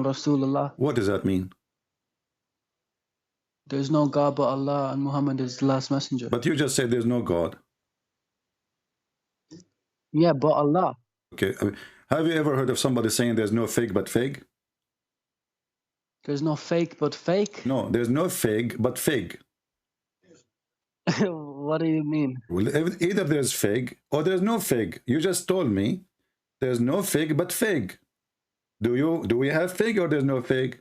Rasulullah. What does that mean? There's no God but Allah, and Muhammad is the last messenger. But you just said there's no God. Yeah, but Allah. Okay. Have you ever heard of somebody saying there's no fig but fig? There's no fake but fake? No, there's no fig but fig. What do you mean? Well, either there's fig or there's no fig. You just told me there's no fig but fig. Do we have fig or there's no fig?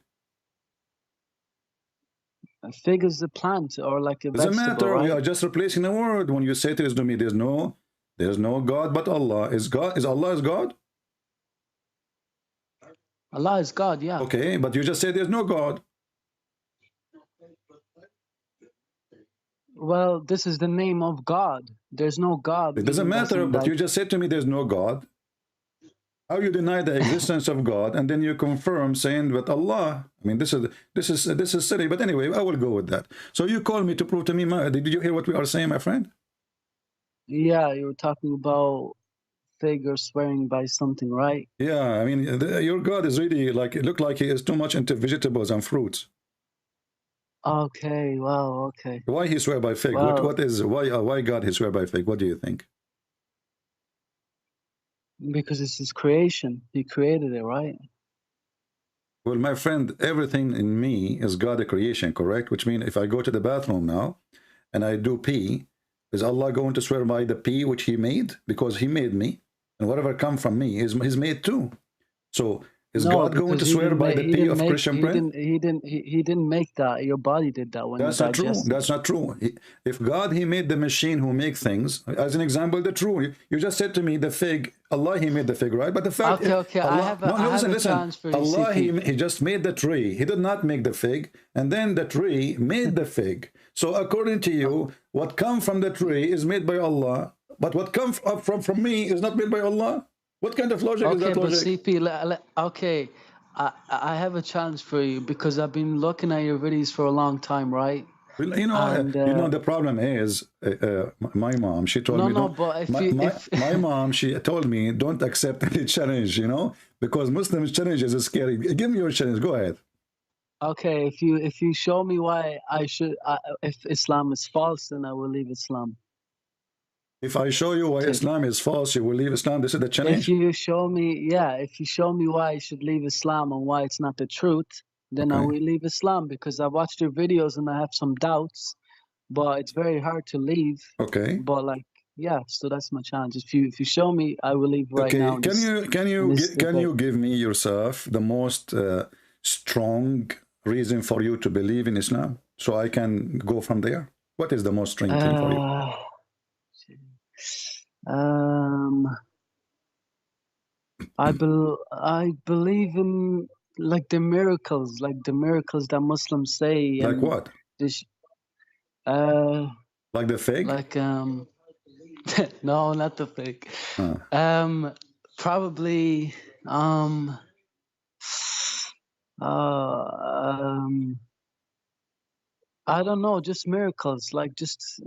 A fig is a plant or like a Doesn't vegetable, matter. right? You are just replacing a word. When you say to me, there's no God but Allah. Is Allah is God? Allah is God, yeah. Okay, but you just said there's no God. Well, this is the name of God. There's no God. It doesn't matter, but you just said to me there's no God. How you deny the existence of God and then you confirm saying that Allah? I mean, this is silly. But anyway, I will go with that. So you called me to prove to me. Did you hear what we are saying, my friend? Yeah, you were talking about fig or swearing by something, right? Yeah, I mean, your God is really like, it looked like he is too much into vegetables and fruits. Okay, wow, okay. Why he swear by fig? Well, why God he swear by fig? What do you think? because it's his creation. He created it, right? Well, my friend, everything in me is God a creation, correct? Which means if I go to the bathroom now and I do pee, is Allah going to swear by the pee which he made? Because he made me, and whatever come from me is made too. So is God going to swear by the pee of Christian bread? He didn't make that. Your body did that when that's not true. That's not true. If God he made the machine who make things, as an example, the true. You just said to me the fig. Allah he made the fig, right? But the fact, okay. Allah, I have a chance for you, Allah CP. he just made the tree. He did not make the fig, and then the tree made the fig. So according to you, what come from the tree is made by Allah, but what comes up from me is not made by Allah. What kind of logic is that logic? Okay, but CP, okay, I have a challenge for you because I've been looking at your videos for a long time, right? Well, you know, the problem is my mom. She told me. No, but my mom, she told me don't accept any challenge. You know, because Muslims challenges is scary. Give me your challenge. Go ahead. Okay, if you show me why if Islam is false, then I will leave Islam. If I show you why Islam is false, you will leave Islam. This is the challenge. If you show me why I should leave Islam and why it's not the truth, then I will leave Islam, because I watched your videos and I have some doubts, but it's very hard to leave. Okay. But like, yeah, so that's my challenge. If you show me, I will leave right now. Can you give me yourself the most strong reason for you to believe in Islam, so I can go from there? What is the most strong thing for you? I believe in like the miracles that Muslims say. Like what? Like the fig? Like no, not the fig. Probably I don't know, just miracles, like just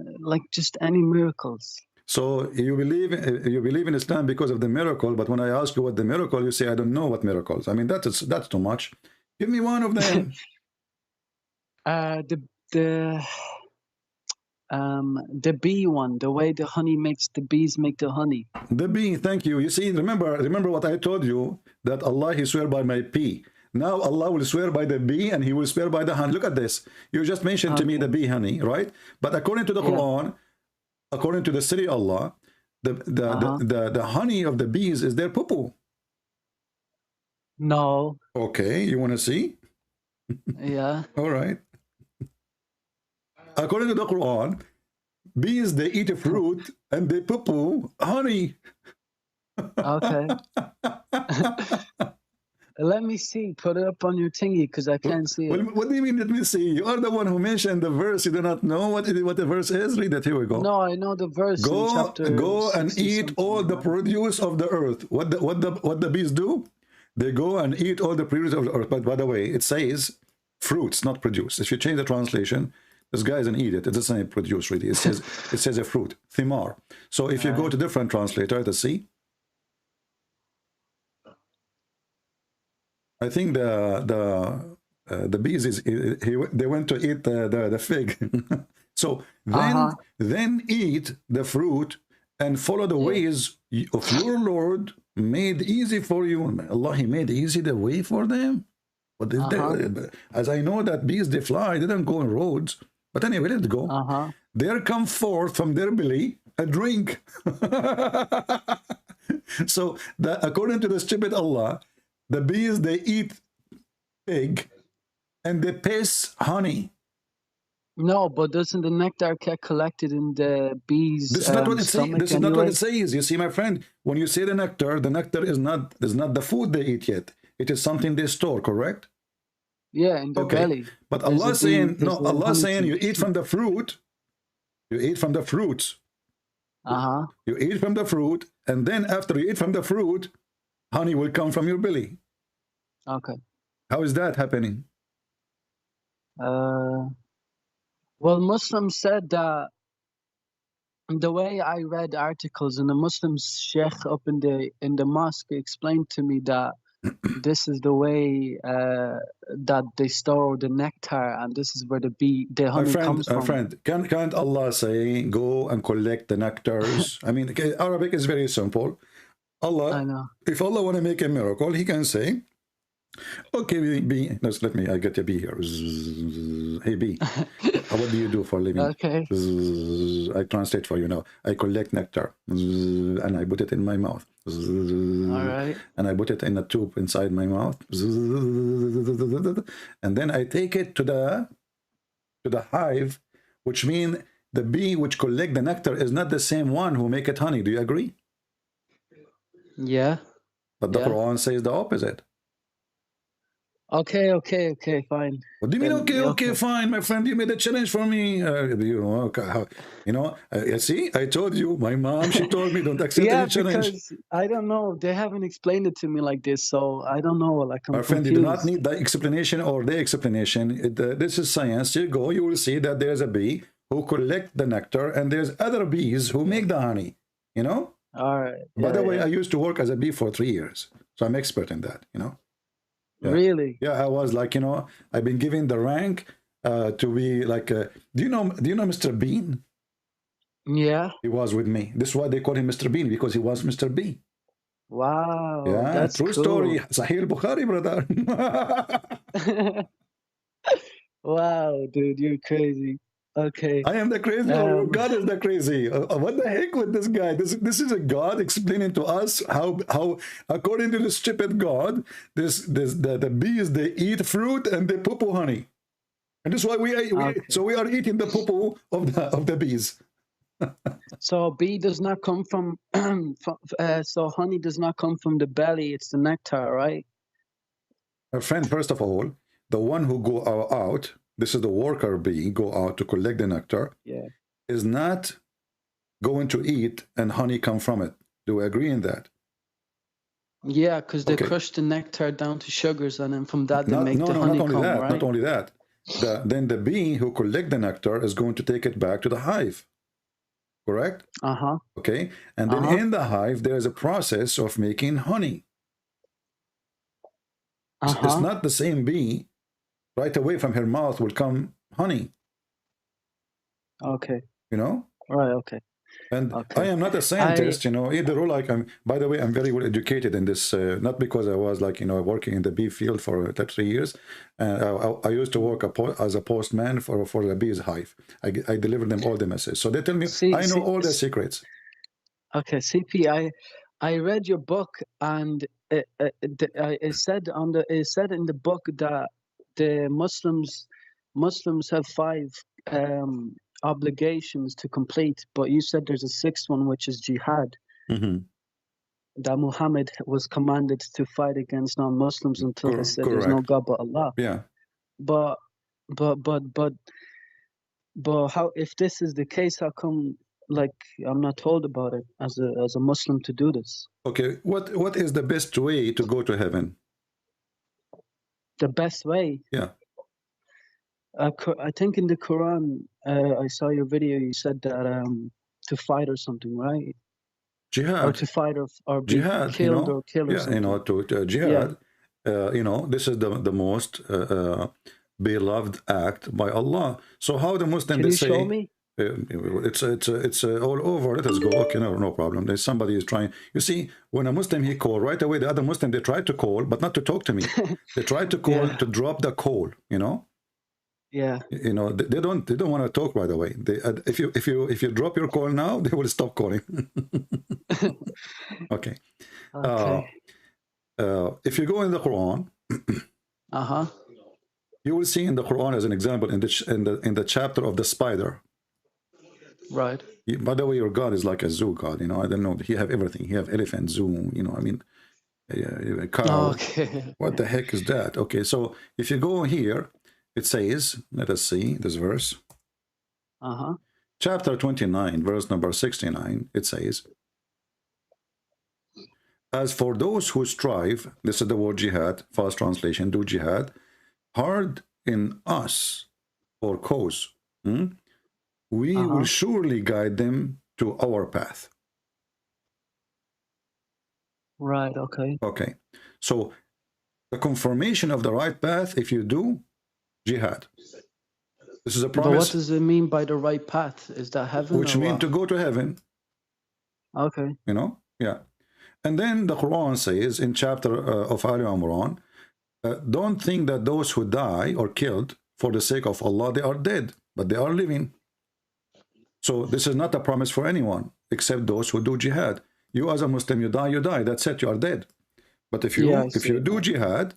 any miracles. So you believe in Islam because of the miracle, but when I ask you what the miracle, you say I don't know what miracles. I mean, that's too much. Give me one of them. The bee one, the way the honey makes the bees make the honey. The bee, thank you. You see, remember what I told you, that Allah he swear by my pea. Now Allah will swear by the bee and he will swear by the honey. Look at this. You just mentioned to me the bee honey, right? But according to the Quran, according to the city Allah, the honey of the bees is their poo-poo. No. Okay, you want to see? Yeah. All right. According to the Quran, bees, they eat a fruit and they poo-poo honey. Okay. Let me see. Put it up on your thingy because I can't see it. What do you mean, let me see? You are the one who mentioned the verse. You do not know what the verse is? Read it. Here we go. No, I know the verse. Go and eat all the produce of the earth. What the bees do? They go and eat all the produce of the earth. But by the way, it says fruits, not produce. If you change the translation, this guy is an idiot. It doesn't say produce really. It says a fruit. Thimar. So if you go to different translator, let's see. I think the bees they went to eat the fig. So then eat the fruit and follow the ways of your Lord made easy for you. Allah, He made easy the way for them. But as I know that bees, they fly, they don't go on roads. But anyway, let's go. There come forth from their belly a drink. So according to the stupid Allah, the bees, they eat pig and they piss honey. No, but doesn't the nectar get collected in the bees? This is not what it says. This is not what it says. You see, my friend, when you say the nectar is not the food they eat yet. It is something they store, correct? Yeah, in the belly. But Allah is saying, no, Allah is saying you eat from the fruit. You eat from the fruits. You eat from the fruit, and then after you eat from the fruit, honey will come from your belly. Okay. How is that happening? Well, Muslims said that the way I read articles, and the Muslim sheikh up in the mosque explained to me that this is the way that they store the nectar, and this is where the honey comes from. My friend, can't Allah say, go and collect the nectars? I mean, Arabic is very simple. Allah, I know. If Allah want to make a miracle, He can say, okay, bee, let me, I get a bee here. Hey, bee, what do you do for a living? Okay. I translate for you now. I collect nectar, and I put it in my mouth. All right. And I put it in a tube inside my mouth. And then I take it to the hive, which means the bee which collect the nectar is not the same one who make it honey. Do you agree? Yeah. But the Quran says the opposite. Okay, fine. What do you mean, okay, fine, my friend? You made a challenge for me. See, I told you, my mom, she told me don't accept any challenge. Because I don't know, they haven't explained it to me like this, so I don't know. Like, I'm my friend, confused. You do not need the explanation or the explanation. This is science. You go, you will see that there's a bee who collect the nectar, and there's other bees who make the honey. You know. All right. By the way, I used to work as a bee for 3 years, so I'm expert in that. You know. Yeah. Really? Yeah, I was like, I've been given the rank to be like, do you know Mr. Bean? Yeah. He was with me. This is why they call him Mr. Bean, because he was Mr. B. Wow. Yeah, that's true story. Sahih Bukhari, brother. Wow, dude, you're crazy. Okay. I am the crazy, or God is the crazy. What the heck with this guy? This is a God explaining to us how according to the stupid God, the bees, they eat fruit and they poo-poo honey, and this is why we are eating the poo-poo of the bees. So bee does not come from, so honey does not come from the belly. It's the nectar, right? My friend, first of all, the one who go out. This is the worker bee, go out to collect the nectar, is not going to eat and honey come from it. Do we agree in that? Yeah, because they crush the nectar down to sugars, and then from that they make the honeycomb, right? Not only that. Then the bee who collect the nectar is going to take it back to the hive. Correct? Okay. And then in the hive, there is a process of making honey. It's not the same bee. Right away from her mouth will come honey. Okay. You know? Right, okay. And I am not a scientist, either like by the way, I'm very well educated in this, not because I was like, working in the bee field for 3 years. I used to work as a postman for the bees hive. I delivered them all the messages. So they tell me, I know all the secrets. Okay, CP, I read your book, and it said in the book that the Muslims have 5 obligations to complete, but you said there's a 6th one, which is jihad. That Muhammad was commanded to fight against non-Muslims until they said there's no God but Allah. Yeah. But how, if this is the case, how come like I'm not told about it as a Muslim to do this? Okay, what is the best way to go to heaven? The best way? Yeah. I think in the Quran, I saw your video, you said that to fight or something, right? Jihad. Or to fight or be jihad, killed or kill or something. To jihad. you know, this is the most beloved act by Allah. So how the Muslim, Can they you show say, me? it's all over. Let us go. Okay, no problem. There's somebody is trying. You see, when a Muslim he call right away, the other Muslim they try to call, but not to talk to me. They try to call Yeah. to drop the call. You know. Yeah. You know, they don't want to talk right away. They, if you drop your call now, they will stop calling. Okay. Okay. If you go in the Quran, you will see in the Quran as an example in the chapter of the spider. Right. By the way, your God is like a zoo God. You know, I don't know. He have everything. He have elephant, zoo. You know, I mean, a cow. Okay. What the heck is that? Okay, so if you go here, it says, let us see this verse. Chapter 29, verse number 69, it says, as for those who strive, this is the word jihad, fast translation, do jihad, hard in us for cause, we will surely guide them to our path. Right, okay. Okay, so the confirmation of the right path, if you do jihad. This is a promise. But what does it mean by the right path? Is that heaven? Which means to go to heaven. Okay. You know? Yeah. And then the Quran says in chapter of Ali Imran, don't think that those who die or killed for the sake of Allah, they are dead, but they are living. So this is not a promise for anyone except those who do jihad. You as a Muslim, you die, that's it, you are dead. But if you do jihad,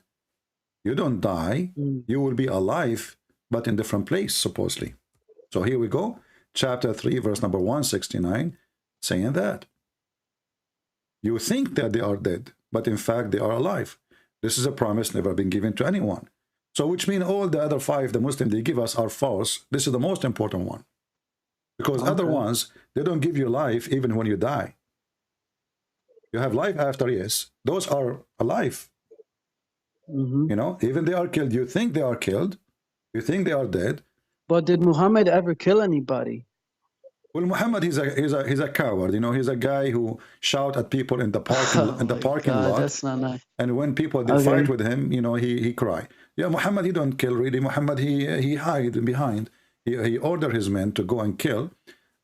you don't die, you will be alive, but in different place, supposedly. So here we go, chapter 3, verse number 169, saying that. You think that they are dead, but in fact they are alive. This is a promise never been given to anyone. So which means all the other 5 the Muslims they give us are false. This is the most important one. Because other ones, they don't give you life even when you die. You have life after, yes. Those are alive. You know, even they are killed. You think they are killed. You think they are dead. But did Muhammad ever kill anybody? Well, Muhammad, he's a coward. You know, he's a guy who shout at people in the parking lot. That's not nice. And when people they fight with him, you know, he cry. Yeah, Muhammad, he don't kill really. Muhammad, he hide behind. He ordered his men to go and kill,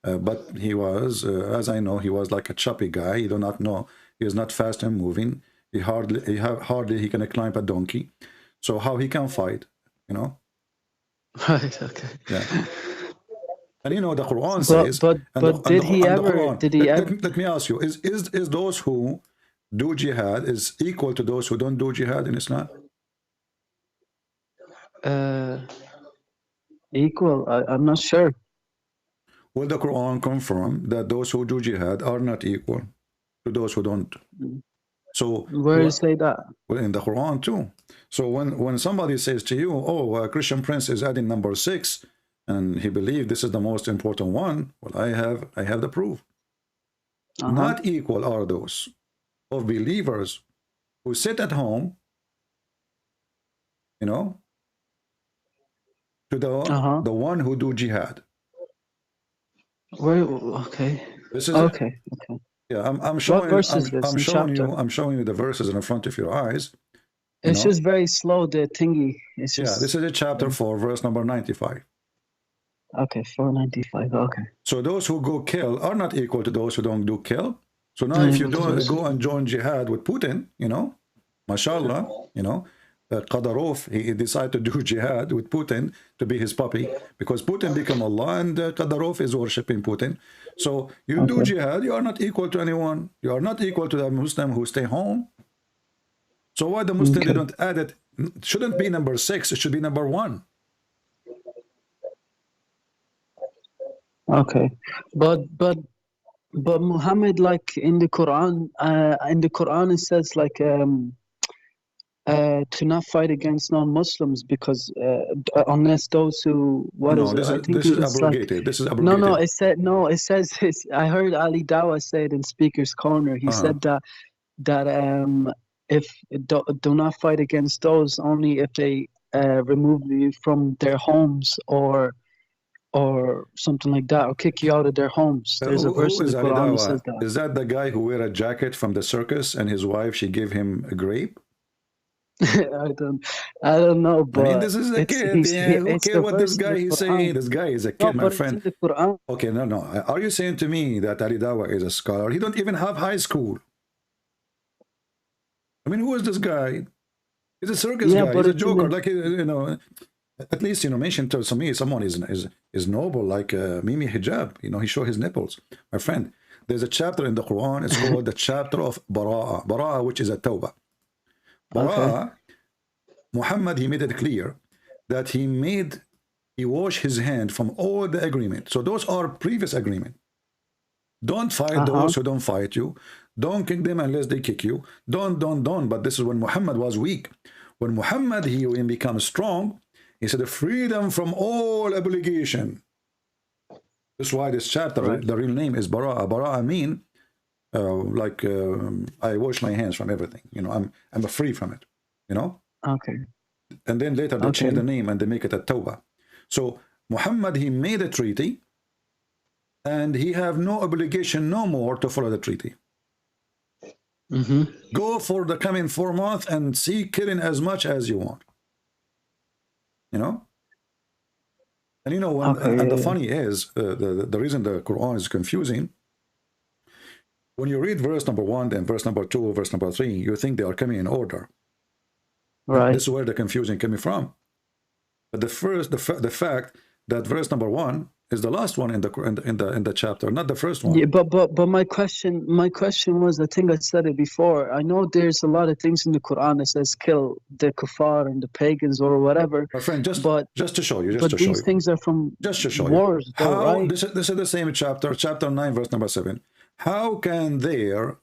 but he was, as I know, he was like a choppy guy. He do not know. He is not fast and moving. He hardly he can climb a donkey. So how he can fight? You know. Right. Okay. Yeah. And you know the Quran says. But did he ever? Let me ask you: Is those who do jihad is equal to those who don't do jihad in Islam? Equal? I'm not sure. Will the Quran confirm that those who do jihad are not equal to those who don't? So where does it say that? Well, in the Quran too. So when somebody says to you, "Oh, Christian Prince is adding number 6," and he believes this is the most important one, well, I have the proof. Not equal are those of believers who sit at home, you know, to the one who do jihad. Where? Okay. This is okay. Yeah, I'm showing. I'm showing you the verses in front of your eyes. It's just very slow. The thingy. It's just. Yeah, this is a chapter 4, verse number 95. Okay, 495. Okay. So those who go kill are not equal to those who don't do kill. So now, if you don't go and join jihad with Putin, you know, mashallah, you know, Qadarov, he decided to do jihad with Putin to be his puppy because Putin became Allah and Qadarov is worshipping Putin. So you do jihad, you are not equal to anyone. You are not equal to the Muslim who stay home. So why the Muslim they don't add it? It shouldn't be number 6. It should be number 1. Okay, but Muhammad, like in the Quran, it says like to not fight against non-Muslims because unless those who this is abrogated. This is abrogated. It says I heard Ali Dawah say it in Speaker's Corner. He said that if do not fight against those only if they remove you from their homes or something like that, or kick you out of their homes. There's a verse in the Quran that says that. Is that the guy who wear a jacket from the circus and his wife, she gave him a grape? I don't know, I mean, but this is a kid. Yeah, who it's care the what this verse in guy the is saying? Quran. This guy is a No, kid, my but it's in friend. the Quran. Okay, no, no. Are you saying to me that Ali Dawa is a scholar? He don't even have high school. I mean, who is this guy? He's a circus Yeah, guy. but He's a it's in joker. the Like, you know, at least, you know, mention to me someone is noble, like Mimi Hijab. You know, he show his nipples. My friend, there's a chapter in the Quran. It's called the chapter of Bara'a. Bara'a, which is a tawbah. okay. Bara'a, Muhammad, he made it clear that he washed his hand from all the agreement. So those are previous agreement. Don't fight those who don't fight you. Don't kick them unless they kick you. Don't. But this is when Muhammad was weak. When Muhammad, he becomes strong, he said freedom from all obligation. That's why this chapter, right, the real name is Bara'a. Bara'a mean I wash my hands from everything. You know, I'm free from it. You know. Okay. And then later they change the name and they make it a Tawbah. So Muhammad, he made a treaty, and he have no obligation no more to follow the treaty. Go for the coming 4 months and see killing as much as you want. You know. And you know, when, and the funny is, the reason the Quran is confusing, when you read verse number 1, then verse number 2, verse number 3, you think they are coming in order. Right. This is where the confusion coming from. But the fact that verse number 1 is the last one in the chapter, not the first one. Yeah, but my question was, I think I said it before. I know there's a lot of things in the Quran that says kill the kuffar and the pagans or whatever. My friend, just to show you, these things are from just to show wars, you. How, right? This is the same chapter, chapter 9, verse number 7. How can there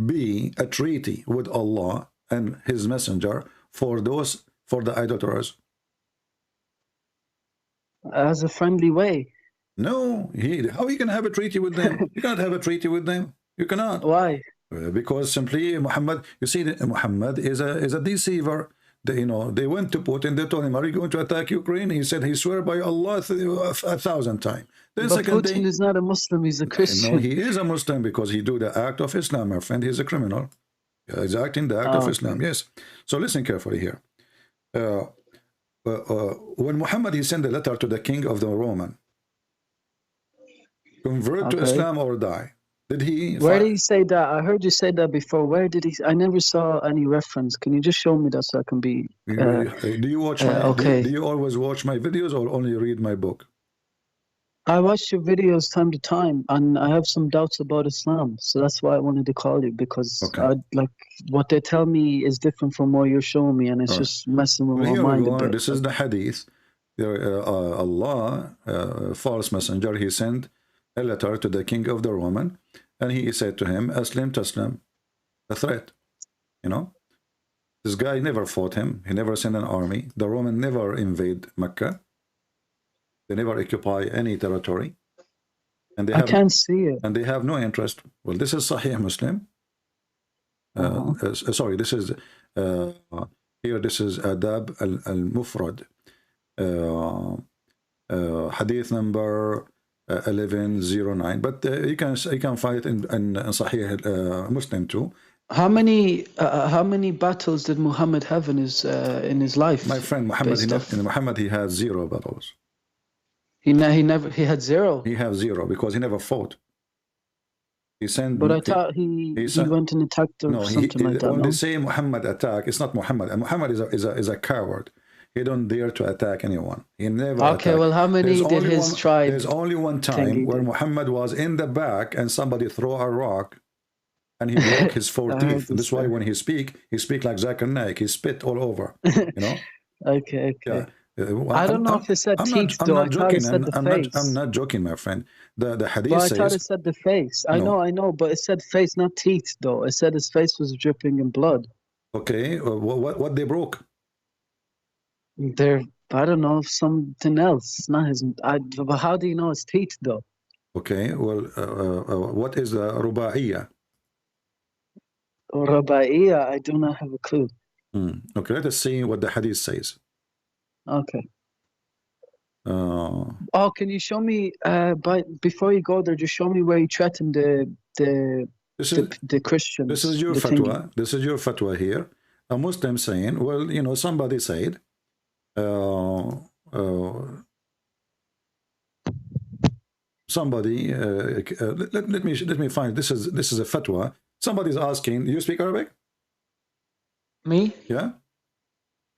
be a treaty with Allah and His Messenger for the idolaters? As a friendly way. No, how you can have a treaty with them? You cannot have a treaty with them. You cannot. Why? Because simply Muhammad, you see, Muhammad is a deceiver. They went to Putin. They told him, "Are you going to attack Ukraine?" He said, "He swear by Allah 1,000 times." Then but Putin is not a Muslim. He's a Christian. No, he is a Muslim because he do the act of Islam, my friend. He's a criminal. He's acting the act of Islam. Yes. So listen carefully here. When Muhammad, he sent a letter to the king of the Roman, convert to Islam or die. Did he? Where did he say that? I heard you say that before. Where did he? I never saw any reference. Can you just show me that so I can be? Do you watch my? Do you always watch my videos or only read my book? I watch your videos time to time, and I have some doubts about Islam, so that's why I wanted to call you, because like what they tell me is different from what you're showing me, and it's just messing with my mind a bit. This is the hadith. Allah, false messenger, he sent a letter to the king of the Roman, and he said to him, "Aslim taslam," a threat. You know, this guy never fought him. He never sent an army. The Roman never invade Mecca. They never occupy any territory, and they I can't see it. And they have no interest. Well, this is Sahih Muslim. Sorry, this is here. This is Adab al-Mufrad, hadith number 1109. But you can find it in Sahih Muslim too. How many battles did Muhammad have in his life? My friend, Muhammad, he had 0 battles. He had 0. He had 0 because he never fought. He sent. But I thought he went and attacked or something like that. When they say Muhammad attack, it's not Muhammad. And Muhammad is a coward. He don't dare to attack anyone. He never. Okay, attacked. Well, how many did his tribe? There's only one time where Muhammad was in the back and somebody threw a rock, and he broke his 4 teeth. This is why when he speak like Zakir Naik. He spit all over. You know. Okay. Yeah. I don't know if it said teeth, though. I thought it said the face. I'm not joking, my friend. The hadith says... I thought it said the face. I know, but it said face, not teeth, though. It said his face was dripping in blood. Okay, what they broke? I don't know, something else. Not his... but how do you know it's teeth, though? Okay, well, what is Ruba'iyya? Ruba'iyya, I do not have a clue. Okay, let us see what the hadith says. Okay. Can you show me? Before you go there, just show me where you threatened the Christians. This is your fatwa. This is your fatwa here. a Muslim saying, well, you know, somebody said, somebody, let me find, this is a fatwa. Somebody's asking, do you speak Arabic? Me? Yeah?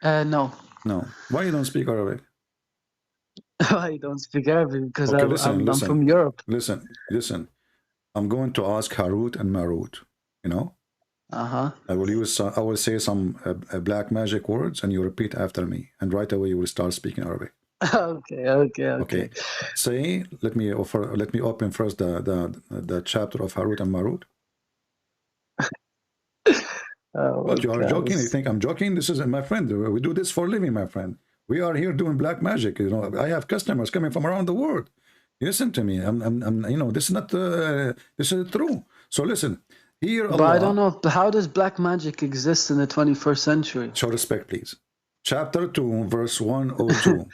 No. No. Why you don't speak Arabic? I don't speak Arabic because Okay, I'm from Europe. Listen. I'm going to ask Harut and Marut, you know? Uh-huh. I will say some black magic words and you repeat after me. And right away you will start speaking Arabic. Okay. Say, let me open first the chapter of Harut and Marut. But you are joking? You think I'm joking? This is my friend. We do this for a living, my friend. We are here doing black magic. You know, I have customers coming from around the world. Listen to me. I'm you know, this is not this is true. So listen. Here, Allah, but I don't know, how does black magic exist in the 21st century? Show respect, please. Chapter 2, verse 102.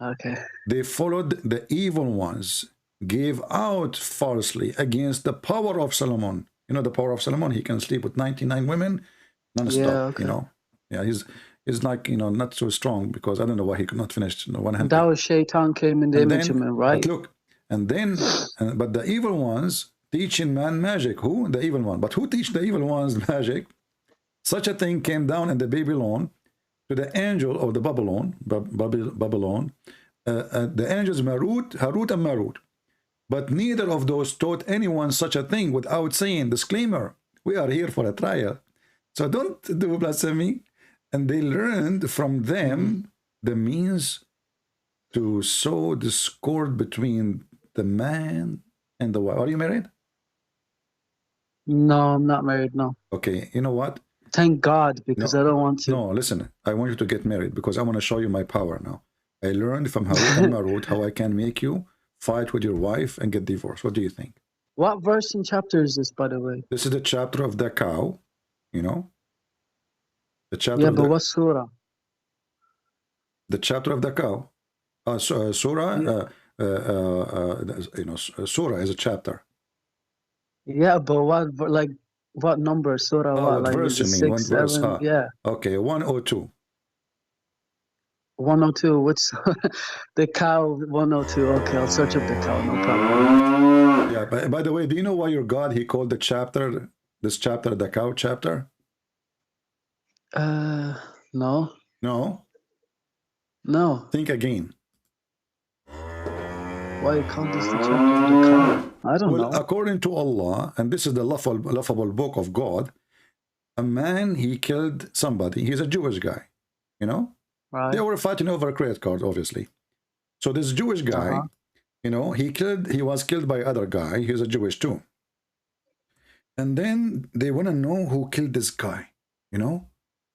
Okay. They followed the evil ones, gave out falsely against the power of Solomon. You know the power of Solomon? He can sleep with 99 women non-stop, yeah, okay. You know. Yeah, he's like, you know, not so strong because I don't know why he could not finish 100. That was 𝐤𝐴𝐸 came in the image of him, right? But look, and then, but the evil ones teaching man magic. Who? The evil one. But who teach the evil ones magic? Such a thing came down in the Babylon to the angel of the Babylon, the angels Harut and Marut. But neither of those taught anyone such a thing without saying, disclaimer, we are here for a trial. So don't do blasphemy. And they learned from them the means to sow discord between the man and the wife. Are you married? No, I'm not married, no. Okay, you know what? Thank God, because I don't want to. No, listen, I want you to get married because I want to show you my power now. I learned from Harut and Marut how I can make you fight with your wife and get divorced. What do you think? What verse and chapter is this, by the way? This is the chapter of the cow, you know? The chapter yeah, but what surah? The chapter of the cow. Surah, you know, surah is a chapter. Yeah, but what number? Surah, what? What like, verse you mean? 6, 7? Yeah. Okay, 102. 102, what's the cow? 102. Okay, I'll search up the cow, no problem. Yeah, by the way, do you know why your God, he called this chapter the cow chapter? No. Think again. Why you call this the chapter of the cow? I don't know. According to Allah, and this is the laughable book of God, a man, he killed somebody. He's a Jewish guy, you know? Right. They were fighting over a credit card, obviously. So this Jewish guy, you know, he was killed by other guy. He's a Jewish too. And then they want to know who killed this guy, you know?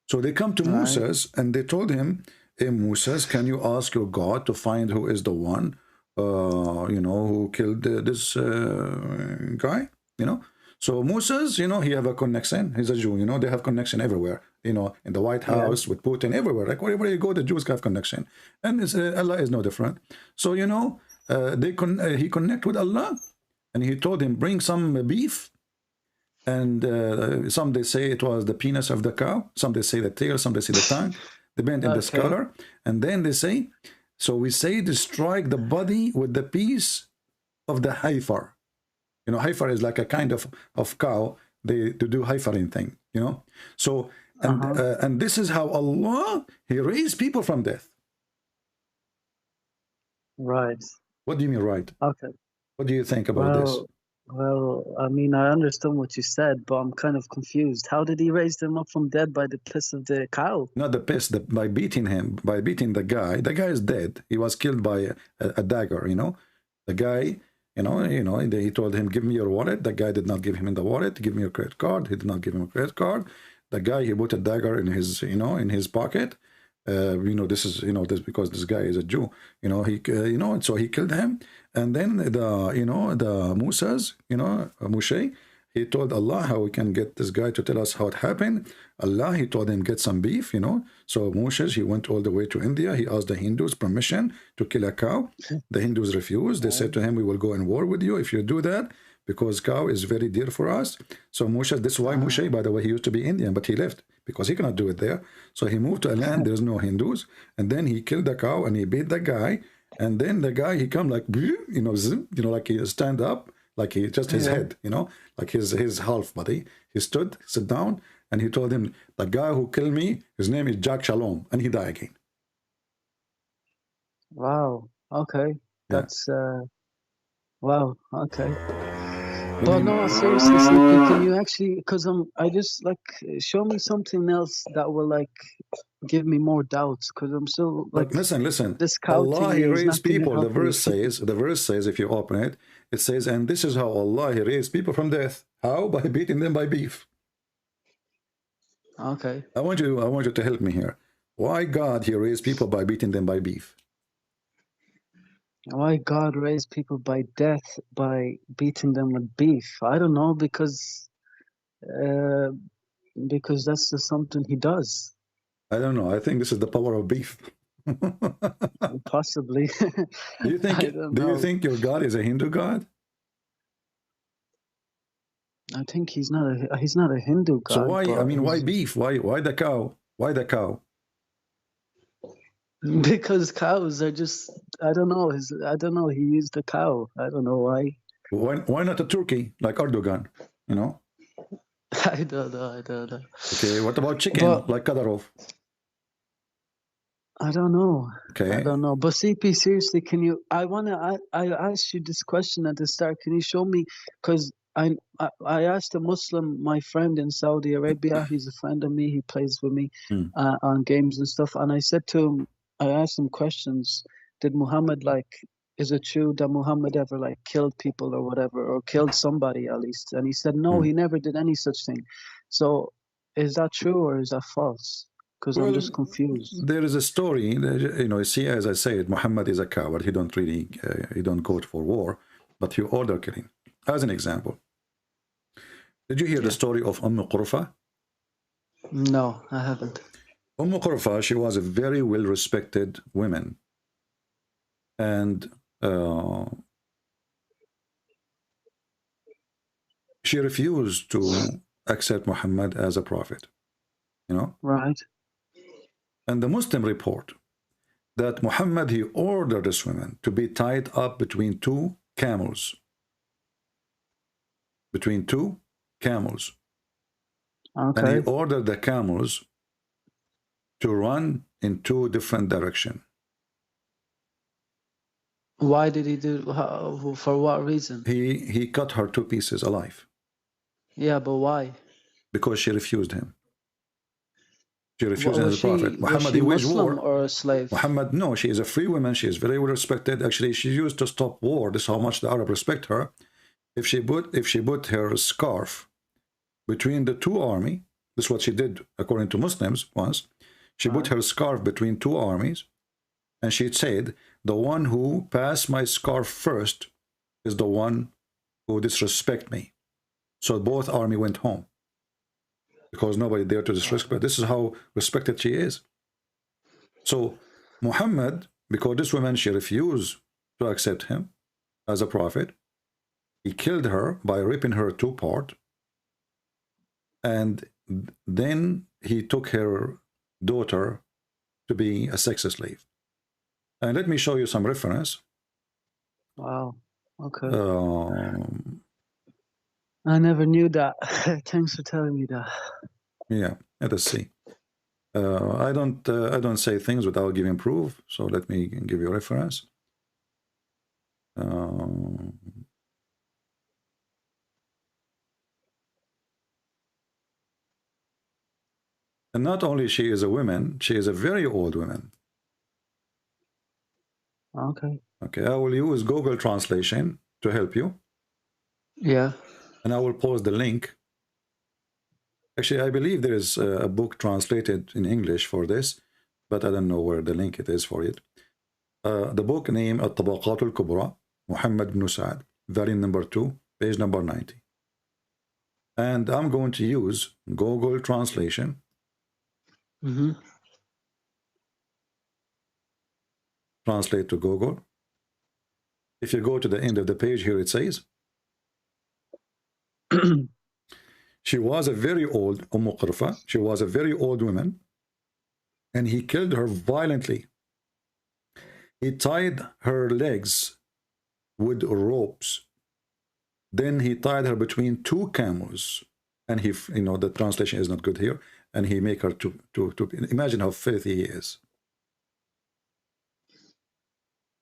So they come to Moses and they told him, hey, Moses, can you ask your God to find who is the one, you know, who killed this guy, you know? So Moses, you know, he have a connection. He's a Jew, you know, they have connection everywhere, you know, in the White House, with Putin, everywhere. Like wherever you go, the Jews have connection. And Allah is no different. So, you know, he connect with Allah and he told him, bring some beef. And some they say it was the penis of the cow. Some they say the tail, some they say the tongue, depending on the scholar. And then they say, so we say to strike the body with the piece of the heifer. You know, heifer is like a kind of cow. They do heifering thing, you know. So, and this is how Allah, he raised people from death. Right. What do you mean, right? Okay. What do you think about this? Well, I mean, I understand what you said, but I'm kind of confused. How did he raise them up from dead by the piss of the cow? Not the piss, by beating him, by beating the guy. The guy is dead. He was killed by a dagger, you know. The guy, you know, he told him, give me your wallet. The guy did not give him the wallet. Give me your credit card. He did not give him a credit card. The guy, he put a dagger in his, you know, in his pocket. You know, this is, you know, this because this guy is a Jew, you know, he, you know, and so he killed him. And then you know, the Moses, you know, Moshe, he told Allah how we can get this guy to tell us how it happened. Allah, he told him, get some beef, you know. So Moses, he went all the way to India. He asked the Hindus permission to kill a cow. The Hindus refused. They said to him, we will go in war with you if you do that, because cow is very dear for us. So Moshe, this is why Moshe, by the way, he used to be Indian, but he left because he cannot do it there. So he moved to a land there's no Hindus, and then he killed the cow and he beat the guy, and then the guy he come like like he stand up, like he just his head, like his half body. He sit down, and he told him, the guy who killed me, his name is Jack Shalom, and he died again. Wow. Okay. That's wow. Okay. I But mean, no, seriously, CP, can you actually? Because I just like show me something else that will like give me more doubts. Because I'm still like, listen. this cow Allah, thing He is raised not gonna people. help me. The verse says, if you open it, it says, and this is how Allah, He raised people from death. How? By beating them by beef. Okay. I want you to help me here. Why God He raised people by beating them by beef? Why God raised people by death by beating them with beef? I don't know, because that's just something He does. I don't know. I think this is the power of beef. Possibly. Do you think? I don't Do you know. think your God is a Hindu God? I think he's not a Hindu god. So why? I mean, why he's... beef? Why the cow? Why the cow? Because cows are just, I don't know. He used a cow. I don't know why. Why not a turkey like Erdogan? I don't know. Okay, what about chicken like Kadyrov? I don't know. Okay. I don't know. But CP, seriously, can you? I asked you this question at the start. Can you show me? Because I asked a Muslim, my friend in Saudi Arabia. He's a friend of me. He plays with me on games and stuff. And I said to him, I asked him questions. Did Muhammad is it true that Muhammad ever killed people or whatever, or killed somebody at least? And he said, no, he never did any such thing. So is that true or is that false? Because I'm just confused. There is a story, see, as I said, Muhammad is a coward. He don't go for war, but he order killing. As an example, did you hear the story of Qurfa? No, I haven't. Qurfa, she was a very well-respected woman, and she refused to accept Muhammad as a prophet. Right. And the Muslim report that Muhammad, he ordered this woman to be tied up between two camels. Between two camels. Okay. And he ordered the camels to run in two different directions. Why did he do? For what reason? He cut her to pieces alive. Yeah, but why? Because she refused him. She refused him as a prophet. Muhammad, he waged war. Or a slave? Muhammad, no, she is a free woman. She is very well respected. Actually, she used to stop war. This is how much the Arab respect her. If she put her scarf between the two armies, this is what she did according to Muslims once. She put her scarf between two armies, and she said, the one who passed my scarf first is the one who disrespect me. So both armies went home, because nobody dared to disrespect. This is how respected she is. So Muhammad, because this woman, she refused to accept him as a prophet, he killed her by ripping her two parts, and then he took her daughter to be a sex slave. And let me show you some reference. Wow. Okay. I never knew that. Thanks for telling me that. Yeah, let us see. I don't say things without giving proof. So let me give you a reference. And not only she is a woman, she is a very old woman. Okay. Okay, I will use Google Translation to help you. Yeah. And I will post the link. Actually, I believe there is a book translated in English for this, but I don't know where the link it is for it. The book name الطبقات الكبرى, Muhammad ibn Sa'd, volume number 2, page number 90. And I'm going to use Google Translation. Translate to Google. If you go to the end of the page here, it says, She was a very old 𝐻𝐫. She was a very old woman, and he killed her violently. He tied her legs with ropes. Then he tied her between two camels, and he, you know, the translation is not good here, and he make her to imagine how filthy he is.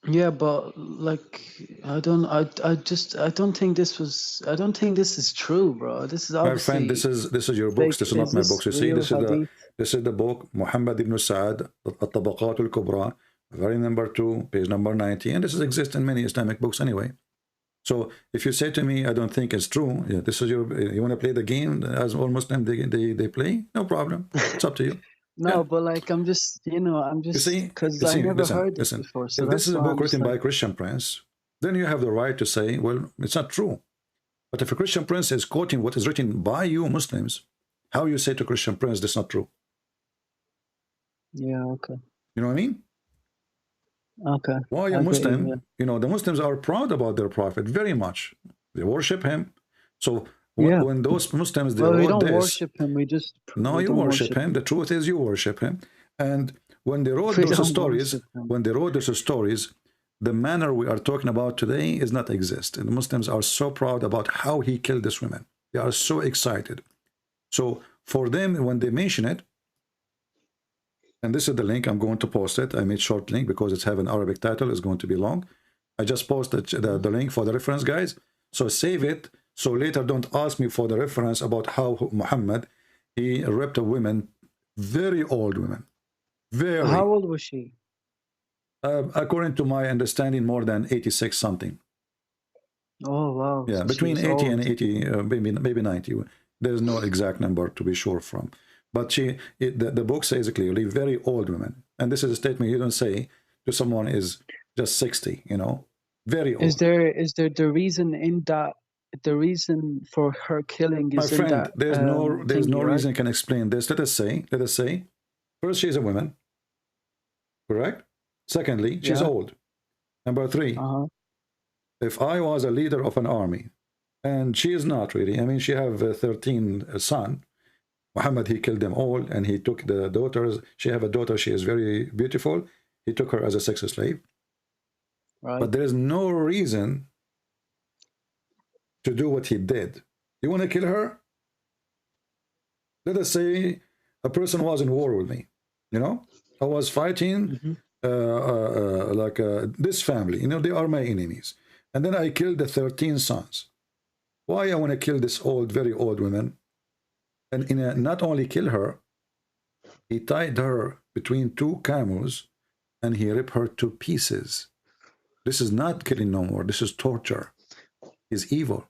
Yeah, but like I don't think this is true, bro. This is obviously, my friend, this is your books. This is not my books. You see, this is the book Muhammad ibn Sa'd, الطبقات الكبرى, very number 2, page number 90, and this exists in many Islamic books anyway. So if you say to me, I don't think it's true, yeah, this is you want to play the game as all Muslims they play, no problem. It's up to you. No, yeah. But like I'm just because I never heard this before. So if this is a book written by a Christian prince, then you have the right to say, well, it's not true. But if a Christian prince is quoting what is written by you Muslims, how you say to Christian prince this is not true? Yeah, okay. You know what I mean? Okay. Why a Muslim? You know, the Muslims are proud about their prophet very much. They worship him. So when those Muslims we don't worship him. We just you worship him. The truth is you worship him. And when they wrote those stories, the manner we are talking about today is not exist. And the Muslims are so proud about how he killed this woman. They are so excited. So for them, when they mention it, and this is the link, I'm going to post it. I made short link because it's have an Arabic title. It's going to be long. I just posted the link for the reference, guys. So save it. So later don't ask me for the reference about how Muhammad, he raped a woman, very old women. Very. How old was she? According to my understanding, more than 86 something. Oh, wow. Yeah, so between 80 and 80, maybe 90. There's no exact number to be sure from. But the book says clearly, very old women. And this is a statement you don't say to someone is just 60, you know, very old. Is there the reason in that, the reason for her killing is, my friend, in that, there's no reason can explain this. Let us say, first, she's a woman, correct? Secondly, she's old. Number 3, if I was a leader of an army, and she is not really, I mean, she have 13 sons. Muhammad, he killed them all, and he took the daughters. She have a daughter, she is very beautiful. He took her as a sex slave. Right. But there is no reason to do what he did. You want to kill her? Let us say a person was in war with me. You know, I was fighting this family. You know, they are my enemies. And then I killed the 13 sons. Why I want to kill this old, very old woman? And not only kill her, he tied her between 2 camels and he ripped her to pieces. This is not killing no more. This is torture. He's evil.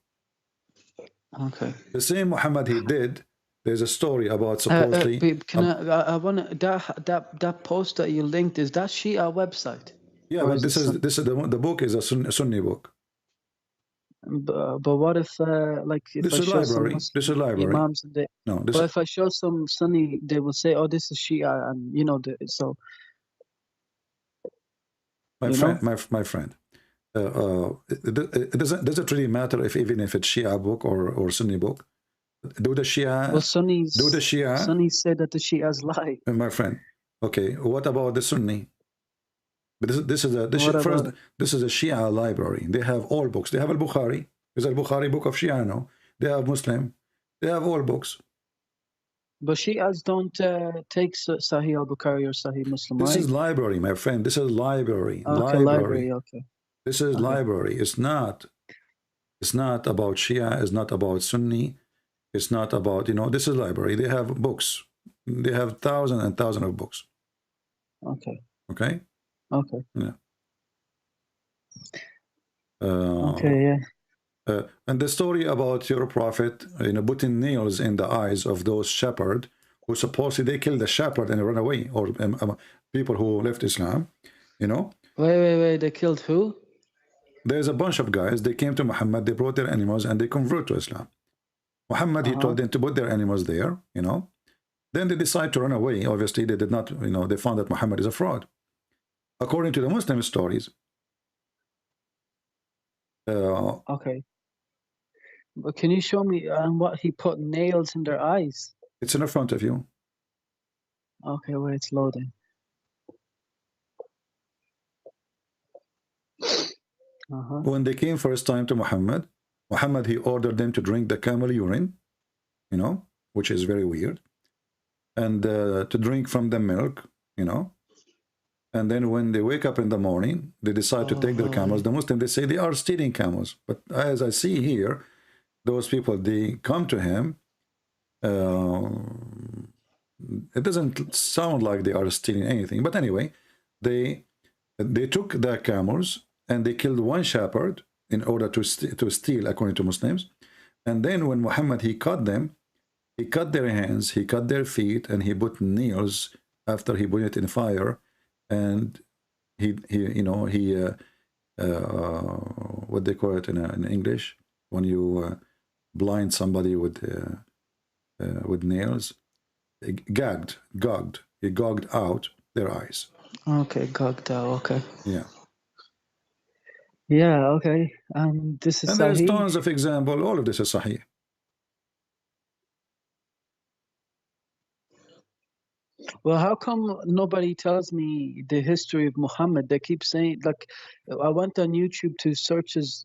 Okay. The same Muhammad he did. There's a story about supposedly. Babe, can I want that post that you linked, is that Shia website? Yeah, but this is the book is a Sunni book. But what if this is library? This is library. Imams but if I show some Sunni, they will say, "Oh, this is Shia," and you know, so. My friend, does it really matter even if it's Shia book or Sunni book? Do the Shia? Well, Sunnis say that the Shias lie. My friend, okay, what about the Sunni? But this is a Shia library. They have all books. They have Al-Bukhari. Is Al-Bukhari book of Shia now? They have Muslim. They have all books. But Shias don't take Sahih Al-Bukhari or Sahih Muslim. This is library, my friend. This is library. Okay, library. Okay. This is library. It's not about Shia. It's not about Sunni. It's not about, you know, this is library. They have books. They have thousands and thousands of books. Okay. Okay. Okay. Yeah. Okay. Yeah. And the story about your prophet, you know, putting nails in the eyes of those shepherds who supposedly they killed the shepherd and run away, or people who left Islam, you know. Wait. They killed who? There's a bunch of guys. They came to Muhammad. They brought their animals and they convert to Islam. Muhammad, he told them to put their animals there, you know. Then they decide to run away. Obviously, they did not, you know, they found that Muhammad is a fraud. According to the Muslim stories. Okay. But can you show me what he put nails in their eyes? It's in front of you. Okay, wait, it's loading. When they came first time to Muhammad, he ordered them to drink the camel urine, you know, which is very weird, and to drink from the milk, you know. And then when they wake up in the morning, they decide to take their camels. The Muslims, they say they are stealing camels. But as I see here, those people, they come to him. It doesn't sound like they are stealing anything. But anyway, they took the camels and they killed one shepherd in order to steal, according to Muslims. And then when Muhammad, he cut them, he cut their hands, he cut their feet, and he put nails after he put it in fire. And he what they call it in English, when you blind somebody with nails, he gouged out their eyes. Okay, gouged out. Okay. Yeah. Yeah. Okay. And this is. And there's tons of example. All of this is Sahih. Well, how come nobody tells me the history of Muhammad? They keep saying, like, I went on YouTube to search his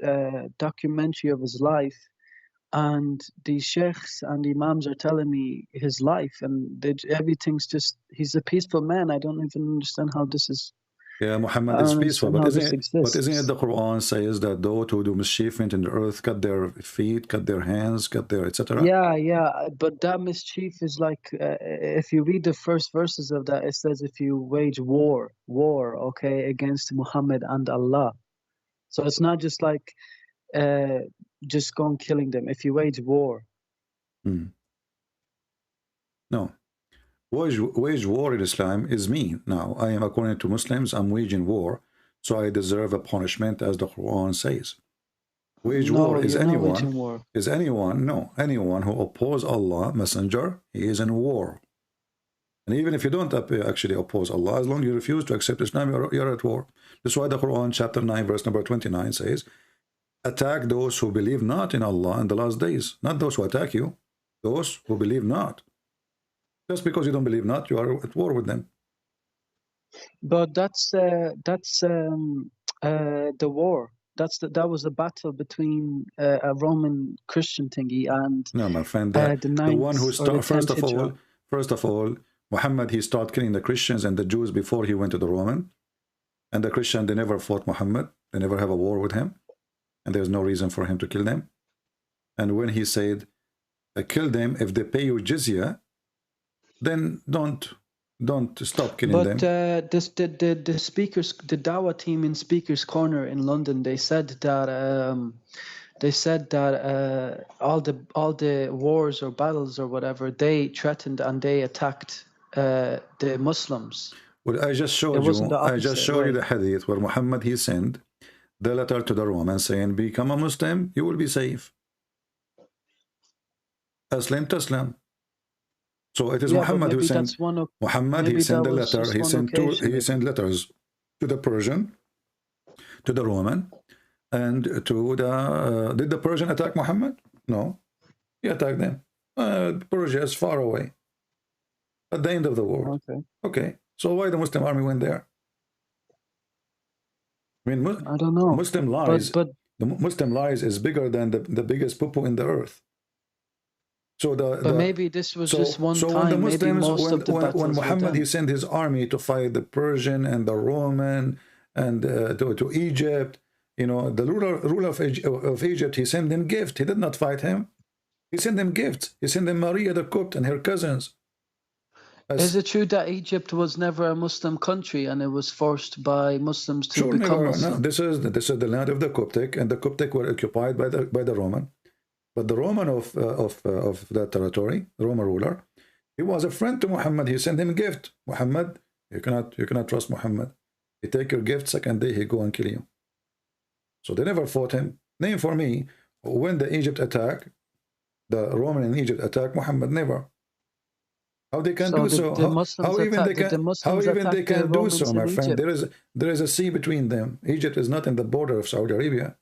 documentary of his life, and these sheikhs and imams are telling me his life, and everything's just, he's a peaceful man. I don't even understand how this is. Yeah, Muhammad is peaceful, but isn't it the Quran says that those who do mischievement in the earth cut their feet, cut their hands, cut their etc.? Yeah, but that mischief is like, if you read the first verses of that, it says if you wage war, okay, against Muhammad and Allah. So it's not just like just go and killing them. If you wage war. No. Wage war in Islam is me. Now, I am, according to Muslims, I'm waging war, so I deserve a punishment, as the Quran says. Wage war is anyone who opposes Allah, Messenger, he is in war. And even if you don't actually oppose Allah, as long as you refuse to accept Islam, you're at war. That's why the Quran, chapter 9, verse number 29 says, attack those who believe not in Allah in the last days. Not those who attack you, those who believe not. Just because you don't believe not, you are at war with them. But that's the war. That was a battle between a Roman Christian thingy and no, my friend. The one who started first of all, Muhammad, he started killing the Christians and the Jews before he went to the Roman. And the Christian, they never fought Muhammad. They never have a war with him, and there's no reason for him to kill them. And when he said, "Kill them if they pay you jizya," then don't stop killing them. But the speakers, the Dawah team in Speaker's Corner in London, they said that all the wars or battles or whatever, they threatened and they attacked the Muslims. Well, I just showed you the hadith where Muhammad, he sent the letter to the Romans saying, become a Muslim, you will be safe. Aslam taslam. So it is Muhammad who sent. Muhammad, he sent the letter. He sent letters to the Persian, to the Roman, and to the. Did the Persian attack Muhammad? No, he attacked them. Persia is far away, at the end of the world. Okay. So why the Muslim army went there? I mean, I don't know. Muslim lies. But the Muslim lies is bigger than the biggest poo-poo in the earth. So maybe this was just one time. When the Muslims, when Muhammad, he sent his army to fight the Persian and the Roman and to Egypt, you know, the ruler of Egypt, he sent them gifts. He did not fight him. He sent them gifts. He sent them Maria the Copt and her cousins. Is it true that Egypt was never a Muslim country and it was forced by Muslims to become Muslim? No, this is the land of the Coptic, and the Coptic were occupied by the Roman. But the Roman of that territory, the Roman ruler, he was a friend to Muhammad. He sent him a gift. Muhammad, you cannot trust Muhammad. He take your gift, second day he go and kill you. So they never fought him. Name for me when the Egypt attack, the Roman in Egypt attack Muhammad, never. How they can do so? How even they can do so, my friend? There is a sea between them. Egypt is not in the border of Saudi Arabia.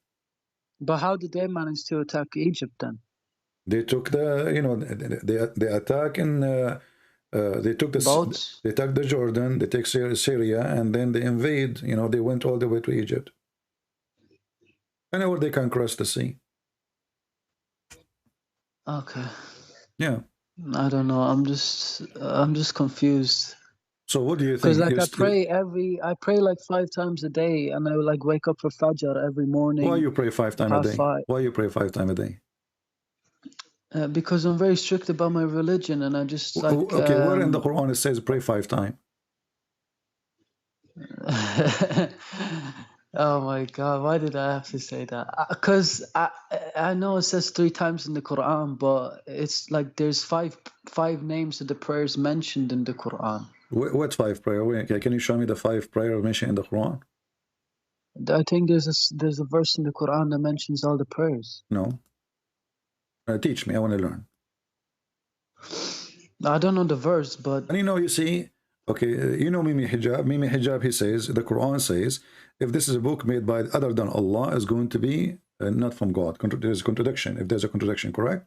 But how did they manage to attack Egypt then? They took the, you know, the attack in, they took the Boats? they took the Jordan, they take Syria, and then they invade. You know, they went all the way to Egypt. Whenever they can cross the sea. Okay. Yeah. I don't know. I'm just confused. So what do you think? Because like I pray like 5 times a day, and I like wake up for Fajr every morning. Why you pray 5 times a day? 5:30. Why you pray 5 times a day? Because I'm very strict about my religion, and I just like. Okay, where in the Quran it says pray 5 times? Oh my God! Why did I have to say that? Because I know it says 3 times in the Quran, but it's like there's five names of the prayers mentioned in the Quran. What 5 prayer? Okay, can you show me the 5 prayer mentioned in the Quran? I think there's a verse in the Quran that mentions all the prayers. No. Teach me. I want to learn. I don't know the verse, but and you see, okay, you know Mimi Hijab. Mimi Hijab, he says, the Quran says, if this is a book made by other than Allah, is going to be not from God. There's a contradiction. If there's a contradiction, correct?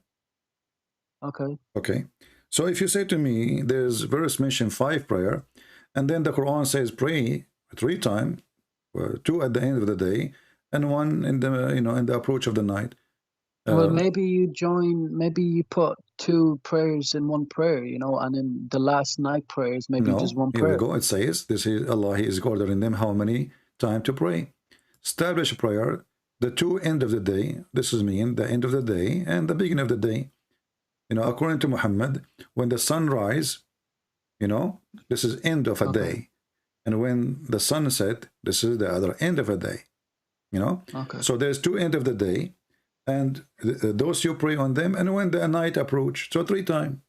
Okay. Okay. So if you say to me, there's verse mention 5 prayer, and then the Quran says pray 3 times, 2 at the end of the day, and 1 in the in the approach of the night. Well, maybe you put 2 prayers in 1 prayer, and in the last night prayers, maybe just 1 prayer. Here we go. It says, this is Allah, He is ordering them how many times to pray. Establish prayer, the 2 end of the day, this is mean the end of the day and the beginning of the day. According to Muhammad, when the sun rise, this is end of a day. And when the sun set, this is the other end of a day. Okay. So there's 2 end of the day. And those you pray on them, and when the night approach, so 3 times.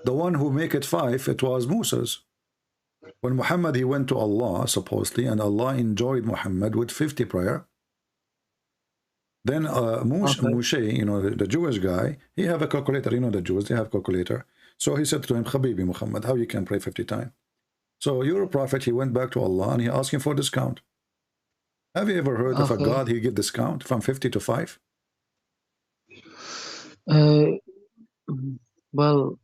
The one who make it 5, it was Moses. When Muhammad, he went to Allah, supposedly, and Allah enjoyed Muhammad with 50 prayer. Then Moshe, the Jewish guy, he have a calculator. The Jews, they have calculator. So he said to him, Habibi Muhammad, how you can pray 50 times? So your prophet, he went back to Allah, and he asked him for discount. Have you ever heard of a God he give discount from 50 to 5? Well,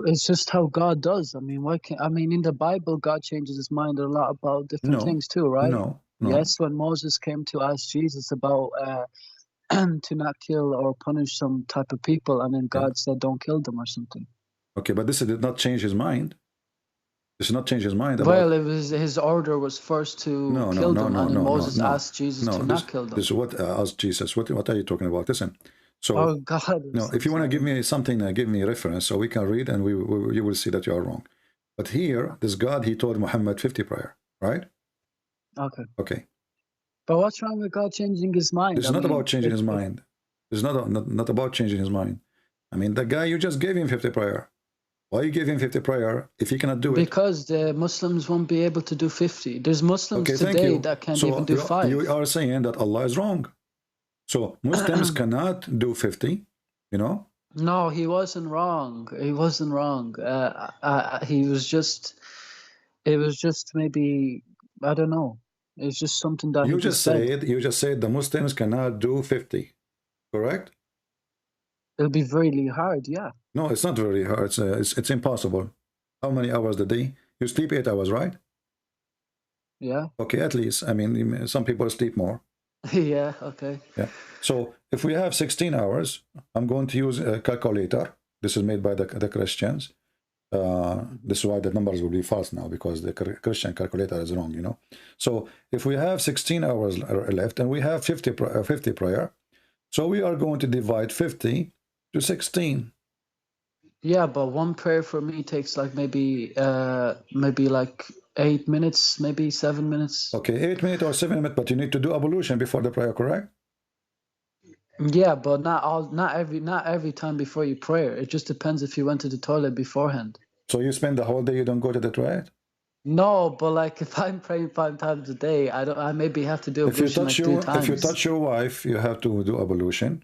it's just how God does. I mean, in the Bible, God changes his mind a lot about different things too, right? No. Yes, when Moses came to ask Jesus about to not kill or punish some type of people, and then God said, "Don't kill them" or something. Okay, but this did not change his mind. This did not change his mind. Well, it was his order was first to kill them, and then Moses asked Jesus to not kill them. This is what asked Jesus. What are you talking about? Listen. So, oh God. No, if you want to give me something, give me a reference so we can read, and you will see that you are wrong. But here, this God, he told Muhammad 50 prayer, right? Okay. Okay. But what's wrong with God changing his mind? It's not about changing his mind. It's not about changing his mind. I mean, the guy, you just gave him 50 prayer. Why you give him 50 prayer if he cannot do it? Because the Muslims won't be able to do 50. There's Muslims today that can't even do 5. You are saying that Allah is wrong. So Muslims cannot do 50, No, he wasn't wrong. He wasn't wrong. He was just, it was just maybe, I don't know. It's just something that you just said the Muslims cannot do 50, correct? It'll be really hard, yeah. No, it's not very hard. It's impossible. How many hours a day? You sleep 8 hours, right? Yeah. Okay, at least. I mean, some people sleep more. Yeah, okay. Yeah. So if we have 16 hours, I'm going to use a calculator. This is made by the Christians. This is why the numbers will be false now, because the Christian calculator is wrong, So if we have 16 hours left and we have 50 prayer, so we are going to divide 50 to 16. Yeah, but 1 prayer for me takes like maybe like 8 minutes, maybe 7 minutes. Okay, 8 minutes or 7 minutes, but you need to do ablution before the prayer, correct? Yeah, but not every time before you pray. It just depends if you went to the toilet beforehand. So you spend the whole day, you don't go to the toilet? No, but like if I'm praying 5 times a day, I maybe have to do ablution like 2 times. If you touch your wife, you have to do ablution.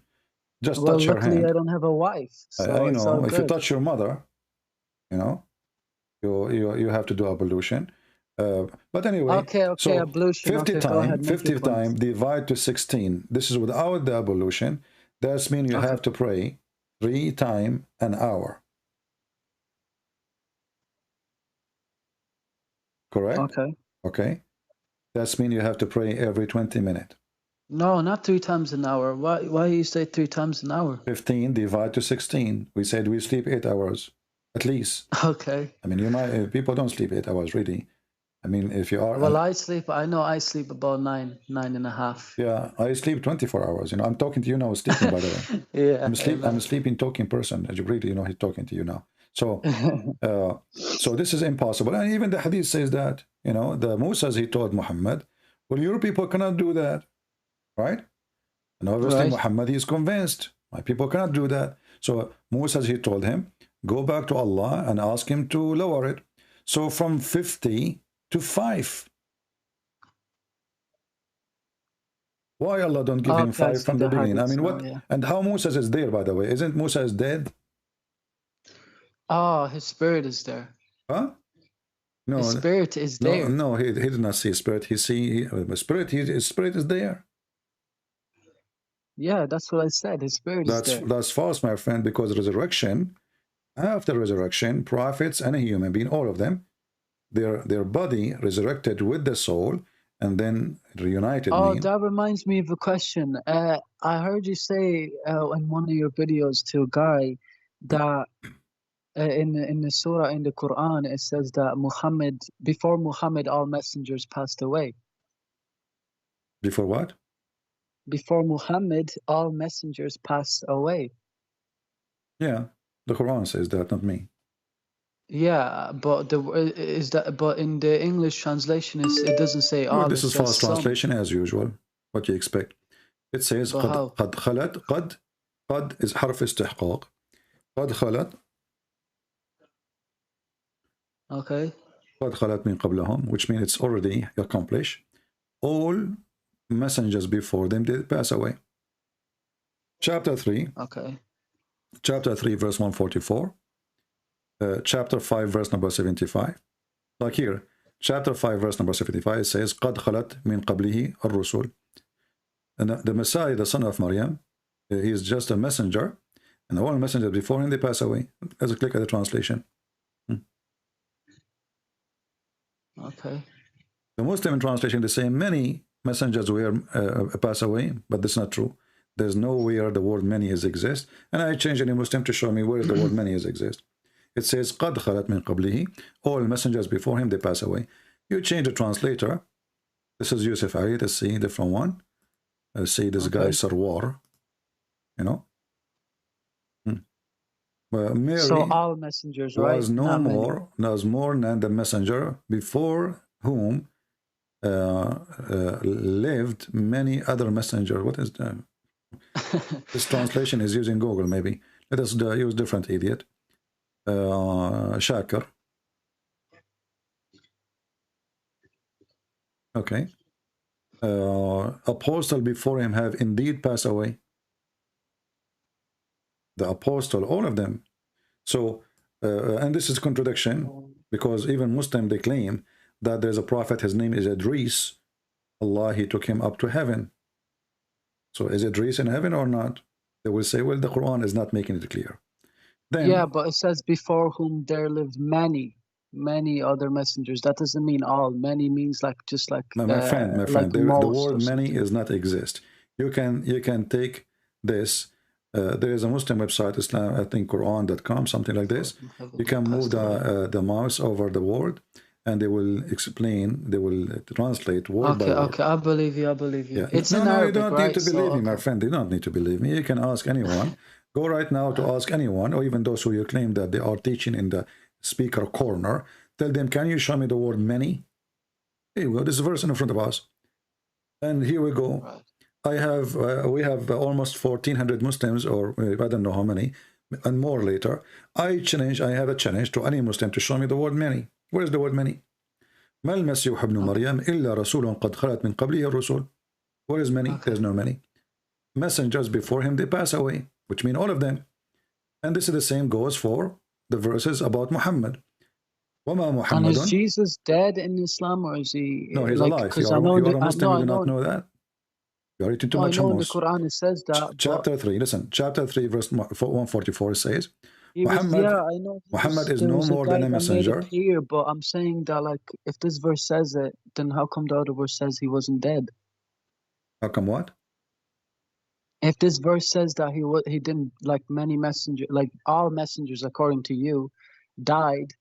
Just well, touch her hand. Luckily, I don't have a wife. So it's all good. If you touch your mother, you have to do ablution. But anyway, Okay, so ablution. 50 Okay, go ahead, make 50 your point. time divide to 16. This is without the ablution. That means you have to pray 3 times an hour. Correct? Okay. That means you have to pray every 20 minutes. No, not 3 times an hour. Why you say 3 times an hour? 15 divide to 16. We said we sleep 8 hours at least. Okay. I mean, you might people don't sleep 8 hours really. I mean, if you are well, I know I sleep about 9.5. Yeah, I sleep 24 hours. You know, I'm talking to you now, sleeping, by the way. Yeah, I'm a sleeping, talking person. As you really, you know, he's talking to you now. So, so this is impossible. And even the hadith says that, you know, the Musa, he told Muhammad, well, your people cannot do that, right? And obviously Muhammad, he is convinced, my people cannot do that. So Musa, he told him, go back to Allah and ask him to lower it. So from 50 to 5. Why Allah don't give him 5 from the beginning? I mean, what? And how Musa is there, by the way? Isn't Musa is dead? Oh, his spirit is there. Huh? No, his spirit is there. No, he did not see spirit. He see spirit. His spirit is there. Yeah, that's what I said. His spirit is there. That's false, my friend, because resurrection, after resurrection, prophets and a human being, all of them, their body resurrected with the soul, and then reunited. Oh, that reminds me of a question. I heard you say in one of your videos to a guy that in the surah in the Quran it says that before Muhammad all messengers passed away. Before what? Before Muhammad all messengers passed away. Yeah, the Quran says that, not me. Yeah, but but in the English translation it doesn't say all. Well, this is false translation as usual. What you expect? It says قد خلت. قد is حرف استحقاق. قد خلت. Okay. قد خلت من قبلهم, which means it's already accomplished. All messengers before them did pass away. Chapter 3. Okay. Chapter 3, verse 144. Chapter 5, verse number 75. Like here, chapter 5, verse number 75, it says, قد خلت من قبله الرسل. And the Messiah, the son of Maryam, he is just a messenger, and all messengers before him, they pass away. Let's click at the translation. Okay. The Muslim translation, they say many messengers will pass away, but that's not true. There's nowhere the word many is exist. And I changed any Muslim to show me where the word many is exist. It says, قَدْ خَلَتْ مِنْ قَبْلِهِ. All messengers before him, they pass away. You change the translator. This is Yusuf Ali. Let's see, different one. Let's see, this guy, Sarwar. You know? Mary so all messengers, right? Was no more, was more than the messenger before whom lived many other messengers. What is that? This translation is using Google, maybe. Let us use different idiot. Shakir. Okay. Apostle before him have indeed passed away. The apostle, all of them. So, and this is contradiction, because even Muslim, they claim that there's a prophet, his name is Idris. Allah, he took him up to heaven. So is Idris in heaven or not? They will say, well, the Quran is not making it clear. Then, yeah, but it says before whom there lived many other messengers. That doesn't mean all. Many means like just like my friend, like the word many is not exist. You can take this. There is a Muslim website, Islam, I think Quran.com, something like this. You can move the mouse over the word, and they will explain, they will translate word by word. Okay, I believe you, Yeah. It's no, in Arabic, you don't right? need to believe me, my friend. You don't need to believe me. You can ask anyone. Go right now to ask anyone, or even those who you claim that they are teaching in the speaker corner. Tell them, can you show me the word many? Here we go. This verse in front of us. And here we go. Right. We have almost 1,400 Muslims, or I don't know how many, and more later. I have a challenge to any Muslim to show me the word many. Where is the word many? ما المسيح ابن مريم إلا رسول قد خلت من قبله الرسل. Where is many? There's no many. Messengers before him, they pass away, which mean all of them. And this is the same goes for the verses about Muhammad. وما And is محمد. Jesus dead in Islam, or is he No, he's like? alive. Because I know You are a I Muslim, you do know not know that? You are eating too no, I much know in the hummus. Quran it says that. Chapter 3, listen, chapter 3, verse 144 says, He was, Muhammad, yeah, I know. Muhammad is There no was a more guy than a that made messenger. it clear, but I'm saying that, like, if this verse says it, then how come the other verse says he wasn't dead? How come what? If this verse says that he didn't, like many messengers, like all messengers, according to you, died,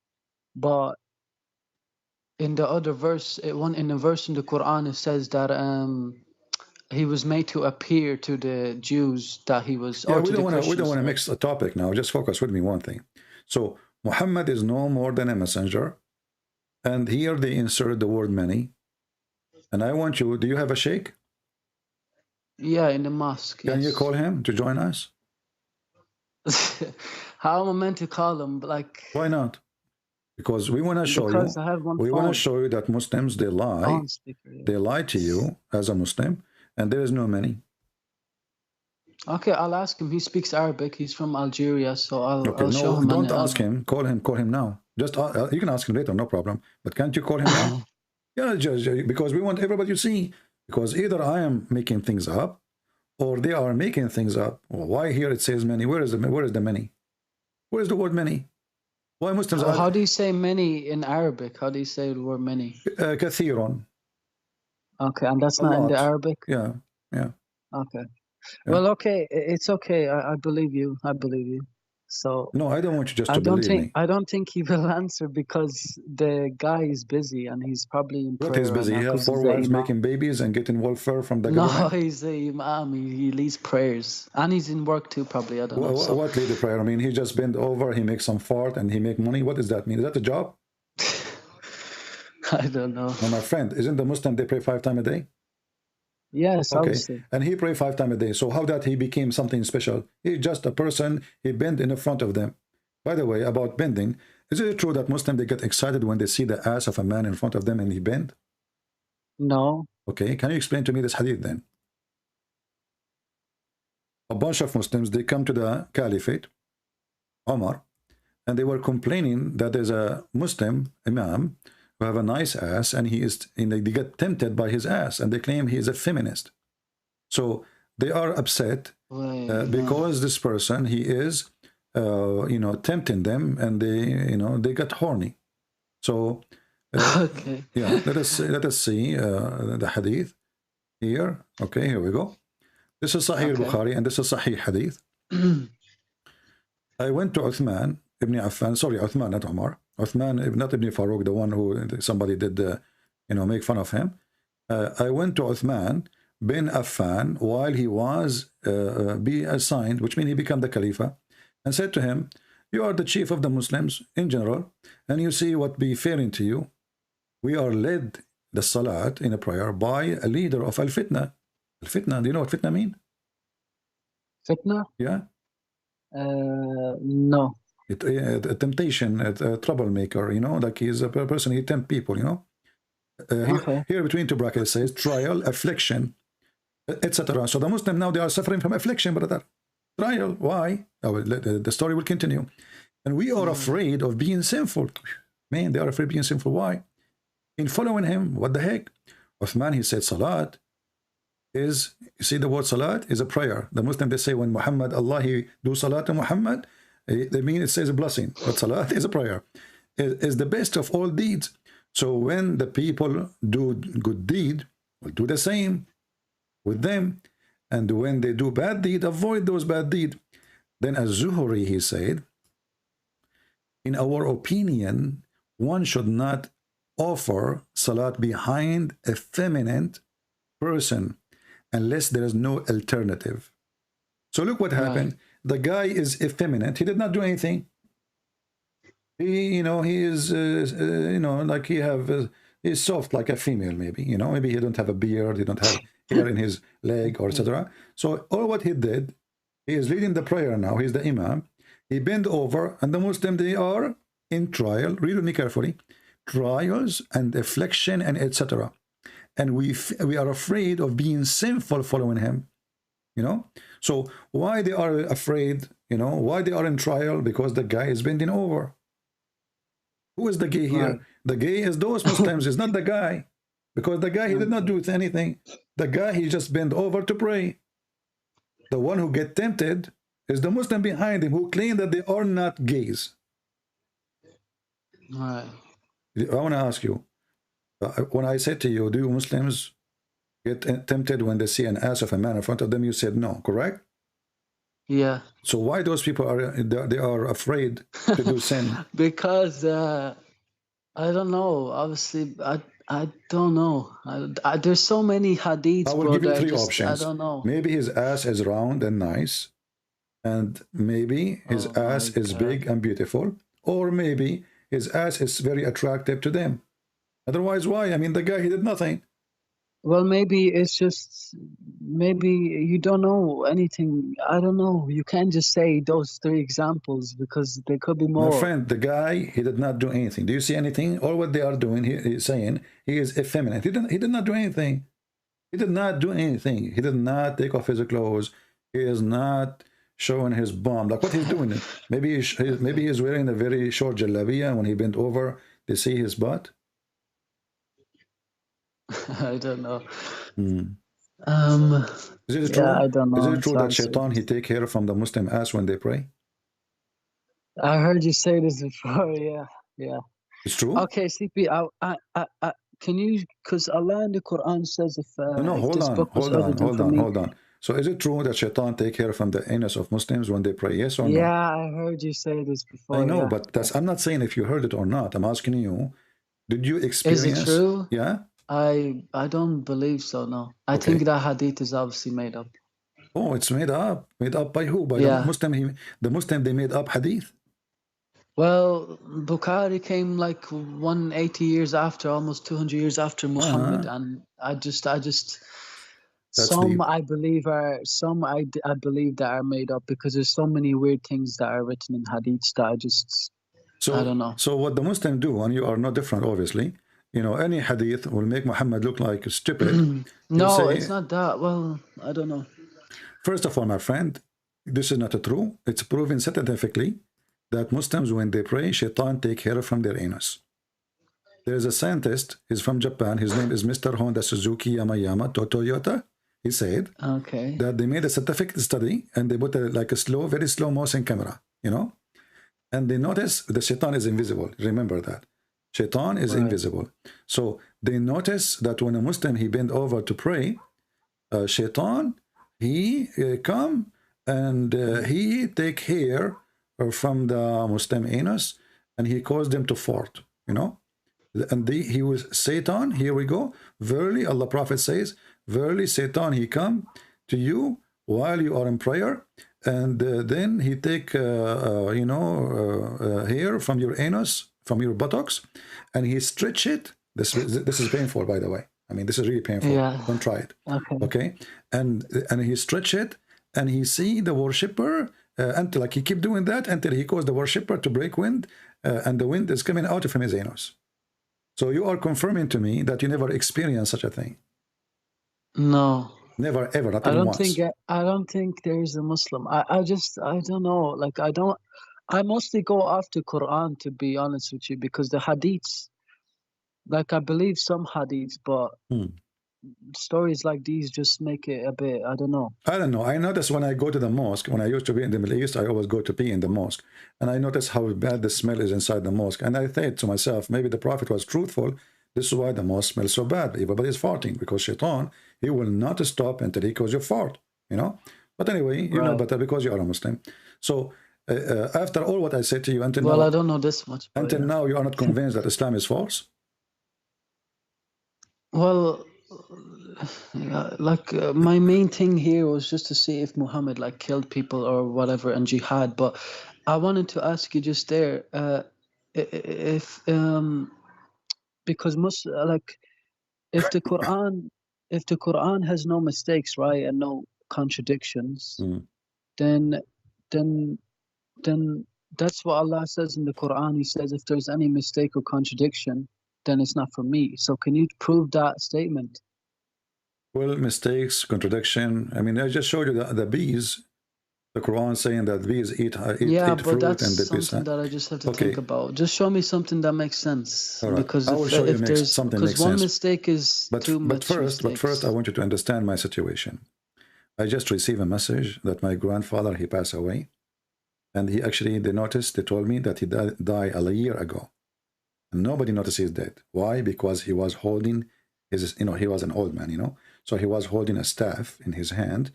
but in the other verse, in the verse in the Quran, it says that he was made to appear to the Jews that he was, Yeah, or to the Christians. we don't want to mix the topic now. Just focus with me one thing. So Muhammad is no more than a messenger, and here they insert the word many. And I want you. Do you have a sheikh? Yeah, in the mosque. Can yes. you call him to join us? How am I meant to call him? Like, why not? Because we want to show you. Because I have one We phone. want to show you that Muslims, they lie. Speaker, yeah. They lie to you as a Muslim, and there is no many. Okay, I'll ask him. He speaks Arabic. He's from Algeria, so Okay, I'll show no, him. don't ask him. Call him. Call him now. Just you can ask him later, no problem. But can't you call him now? Yeah, just because we want everybody to see. Because either I am making things up, or they are making things up. Well, why here it says many? Where is the many? Where is the word many? Why Muslims? How do you say many in Arabic? How do you say the word many? كثير. Okay, and that's not in the Arabic? Yeah, yeah. Okay. Yeah. Well, okay, it's okay. I believe you. I believe you. So no, I don't want you just to believe me. I don't think he will answer because the guy is busy and he's probably in prayer. What is busy? He has 4 wives making babies and getting welfare from the government? No, he's a imam. He leads prayers. And he's in work too, probably. I don't know. So. What lead the prayer? I mean, he just bend over, he makes some fart, and he make money. What does that mean? Is that a job? I don't know. No, my friend, isn't the Muslim, they pray 5 times a day? Yes, okay. Obviously. And he prayed 5 times a day. So how that he became something special? He's just a person, he bend in the front of them. By the way, about bending, is it true that Muslims, they get excited when they see the ass of a man in front of them and he bend? No. Okay, can you explain to me this hadith then? A bunch of Muslims, they come to the caliphate, Omar, and they were complaining that there's a Muslim imam who have a nice ass, and they get tempted by his ass, and they claim he is a feminist. So they are upset because this person, he is, tempting them, and they got horny. So, okay. Yeah, let us see the hadith here. Okay, here we go. This is Sahih Bukhari, and this is Sahih Hadith. I went to Uthman ibn Affan, sorry, Uthman, not Umar. Uthman, not Ibn Farouk, the one who somebody did, make fun of him. I went to Uthman bin Affan while he was be assigned, which means he became the Khalifa, and said to him, you are the chief of the Muslims in general, and you see what befalling to you. We are led the Salat in a prayer by a leader of Al-Fitna. Al-Fitna, do you know what fitna mean? Fitna? Yeah. No. A temptation, a troublemaker, like he's a person, he tempt people, Here between 2 brackets it says trial, affliction, etc. So the Muslim now, they are suffering from affliction, brother. Trial, why? The story will continue. And we are afraid of being sinful. Man, they are afraid of being sinful. Why? In following him, what the heck? Uthman, he said, Salat is, you see the word Salat is a prayer. The Muslim, they say when Muhammad, Allah, he do Salat to Muhammad, they mean it says a blessing. But Salat is a prayer. It is the best of all deeds. So when the people do good deed, we'll do the same with them. And when they do bad deed, avoid those bad deed. Then Az-Zuhri, he said, in our opinion, one should not offer Salat behind a feminine person unless there is no alternative. So look what happened. The guy is effeminate. He did not do anything. He, he is, like he's soft like a female, maybe. Maybe he don't have a beard. He don't have hair in his leg, or etc. So all what he did, he is leading the prayer now. He's the imam. He bent over, and the Muslim, they are in trial. Read with me carefully. Trials and affliction and etc. And we are afraid of being sinful following him. So why they are afraid? Why they are in trial? Because the guy is bending over. Who is the gay here? Right. The gay is those Muslims, is not the guy. Because the guy, he did not do anything. The guy, he just bent over to pray. The one who get tempted is the Muslim behind him who claim that they are not gays. Right. I want to ask you, when I said to you, do Muslims get tempted when they see an ass of a man in front of them? You said no, correct? Yeah. So why those people they are afraid to do sin? Because I don't know. Obviously, I don't know. There's so many hadiths. I will give you three I options. don't know. Maybe his ass is round and nice, and maybe his ass is big and beautiful, or maybe his ass is very attractive to them. Otherwise, why? I mean, the guy, he did nothing. Well, maybe it's just, maybe you don't know anything. I don't know. You can't just say those three examples because there could be more. My friend, the guy, he did not do anything. Do you see anything? All what they are doing, he's saying he is effeminate. He did not do anything. He did not do anything. He did not take off his clothes. He is not showing his bum. Like what he's doing. Maybe he's wearing a very short jalabiya, and when he bent over, they see his butt. I don't know. Is it true? Yeah, I don't know. Is it true that Shaitan, he take care from the Muslim ass when they pray? I heard you say this before. Yeah, yeah. It's true. Okay, CP. Can you? Because Allah in the Quran says if no, if hold on. So is it true that Shaitan take care from the anus of Muslims when they pray? Yes or no? Yeah, I heard you say this before. I know, yeah. but that's, I'm not saying if you heard it or not. I'm asking you, did you experience? Is it true? Yeah. I don't believe so. No, I think that hadith is obviously made up. Oh, it's made up. Made up by who? By Yeah. the Muslim. The Muslim, they made up hadith. Well, Bukhari came like 180 years after, almost 200 years after Muhammad, and I just That's some deep. I believe are some I believe that are made up because there's so many weird things that are written in hadiths that I don't know. So what the Muslim do, and you are not different, obviously. You know, any hadith will make Muhammad look like stupid. No, it's not that. Well, I don't know. First of all, my friend, this is not true. It's proven scientifically that Muslims, when they pray, Shaitan take hair from their anus. There is a scientist, he's from Japan, his name is Mr. Honda Suzuki Yamayama Toyota. He said that they made a scientific study and they put like a very slow motion camera, you know, and they noticed the Shaitan is invisible. Remember that. Shaitan is invisible. So they notice that when a Muslim, he bend over to pray, Shaitan, he come and he take hair from the Muslim anus and he caused them to fart, you know. And he was Satan, here we go. Verily, Allah Prophet says, verily Satan, he come to you while you are in prayer, and then he take, hair from your anus, from your buttocks, and he stretch it. This is painful, by the way. I mean, this is really painful. Yeah. Don't try it. Okay. And he stretch it, and he see the worshipper, until like he keep doing that until he caused the worshipper to break wind, and the wind is coming out of his anus. So you are confirming to me that you never experienced such a thing. No. Never, ever, not even once. I don't think there is a Muslim. I don't know. Like, I mostly go off the Quran, to be honest with you, because the hadiths, like, I believe some hadiths, but stories like these just make it a bit, I don't know. I don't know. I notice when I go to the mosque, when I used to be in the Middle East, I always go to pee in the mosque. And I notice how bad the smell is inside the mosque. And I thought to myself, maybe the Prophet was truthful. This is why the mosque smells so bad. Everybody is farting, because Shaitan, he will not stop until he causes you fart, you know. But anyway, you know better because you are a Muslim. So after all what I said to you until now, I don't know this much. Until now, you are not convinced that Islam is false? Well, my main thing here was just to see if Muhammad like killed people or whatever and jihad. But I wanted to ask you just there, if because if the Quran has no mistakes, right, and no contradictions, then that's what Allah says in the Quran. He says if there's any mistake or contradiction, then it's not for me. So can you prove that statement? Well, mistakes, contradiction. I mean, I just showed you the bees. The Quran saying that bees eat Yeah, eat but fruit that's and the bees. something that I just have to Okay, think about. Just show me something that makes sense. all right. Because I will show you if there's something makes one sense. mistake is too much But first, I mistakes. want you to understand my situation. I just received a message that my grandfather, he passed away, and he actually, they told me that he died a year ago, and nobody noticed he's dead. Why? Because he was holding his, he was an old man, so he was holding a staff in his hand,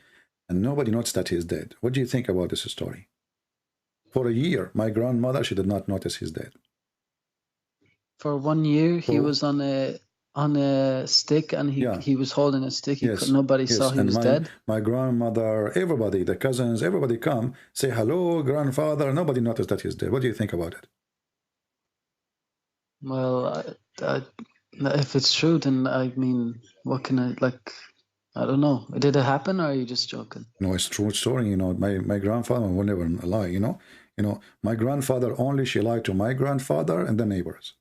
and nobody noticed that he's dead. What do you think about this story? For a year, my grandmother, she did not notice he's dead. For 1 year, he So, was on a stick, and he was holding a stick. Nobody saw he was dead. My grandmother, everybody, the cousins, everybody come, say hello, grandfather. Nobody noticed that he's dead. What do you think about it? Well, if it's true, then I mean, what can I don't know. Did it happen, or are you just joking? No, it's true story. My grandfather will never lie. My grandfather only, she lied to my grandfather and the neighbors.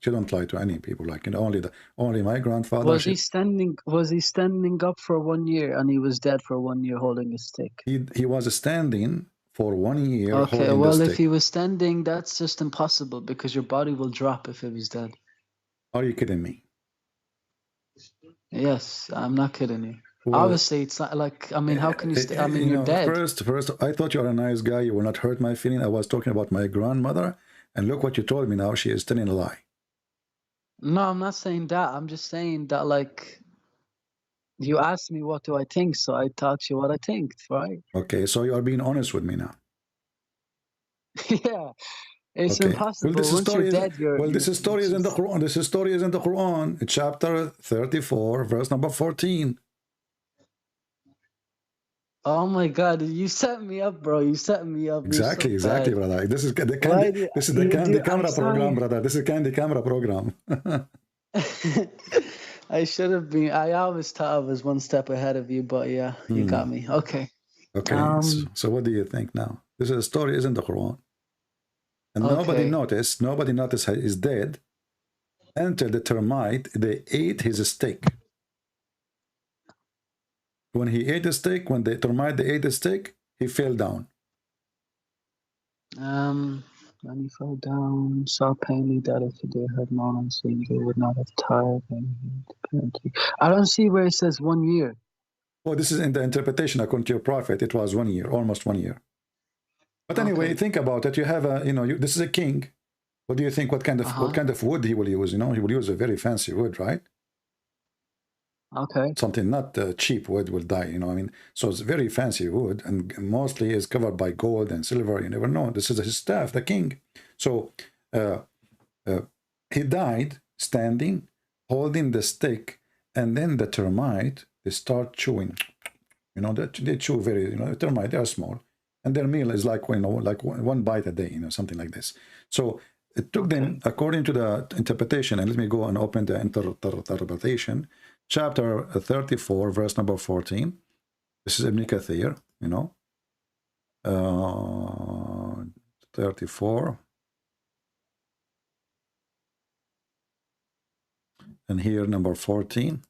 She don't lie to any people. Only my grandfather. Was he standing up for 1 year, and he was dead for 1 year holding a stick? He was standing for 1 year. Okay, well, if he was standing, that's just impossible, because your body will drop if he was dead. Are you kidding me? Yes, I'm not kidding you. Well, obviously, it's not like, I mean, how can you I mean, you're dead. First, I thought you were a nice guy. You will not hurt my feeling. I was talking about my grandmother, and look what you told me now. She is telling a lie. No, I'm not saying that. I'm just saying that, like, you asked me what do I think, so I taught you what I think, right? Okay, so you are being honest with me now. Yeah, it's impossible. Well, once you're dead, this story is in the Quran. This story is in the Quran, chapter 34, verse number 14. Oh my God! You set me up, bro. You set me up. Exactly, brother. This is the candy. This is the candy camera program, brother. This is candy camera program. I should have been. I always thought I was one step ahead of you, but yeah, you got me. Okay. Okay. So what do you think now? This is a story is in the Quran, and nobody noticed. Nobody noticed he's dead until the termite they ate his steak. When he ate the steak, when the termite they ate the steak, he fell down. When he fell down, saw plainly that if they had known unseen, they would not have tired. I don't see where it says 1 year. Well, this is in the interpretation according to your prophet. It was 1 year, almost 1 year. But anyway, think about it. You have a, this is a king. What do you think? What kind of wood he will use? He will use a very fancy wood, right? Okay. Something not cheap wood will die, I mean, so it's very fancy wood, and mostly is covered by gold and silver. You never know. This is his staff, the king. So he died standing, holding the stick, and then the termite, they start chewing. They chew very, termite, they are small, and their meal is like, like one bite a day, something like this. So it took them, according to the interpretation, and let me go and open the interpretation. Chapter 34, verse number 14. This is Ibn Kathir, 34. And here, number 14.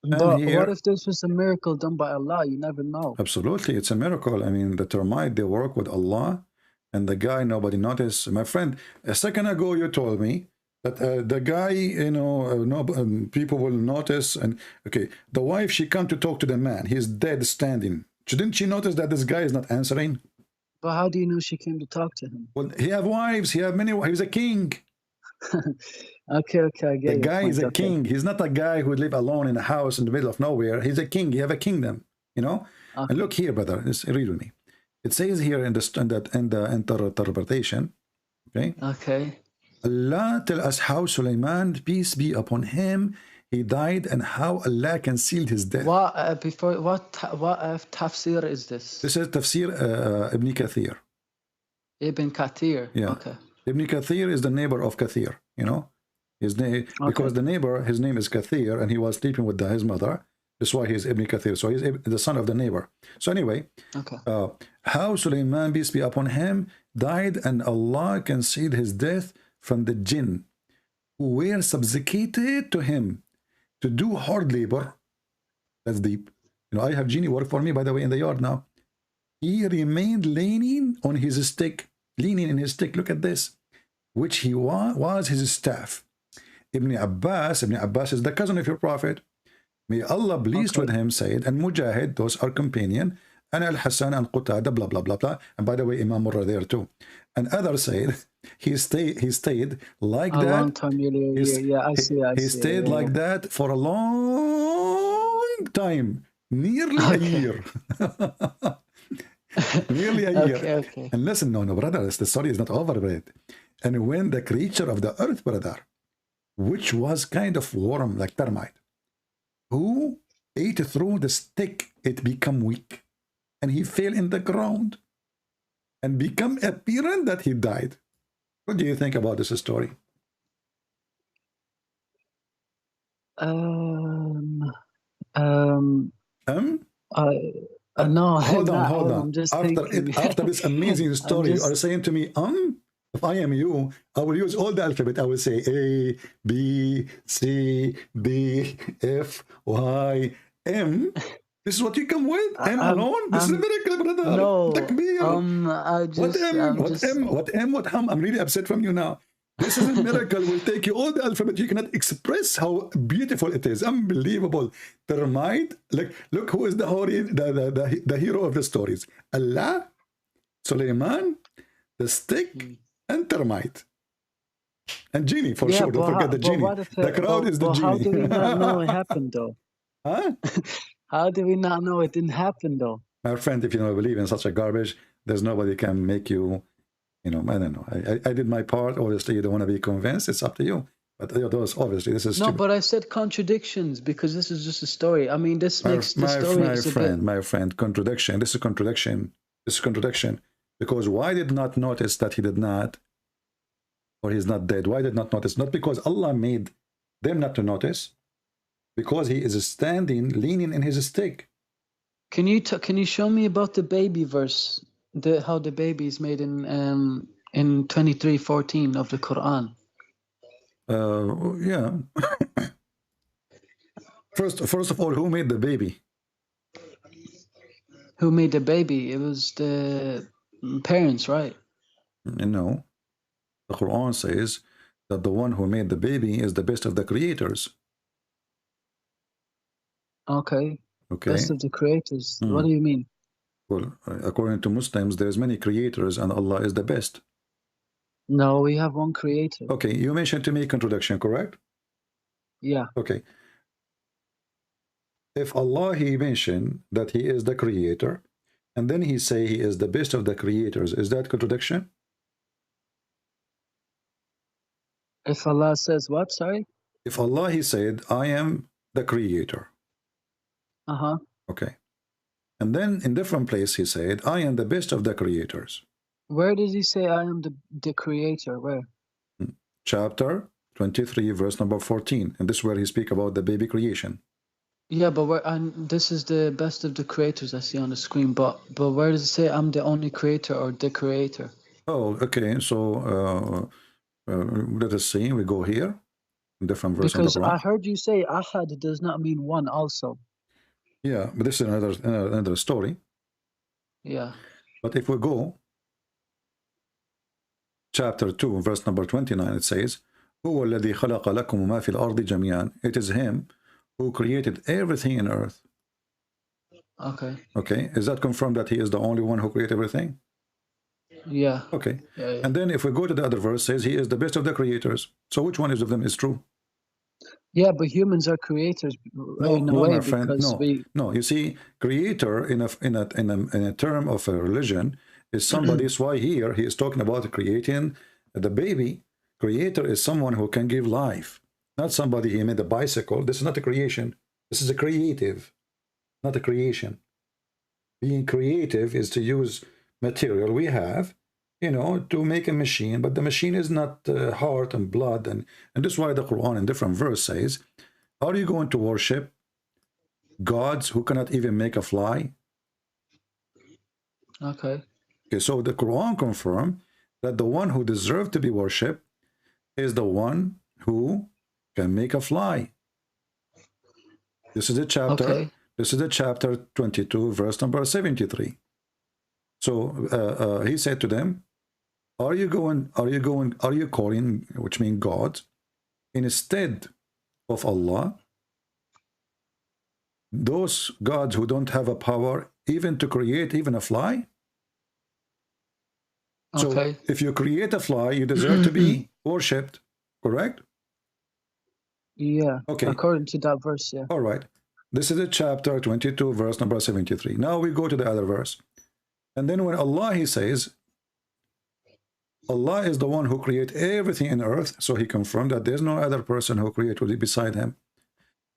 But here, what if this was a miracle done by Allah? You never know. Absolutely, it's a miracle. I mean, the termite, they work with Allah, and the guy, nobody noticed. My friend, a second ago, you told me that the guy, people will notice. And okay, the wife, she come to talk to the man. He's dead standing. Didn't she notice that this guy is not answering? But how do you know she came to talk to him? Well, he have wives. He have many wives. He's a king. Okay, I get the guy is a king. He's not a guy who live alone in a house in the middle of nowhere. He's a king. He have a kingdom, And look here, brother. Just read with me. It says here in the interpretation, okay. Allah tell us how Sulaiman, peace be upon him, he died, and how Allah concealed his death. What tafsir is this? This is tafsir Ibn Kathir. Ibn Kathir. Yeah. Okay. Ibn Kathir is the neighbor of Kathir. His name, because the neighbor, his name is Kathir, and he was sleeping with his mother. That's why he's Ibn Kathir. So he's the son of the neighbor. So anyway, how Sulaiman, peace be upon him, died, and Allah concealed his death from the jinn who were subjugated to him to do hard labor. That's deep. I have genie work for me, by the way, in the yard now. he remained leaning on his stick, leaning in his stick. Look at this, which he was his staff. Ibn Abbas is the cousin of your prophet. May Allah pleased with him said, and Mujahid, those are companion, and Al-Hassan and Qatada, blah, blah, blah, blah. And by the way, Imam Murrah there too. And others said, he stayed like a that. long time, I see. He stayed like that for a long time, nearly a year. Nearly a year. Okay. And listen, no, brother, the story is not over with. And when the creature of the earth, brother, which was kind of worm like termite, who ate through the stick, it became weak, and he fell in the ground and become apparent that he died. What do you think about this story? No. Hold on. I'm just thinking. After this amazing story, you are saying to me, if I am you, I will use all the alphabet. I will say A, B, C, D, F, Y, M. This is what you come with? M alone? This is a miracle, brother. No. What M? I'm really upset from you now. This is a miracle. Will take you all the alphabet. You cannot express how beautiful it is. Unbelievable. Termite. Look who is the hero of the stories. Allah, Suleiman, the stick, and termite. And genie, for sure. Don't forget the genie. The crowd is the genie. How do we not know it happened, though? Huh? How do we not know it didn't happen, though? My friend, if you don't believe in such a garbage, there's nobody can make you, I don't know. I did my part. Obviously, you don't want to be convinced. It's up to you. But those, obviously, this is no. stupid. But I said contradictions because this is just a story. I mean, this makes the story. My friend, contradiction. This is contradiction. This is contradiction. Because why did not notice that he did not, or he's not dead? Why did not notice? Not because Allah made them not to notice, because he is standing, leaning in his stick. Can you show me about the baby verse? How the baby is made in 23:14 of the Quran. Yeah. First of all, who made the baby? Who made the baby? It was the parents, right? No. The Quran says that the one who made the baby is the best of the creators. Okay. Best of the creators. What do you mean? Well, according to Muslims, there's many creators and Allah is the best. No, we have one creator. Okay, you mentioned to me contradiction, correct? Yeah. Okay. If Allah, he mentioned that he is the creator, and then he say he is the best of the creators, is that contradiction? If Allah says what, sorry? If Allah, he said, I am the creator. Uh-huh. Okay. And then in different place he said, I am the best of the creators. Where does he say I am the creator? Where? Chapter 23, verse number 14. And this is where he speak about the baby creation. Yeah, but this is the best of the creators I see on the screen. But where does it say I'm the only creator or the creator? Oh, okay. So let us see. We go here. Different verse. Because I heard you say Ahad does not mean one also. Yeah, but this is another story. Yeah. But if we go chapter 2, verse number 29, it says, هو الذي خلق لكم ما في الأرض جميعا. It is him who created everything in earth. Okay. Okay. Is that confirmed that he is the only one who created everything? Yeah. Okay. Yeah. And then if we go to the other verse, it says he is the best of the creators. So which one of them is true? Yeah, but humans are creators in a way, my friend. No. You see, creator in a term of a religion is somebody. That's why here he is talking about creating the baby. Creator is someone who can give life, not somebody he made a bicycle. This is not a creation. This is a creative, not a creation. Being creative is to use material we have, to make a machine, but the machine is not heart and blood, and this is why the Quran in different verse says, are you going to worship gods who cannot even make a fly? Okay, so the Quran confirms that the one who deserves to be worshipped is the one who can make a fly. This is the chapter. Okay. This is the chapter 22, verse number 73. So he said to them, are you calling, which means God, instead of Allah, those gods who don't have a power even to create even a fly? Okay. So if you create a fly, you deserve to be worshipped, correct? Yeah. Okay. According to that verse, yeah. All right. This is a chapter 22, verse number 73. Now we go to the other verse. And then when Allah, he says, Allah is the one who created everything in earth. So he confirmed that there's no other person who created beside him.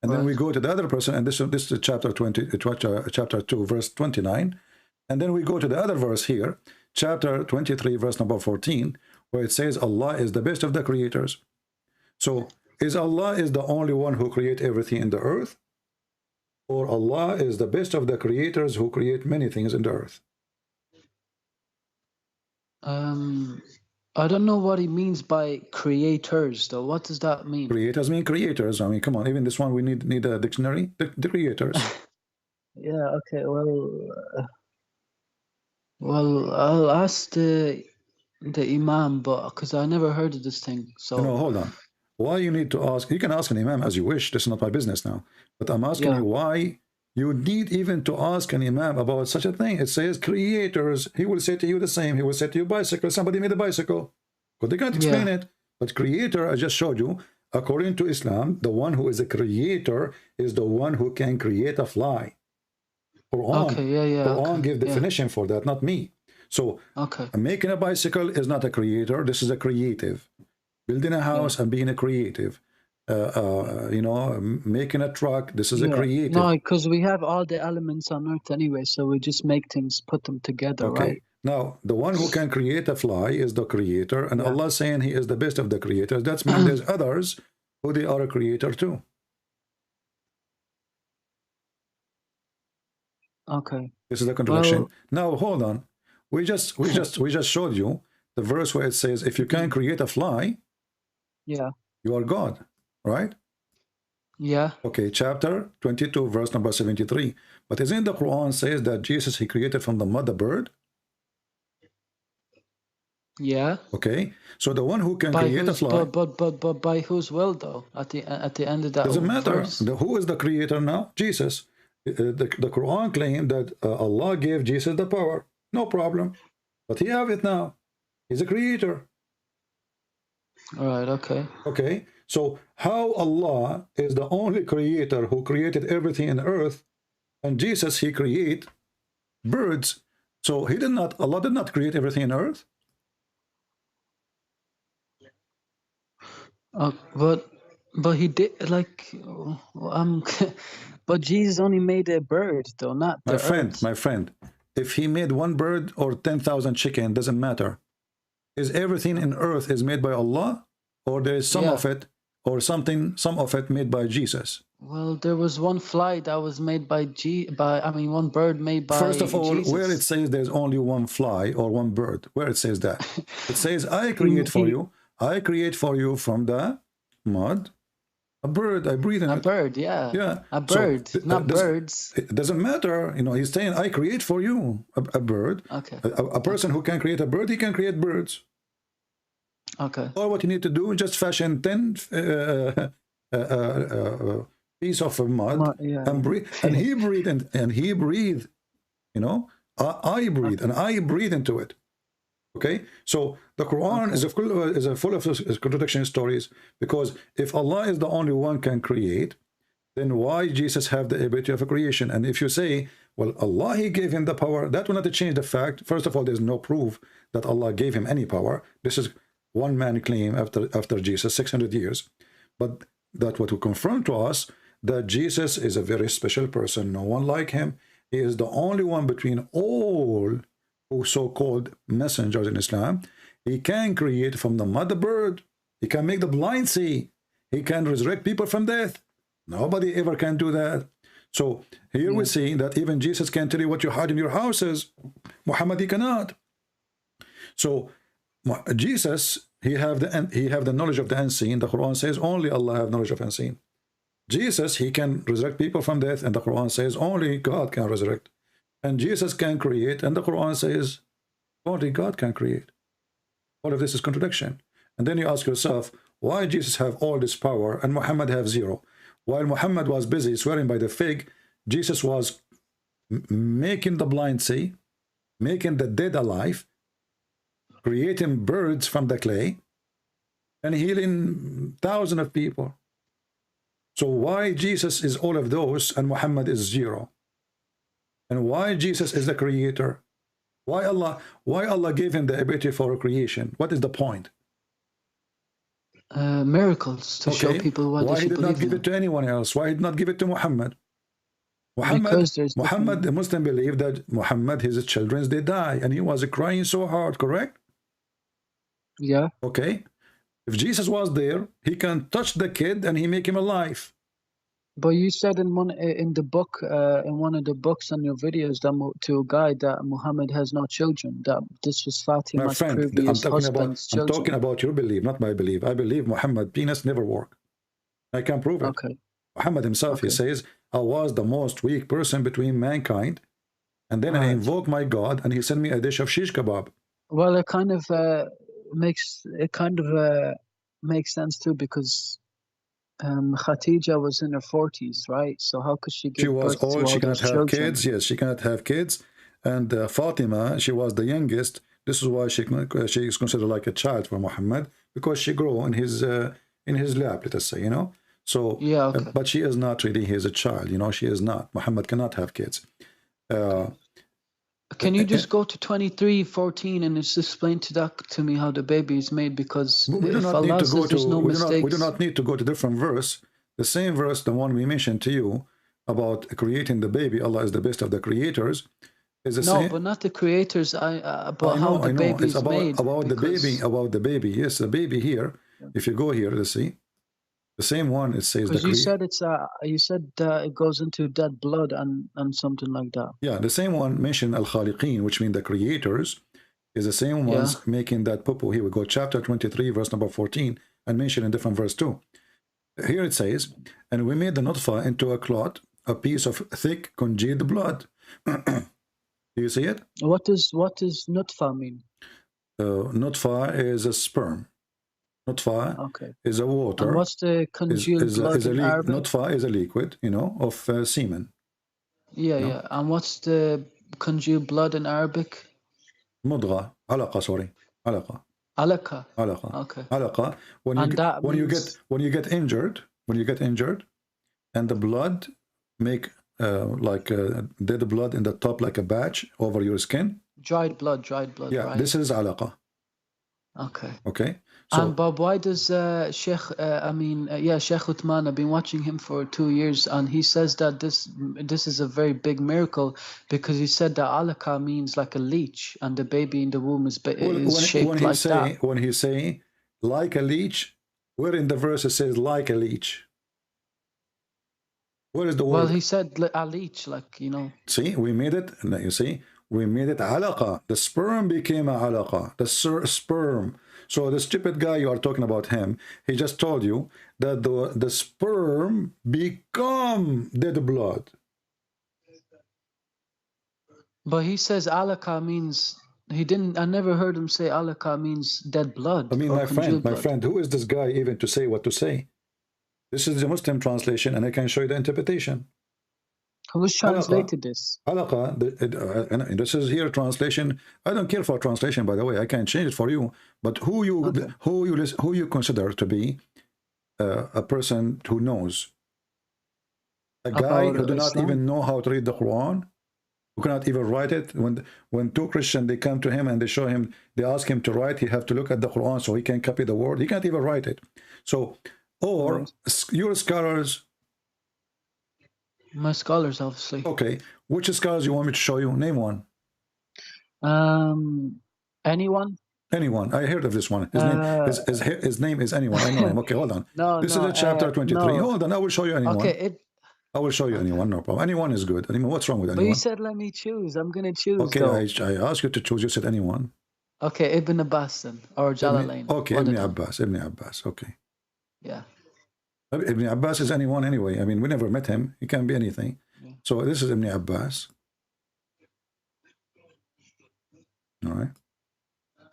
And then we go to the other person, and this is chapter 2, verse 29. And then we go to the other verse here, chapter 23, verse number 14, where it says Allah is the best of the creators. So is Allah is the only one who create everything in the earth? Or Allah is the best of the creators who create many things in the earth? I don't know what he means by creators, though. What does that mean? Creators mean creators. I mean, come on. Even this one, we need a dictionary. The creators. Yeah. Okay. Well, I'll ask the imam, but because I never heard of this thing. So no, hold on. Why you need to ask? You can ask an imam as you wish. This is not my business now. But I'm asking you why you need even to ask an imam about such a thing. It says creators. He will say to you the same. He will say to you bicycle. Somebody made a bicycle. But they can't explain it. But creator, I just showed you, according to Islam, the one who is a creator is the one who can create a fly. Quran, Quran give definition for that, not me. So making a bicycle is not a creator. This is a creative. Building a house and being a creative. You know, making a truck, this is a creative. No, because we have all the elements on earth anyway, so we just make things, put them together, right? Now, the one who can create a fly is the creator, and Allah saying he is the best of the creators. That means there's others who they are a creator too. Okay. This is the contradiction. Well, now hold on. We just showed you the verse where it says if you can create a fly, you are God, right? Yeah. Okay, chapter 22, verse number 73. But isn't the Quran says that Jesus he created from the mud a bird? Yeah. Okay. So the one who can create a fly. But by whose will though? At the end of that doesn't matter. Verse. Who is the creator now? Jesus. The Quran claimed that Allah gave Jesus the power. No problem. But he have it now. He's a creator. All right, okay. Okay. So how Allah is the only creator who created everything in earth, and Jesus he create birds. So Allah did not create everything in earth. But he did, like, but Jesus only made a bird, though, not the earth. My friend, if he made one bird or 10,000 chicken, doesn't matter. Is everything in earth is made by Allah, or there is some of it, or some of it made by Jesus? Well, there was one fly that was made by one bird made by First of all, Jesus. where it says there's only one fly or one bird, where it says that? It says, I create for you. I create for you from the mud a bird. I breathe in it. A bird, yeah. Yeah. A bird, so, not birds. It doesn't matter. You know, he's saying, I create for you a bird. Okay. A person who can create a bird, he can create birds. Okay. Or what you need to do is just fashion 10 piece of mud and breathe. And he breathe and he breathe. You know, I breathe and I breathe into it. Okay, so the Quran is full of contradiction stories, because if Allah is the only one can create, then why Jesus have the ability of a creation? And if you say, well, Allah he gave him the power, that will not change the fact. First of all, there's no proof that Allah gave him any power. This is one man claim after Jesus 600 years. But that what will confirm to us that Jesus is a very special person. No one like him. He is the only one between all who so-called messengers in Islam. He can create from the mud a bird. He can make the blind see. He can resurrect people from death. Nobody ever can do that. So here we see that even Jesus can tell you what you hide in your houses. Muhammad, he cannot. So Jesus, he have the knowledge of the unseen. The Quran says only Allah have knowledge of unseen. Jesus, he can resurrect people from death, and the Quran says only God can resurrect and Jesus can create, and the Quran says only God can create. All of this is contradiction. And then you ask yourself, why Jesus have all this power and Muhammad have zero? While Muhammad was busy swearing by the fig, Jesus was making the blind see, making the dead alive, creating birds from the clay, and healing thousands of people. So why Jesus is all of those and Muhammad is zero? And why Jesus is the creator? Why Allah gave him the ability for creation? What is the point? Miracles to show people what why they he should did not believe give in. it to anyone else? Why did not give it to Muhammad? Muhammad, the Muslim believed that Muhammad, his children, they die, and he was crying so hard, correct? Yeah. Okay. If Jesus was there, he can touch the kid and he make him alive. But you said in one in one of the books on your videos that to a guy that Muhammad has no children. That this was Fatima's previous husband's children. I'm talking about your belief, not my belief. I believe Muhammad penis never work. I can prove it. Okay. Muhammad himself, he says, I was the most weak person between mankind, and then I invoked my God, and he sent me a dish of shish kebab. Well, it kind of makes sense too, because Khadija was in her 40s, right? So how could she give birth to all she cannot have children? kids. Yes, she cannot have kids. And Fatima, she was the youngest. This is why she is considered like a child for Muhammad, because she grew in his lap, let us say, you know. So yeah, okay. But she is not really his child, you know. She is not. Muhammad cannot have kids. Can you just go to 23:14 and just explain to me how the baby is made? Because we do not need to go to we do not need to go to different verse. The same verse, the one we mentioned to you about creating the baby, Allah is the best of the creators, is the same. No, but not the creators. About how the baby is made. About the baby. Yes, the baby here. If you go here, let's see. The same one, it says. Because you said it goes into dead blood and something like that. Yeah, the same one mentioned al-khaliqeen, which means the creators, is the same ones making that pupu. Here we go, chapter 23, verse number 14, and mentioned in different verse too. Here it says, and we made the nutfa into a clot, a piece of thick congealed blood. Do you see it? What does nutfa mean? Nutfa is a sperm. Nutfa is a water. And what's the congealed blood in Arabic? Nutfa is a liquid, you know, of semen. Yeah, yeah. And what's the congealed blood in Arabic? Mudgha, alaqa, sorry, alaqa. Alaqa. Alaqa. Okay. Alaqa. When you get injured, and the blood make like dead blood in the top, like a patch over your skin. Dried blood. Yeah, right? This is alaqa. Okay. Okay. So, and Bob, why does Sheikh Uthman, I've been watching him for 2 years, and he says that this is a very big miracle, because he said that alaqa means like a leech, and the baby in the womb is shaped like that. When he say like a leech, where in the verse it says like a leech? Where is the word? Well, he said a leech, like, you know. See, we made it. You see, we made it alaqa. The sperm became a alaqa. The sperm. So the stupid guy you are talking about him, he just told you that the sperm become dead blood. But he says alaqa means, I never heard him say alaqa means dead blood. I mean, my friend, who is this guy even to say what to say? This is the Muslim translation, and I can show you the interpretation. Who's translated this? Alaqa, and this is here translation. I don't care for translation, by the way. I can change it for you. But who you consider to be a person who knows? A guy who do not even know how to read the Quran, who cannot even write it. When two Christians, they come to him and they show him, they ask him to write, he have to look at the Quran so he can copy the word. He can't even write it. So, or your scholars. My scholars, obviously. Okay. Which scholars you want me to show you? Name one. Anyone? Anyone. I heard of this one. His name is anyone. I know him. Okay, hold on. This is a chapter 23. No. Hold on. I will show you anyone. Okay. I will show you anyone. No problem. Anyone is good. I mean, what's wrong with anyone? But you said let me choose. I'm going to choose. Okay, I asked you to choose. You said anyone. Okay, Ibn Abbas then, or Jalalain. Okay, Ibn Abbas. Okay. Yeah. Ibn Abbas is anyone anyway. I mean, we never met him. He can be anything. Yeah. So this is Ibn Abbas. All right.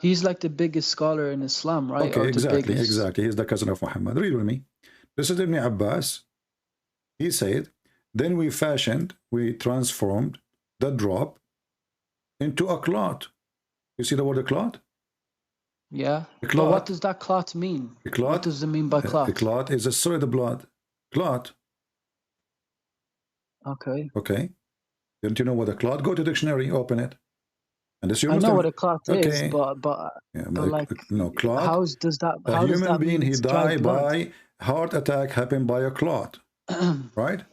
He's like the biggest scholar in Islam, right? Okay, Or the exactly, biggest. exactly. He's the cousin of Muhammad. Read with me. This is Ibn Abbas. He said, then we transformed the drop into a clot. You see the word clot? Yeah. A But clot. what does that clot mean? A clot. What does it mean by clot? A clot is a solid blood. Clot. Okay. Okay. Don't you know what a clot? Go to dictionary, open it. And this I know what a clot is, okay. but like, no, clot. how does that? A How does human that being, mean he it's dried died blood? by heart attack happened by a clot. Right?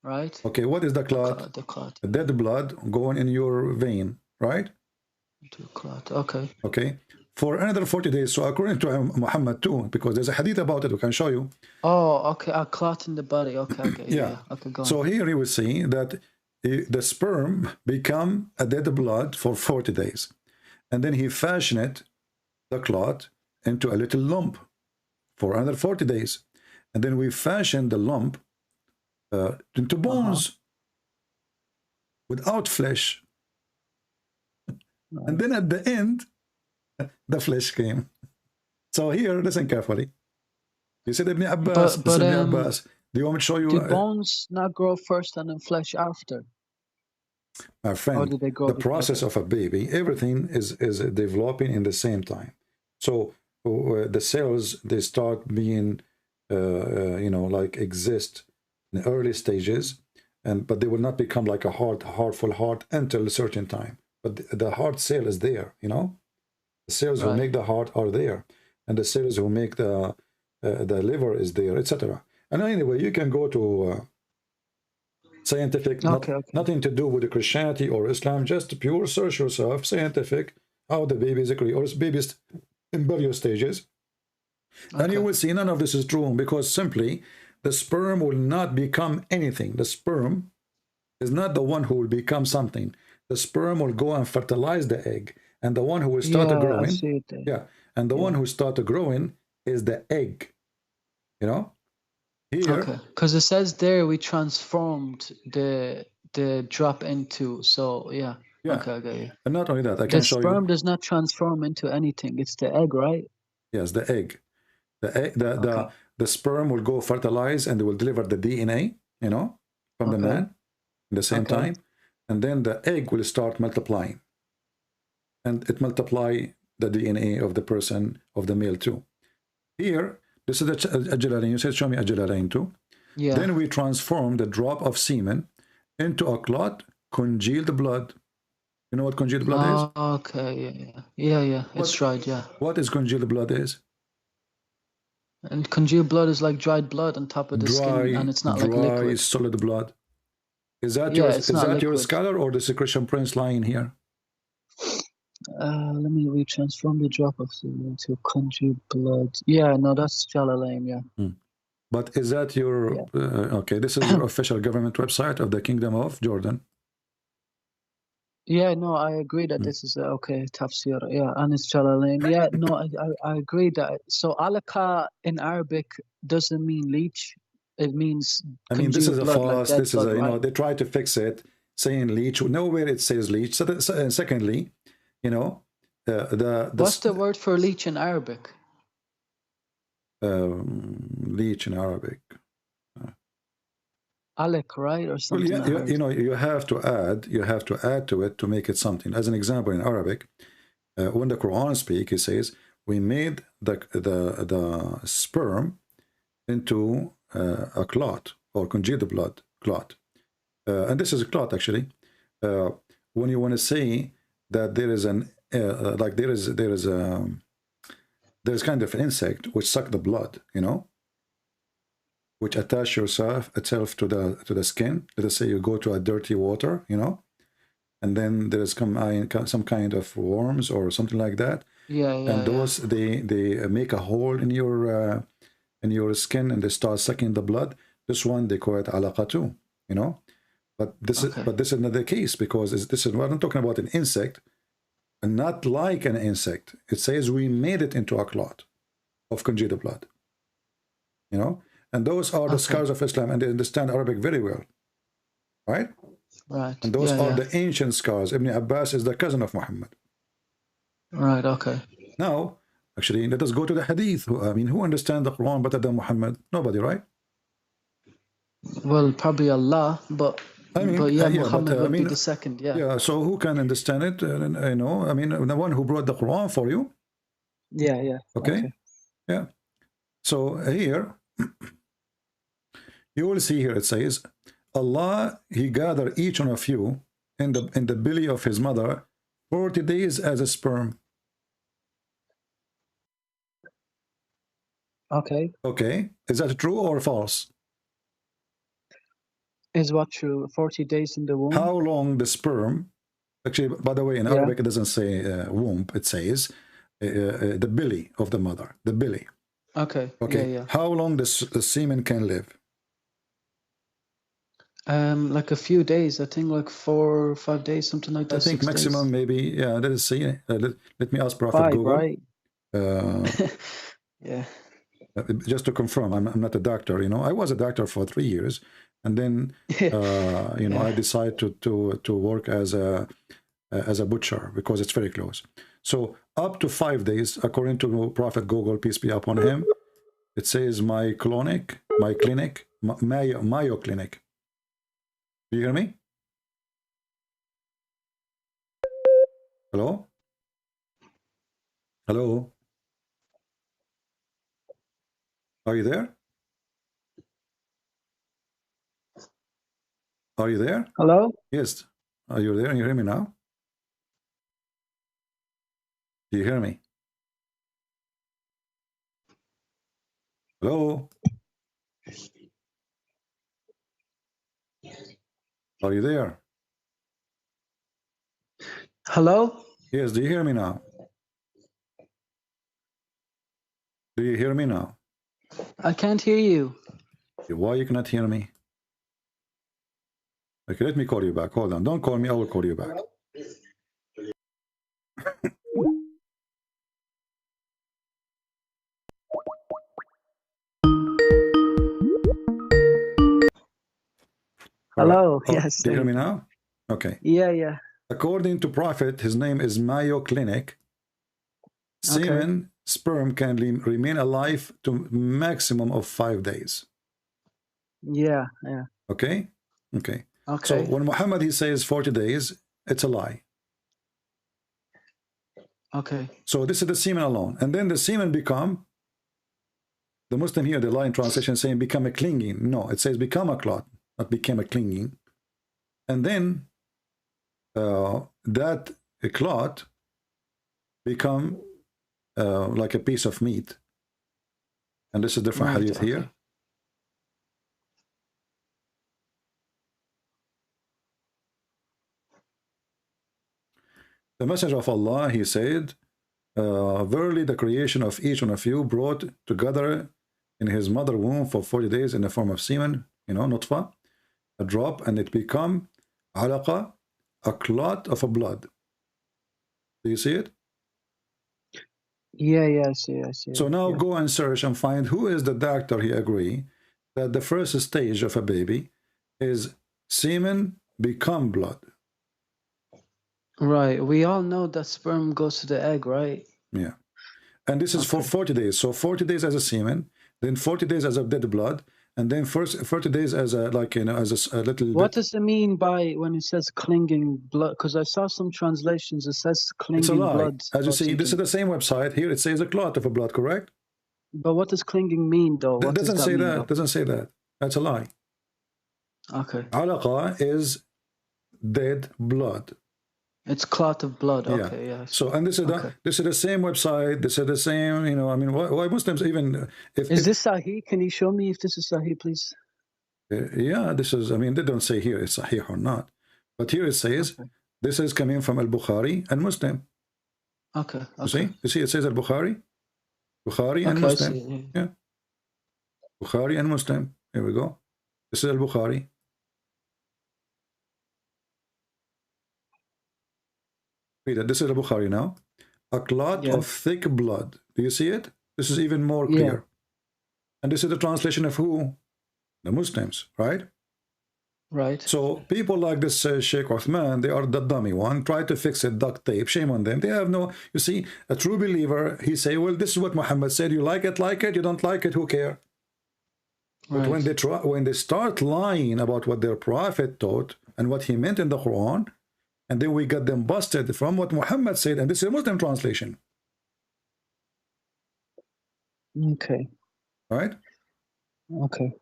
Right. Okay, what is the clot? The clot. A dead blood going in your vein, right? Into a clot. Okay. Okay. For another 40 days. So according to Muhammad too, because there's a hadith about it, we can show you. Oh, okay. A clot in the body. Okay. Okay. Yeah. Okay. Go on. So here you will see that the sperm become a dead blood for 40 days. And then he fashioned the clot into a little lump for another 40 days. And then we fashioned the lump into bones without flesh. And then at the end, the flesh came. So here, listen carefully. You said Ibn Abbas. But Ibn Abbas. Do you want me to show you? Do bones not grow first and then flesh after? My friend, or do they grow the process together? of a baby, everything is developing in the same time. So the cells, they start being, you know, like exist in the early stages, but they will not become like a full heart until a certain time. But the heart cell is there, you know. The cells who make the heart are there, and the cells who make the liver is there, etc. And anyway, you can go to scientific, nothing to do with the Christianity or Islam, just pure search yourself, scientific, how the baby is or baby's embryo stages. And you will see none of this is true, because simply the sperm will not become anything. The sperm is not the one who will become something. The sperm will go and fertilize the egg, and the one who will start growing, and the one who started growing is the egg. You know, here because it says there we transformed the drop into. So okay. And not only that, I can show you. The sperm does not transform into anything. It's the egg, right? Yes, the egg. The sperm will go fertilize and they will deliver the DNA, you know, from the man at the same time. And then the egg will start multiplying. And it multiply the DNA of the person, of the male too. Here, this is the 𝐤𝐿. You said, show me 𝐤𝐿 too. Yeah. Then we transform the drop of semen into a clot, congealed blood. You know what congealed blood is? Okay, yeah. It's right, yeah. What is congealed blood is? And congealed blood is like dried blood on top of the skin, and it's not like liquid. Solid blood. Is that your scholar, or is the Christian Prince lying here? Let me retransform the drop of semen into congealed blood. Yeah, no, that's 𝐤𝐿, yeah. But is that your okay? This is your official government website of the Kingdom of Jordan. Yeah, no, I agree that this is tafsir. Yeah, and it's 𝐤𝐿. Yeah, no, I agree that. So alaka in Arabic doesn't mean leech. It means. I mean, this is a false. Like this is a, you know, they try to fix it, saying leech. Nowhere it says leech. So secondly, you know, what's the word for leech in Arabic? Leech in Arabic. Alec, right, or something. Well, you know, you have to add to it to make it something. As an example, in Arabic, when the Quran speaks, it says, "We made the sperm into a clot, or congealed blood clot," and this is a clot actually. When you want to say that there is an like there's kind of an insect which suck the blood, you know, which attach itself to the skin. Let us say you go to a dirty water, you know, and then there's some kind of worms or something like that. And those they make a hole in your skin, and they start sucking the blood. This one they call it alaqa too, you know. But this is not the case, because we're not talking about an insect, and not like an insect. It says we made it into a clot of congealed blood, you know. And those are the scholars of Islam, and they understand Arabic very well, right? Right. And those Yeah, are yeah. the ancient scars. Ibn Abbas is the cousin of Muhammad. Right. Okay. Now, actually, let us go to the hadith. I mean, who understands the Quran better than Muhammad? Nobody, right? Well, probably Allah, but yeah, yeah, but Muhammad will be the second. Yeah. yeah. So who can understand it? You know, I mean, the one who brought the Quran for you. Yeah, yeah. Okay. Yeah. So here, you will see here it says, Allah, He gathered each one of you in the belly of His mother 40 days as a sperm. Okay. Okay. Is that true or false? Is what true? 40 days in the womb. How long the sperm? Actually, by the way, in Arabic it doesn't say womb. It says the belly of the mother. The belly. Okay. Okay. Yeah. How long the semen can live? Like a few days. I think like 4 or 5 days, something like that. I think 6 maximum days. maybe. Yeah. Let us see. Let me ask Prophet 5, Google. right? Yeah. Just to confirm, I'm not a doctor. You know, I was a doctor for 3 years, and then you know, I decided to work as a butcher because it's very close. So up to 5 days, according to Prophet Google, peace be upon him, it says my clinic, Mayo Clinic. Do you hear me? Hello? Hello? Are you there? Are you there? Hello? Yes. Are you there? You hear me now? Do you hear me? Hello? Are you there? Hello? Yes, do you hear me now? Do you hear me now? I can't hear you. Why you cannot hear me? Okay, let me call you back. Hold on. Don't call me. I will call you back. Hello. Oh, Yes. do you hear me now? Okay. Yeah. According to Prophet, his name is Mayo Clinic. Semen, sperm can remain alive to maximum of 5 days. Yeah. Okay? Okay. So when Muhammad, he says 40 days, it's a lie. Okay. So this is the semen alone. And then the semen become, the Muslim here, the line translation saying become a clinging. No, it says become a clot, not became a clinging. And then that clot become like a piece of meat. And this is different hadith here. The Messenger of Allah, he said, verily the creation of each one of you brought together in his mother womb for 40 days in the form of semen, you know, nutfa, a drop, and it become alaqa, a clot of a blood. Do you see it? Yeah, I see. So now go and search and find who is the doctor he agree that the first stage of a baby is semen become blood. Right. We all know that sperm goes to the egg, right? Yeah. And this is for 40 days. So 40 days as a semen, then 40 days as a dead blood, and then first 40 days as a, like, you know, as a little What does it mean by when it says clinging blood? Because I saw some translations, it says clinging it's a lie. blood. As you see, this is the same website. Here it says a clot of a blood, correct? But what does clinging mean, though? It doesn't say that. Doesn't say that. That's a lie. Okay. Alaqa is dead blood. It's clot of blood. Okay, yeah. So, and this is the same website. This is the same. You know, I mean, why Muslims even? Is this Sahih? Can you show me if this is Sahih, please? Yeah, this is. I mean, they don't say here it's Sahih or not, but here it says this is coming from Al-Bukhari and Muslim. Okay. You see, it says Al-Bukhari, and Muslim. Yeah, Bukhari and Muslim. Here we go. This is Al-Bukhari. This is Al-Bukhari now. A clot of thick blood. Do you see it? This is even more clear. And this is the translation of who? The Muslims, right? Right. So people like this Sheikh Uthman, they are the dummy one. Try to fix it, duct tape. Shame on them. They have no. You see, a true believer, he say, well, this is what Muhammad said. You like it, like it. You don't like it, who care? But Right. when they start lying about what their prophet taught and what he meant in the Quran, and then we got them busted from what Muhammad said, and this is a Muslim translation. Okay. Right? Okay.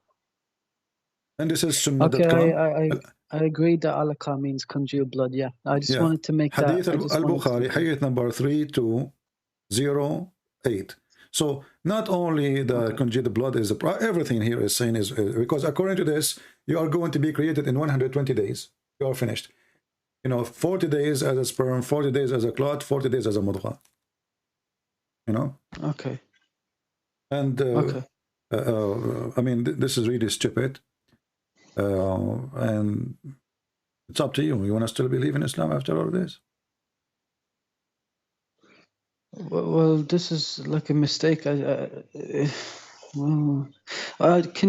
And this is Okay. Sunnah.com. I agree that alaka means congealed blood. Yeah. I just wanted to make Hadith that. al-Bukhari, hadith number 3208. So not only the congealed blood is everything here is saying is because according to this, you are going to be created in 120 days. You are finished. You know, 40 days as a sperm, 40 days as a clot, 40 days as a mudgha. You know? Okay. And I mean, this is really stupid. And it's up to you. You want to still believe in Islam after all this? Well, this is like a mistake. Can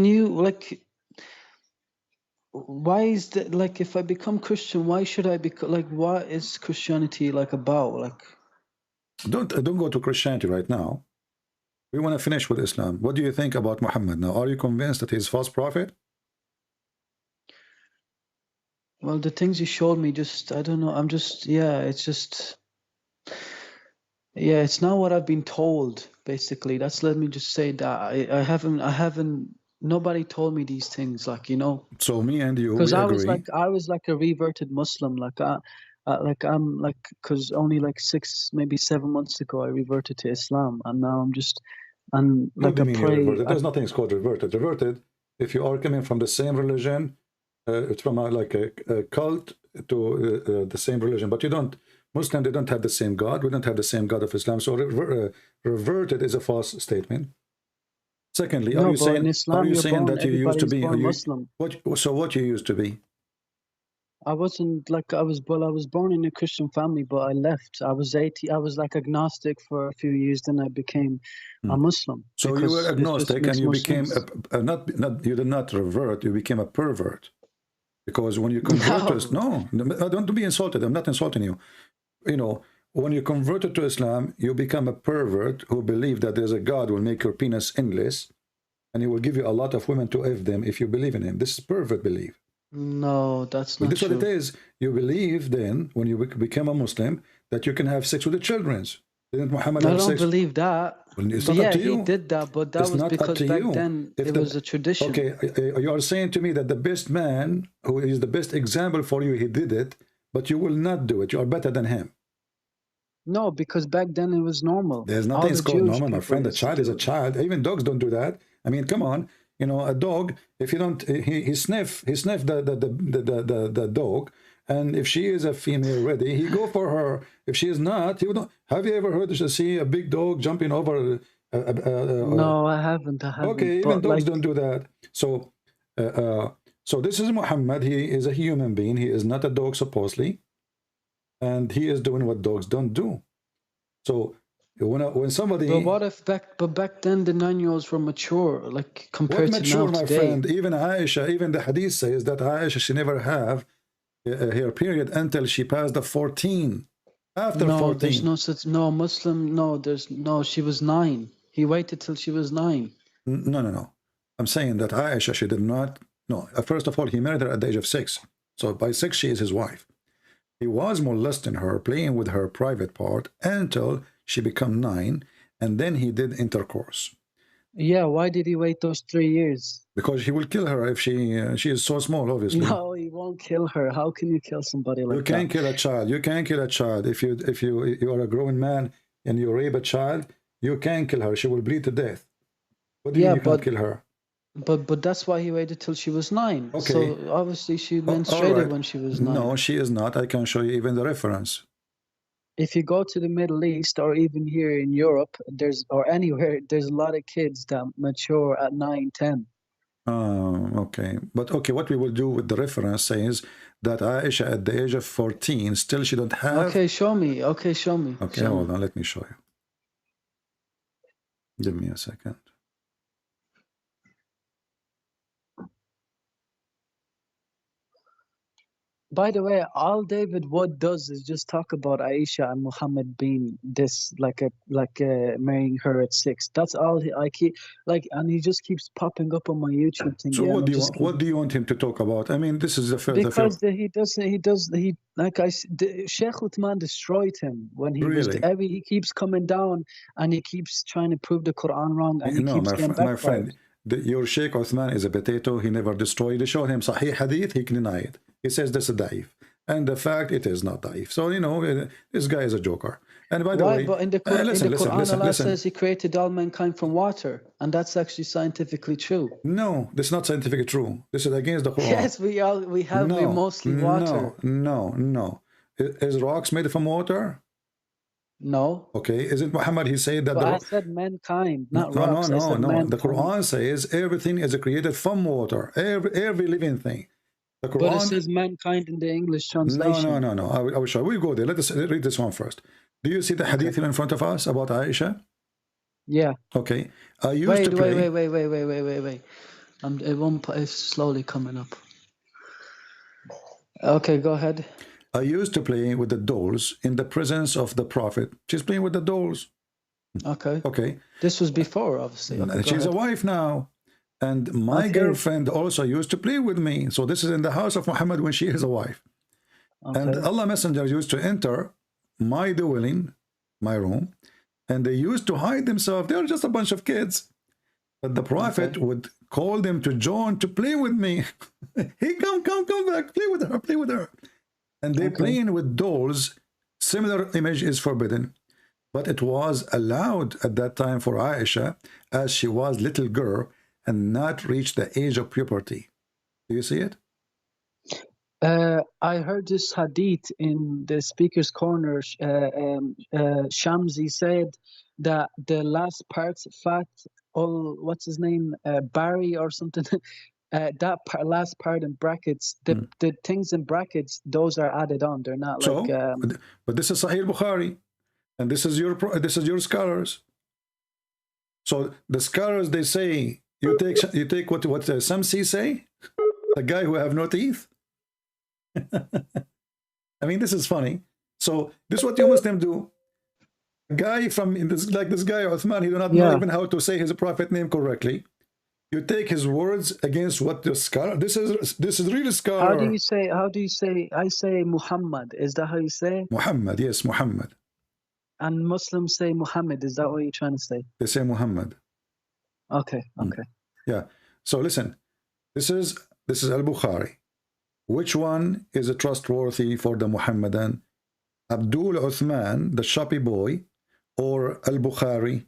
you like? Why is that? Like, if I become Christian, why should I become? Like, what is Christianity like about? Like, don't go to Christianity right now. We want to finish with Islam. What do you think about Muhammad now? Are you convinced that he's a false prophet? well, the things you showed me, just I don't know. I'm just it's just. Yeah, it's not what I've been told, basically. That's, let me just say that I haven't, nobody told me these things, like, you know. So me and you, Because we I agree. was like a reverted Muslim, I'm like, because only like 6, maybe 7 months ago, I reverted to Islam, and now I'm What like do I you mean you pray. reverted? There's nothing called reverted. Reverted, if you are coming from the same religion, it's from like a cult to the same religion, but you don't. Muslim, they don't have the same God. We don't have the same God of Islam. So reverted is a false statement. Secondly, No, but in Islam, you're born, that you used to everybody's be? born Muslim. What you used to be? I wasn't like I was born in a Christian family, but I left. I was 80. I was like agnostic for a few years, then I became a Muslim. So you were agnostic, and you became you did not revert. You became a pervert, because when you convert to Islam, no, don't be insulted. I'm not insulting you. You know, when you converted to Islam, you become a pervert who believe that there's a God who will make your penis endless, and he will give you a lot of women to F them if you believe in him. This is pervert belief. No, that's not This is true. what it is. You believe then, when you become a Muslim, that you can have sex with the children. Didn't Muhammad have sex? I don't believe that. Well, it's But not yeah, up to you. he did that, but that It's was not up because to back you. then If it was a tradition. Okay, you are saying to me that the best man, who is the best example for you, he did it, but you will not do it. You are better than him. No, because back then it was normal. There's nothing called normal, my friend. A child is a child. Even dogs don't do that. I mean, come on. You know, a dog, if you don't, he sniff the dog, and if she is a female ready, he go for her. If she is not, he would not. Have you ever heard to see a big dog jumping over? No, I haven't. Okay, even dogs don't do that. So, so this is Muhammad. He is a human being. He is not a dog, supposedly, and he is doing what dogs don't do. So when somebody, but what if back then the 9-year-olds were mature, like compared to now my today? friend? Even Aisha, even the hadith says that Aisha, she never have her period until she passed the 14. After 14, there's no such Muslim. No, there's no. She was 9. He waited till she was 9. No. I'm saying that Aisha, she did not. No, first of all, he married her at the age of 6. So by 6, she is his wife. He was molesting her, playing with her private part until she became 9, and then he did intercourse. Yeah, why did he wait those 3 years? Because he will kill her if she is so small, obviously. No, he won't kill her. How can you kill somebody like that? You can't kill a child. You can't kill a child. If you are a grown man and you rape a child, you can't kill her. She will bleed to death. What do you mean you can't kill her? But that's why he waited till she was 9. Okay. So obviously she menstruated when she was 9. No, she is not. I can show you even the reference. If you go to the Middle East or even here in Europe, or anywhere, there's a lot of kids that mature at 9, 10. Okay. But okay, what we will do with the reference says that Aisha at the age of 14, still she don't have... Okay, show me. Okay, show me. Okay, hold on. Let me show you. Give me a second. By the way, all David Wood does is just talk about Aisha and Muhammad being this, like marrying her at 6. That's all I keep like, and he just keeps popping up on my YouTube thing. So Yeah, what do you want? What do you want him to talk about? I mean, this is the first. Because he like Sheikh Uthman destroyed him when he Really? he keeps coming down and he keeps trying to prove the Quran wrong, and he keeps getting backfired. My friend, your Sheikh Uthman is a potato. He never destroyed. They showed him Sahih Hadith. He can deny it. He says this is daif, and the fact it is not daif. So you know this guy is a joker. And by the way, but in the Quran, Allah listen. says He created all mankind from water, and that's actually scientifically true. No, this is not scientifically true. This is against the Quran. Yes, we're mostly water. No. Is rocks made from water? No. Okay, isn't Muhammad? He said that. But I said mankind, not rocks. No. Mankind. The Quran says everything is created from water. Every living thing. The Quran. But it says mankind in the English translation. No. I will show you. We'll go there. Let us read this one first. Do you see the hadith in front of us about Aisha? Yeah. Okay. I used to play. Wait. It's slowly coming up. Okay, go ahead. I used to play with the dolls in the presence of the Prophet. She's playing with the dolls. Okay. This was before, obviously. Okay, she's a wife now. And my girlfriend also used to play with me. So this is in the house of Muhammad when she is a wife. And Allah Messenger used to enter my dwelling, my room, and they used to hide themselves. They were just a bunch of kids. But the Prophet would call them to join to play with me. Hey, come back, play with her. And they're playing with dolls. Similar image is forbidden. But it was allowed at that time for Aisha, as she was little girl and not reached the age of puberty. Do you see it? I heard this hadith in the speaker's corner. Shamsi said that the last part's fat, what's his name? Barry or something. That last part in brackets, the things in brackets, those are added on. They're not like. But this is Sahih Bukhari, and this is your scholars. So the scholars, they say you take what Shamsi say, the guy who have no teeth. I mean, this is funny. So this is what you Muslims do. A guy from this guy Uthman, he do not know even how to say his prophet name correctly. You take his words against what the scholar. This is really scholar. How do you say? I say Muhammad. Is that how you say? Muhammad, yes, Muhammad. And Muslims say Muhammad. Is that what you're trying to say? They say Muhammad. Okay. Yeah. So listen, this is Al-Bukhari. Which one is trustworthy for the Muhammadan? Abdul Uthman, the shoppy boy, or Al-Bukhari?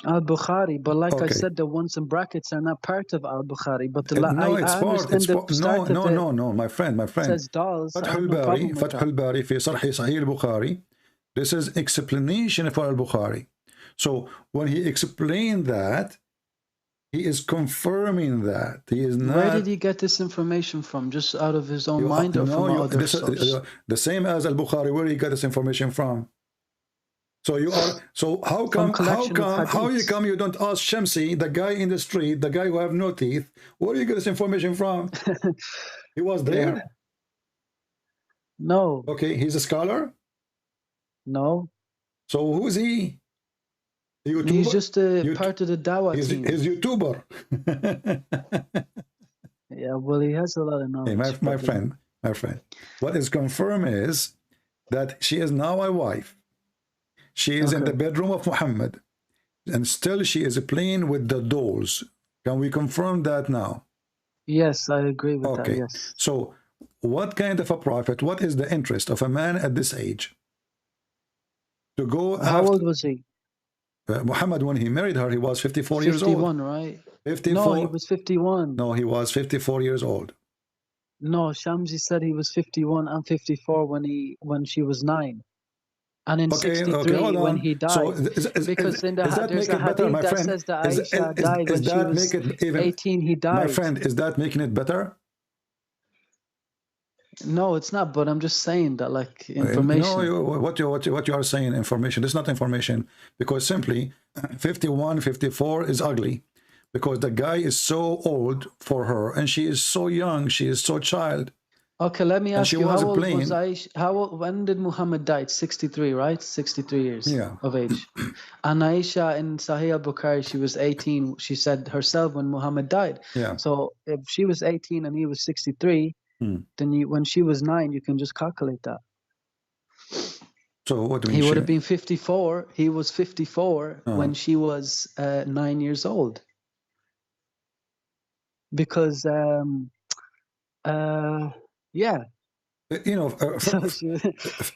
Al-Bukhari, but like I said, the ones in brackets are not part of Al-Bukhari. But the No, my friend. Says dolls. Fath al-Bari fi Sahih al-Bukhari. This is explanation for Al-Bukhari. So when he explained that, he is confirming that he is not. Where did he get this information from? Just out of his own mind, or from other sources? The same as Al-Bukhari. Where he got this information from? So you are. So how come you don't ask Shamsi, the guy in the street, the guy who have no teeth? Where do you get this information from? He was there. No. Okay, he's a scholar. No. So who's he? YouTuber? He's just a part of the Dawah team. He's YouTuber. Yeah, well, he has a lot of knowledge. Hey, my friend. What is confirmed is that she is now a wife. She is in the bedroom of Muhammad, and still she is playing with the dolls. Can we confirm that now? Yes, I agree with that. Yes. So, what kind of a prophet? What is the interest of a man at this age? To go. How old was he? Muhammad, when he married her, he was 54 years old. 51, right? 54. No, he was 51. No, he was 54 years old. No, Shamsi said he was 51 and 54 when she was 9. And in 63 when he died. So because in there's a hadith that says that Aisha died when she was 18, he died. My friend, is that making it better? No, it's not, but I'm just saying that, like, information. No, what you are saying, information. It's not information, because simply 51, 54 is ugly, because the guy is so old for her, and she is so young, she is so child. Okay, let me And ask she you, was how old playing. was Aisha? When did Muhammad die? 63, right? 63 years Yeah. of age. And Aisha in Sahih al-Bukhari, she was 18. She said herself when Muhammad died. Yeah. So if she was 18 and he was 63, then when she was 9, you can just calculate that. So what do you mean? He would have been 54. He was 54 when she was 9 years old. Because, yeah. You know, So she was,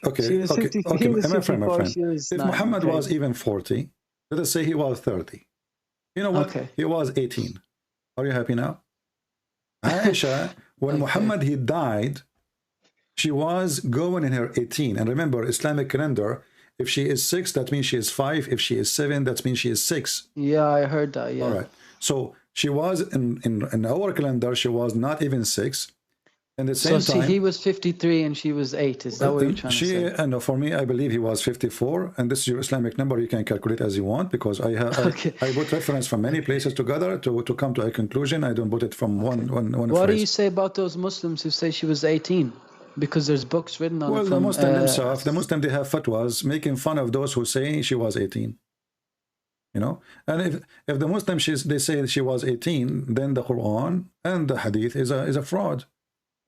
okay, she was 50, okay, he was my friend, 54, she was if 9, Muhammad okay. was even 40, let us say he was 30. You know what? Okay. He was 18. Are you happy now? Aisha, when Muhammad he died, she was going in her 18. And remember, Islamic calendar, if she is 6, that means she is 5. If she is 7, that means she is 6. Yeah, I heard that, yeah. All right. So she was in our calendar, she was not even 6. And at the same time, he was 53 and she was 8. Is that what you're trying to say? No, for me, I believe he was 54. And this is your Islamic number. You can calculate as you want, because I put reference from many places together to come to a conclusion. I don't put it from one What phrase. do you say about those Muslims who say she was 18? Because there's books written on it. Well, the Muslim themselves, the Muslim, they have fatwas making fun of those who say she was 18. You know, and if the Muslim they say she was 18, then the Quran and the Hadith is a fraud.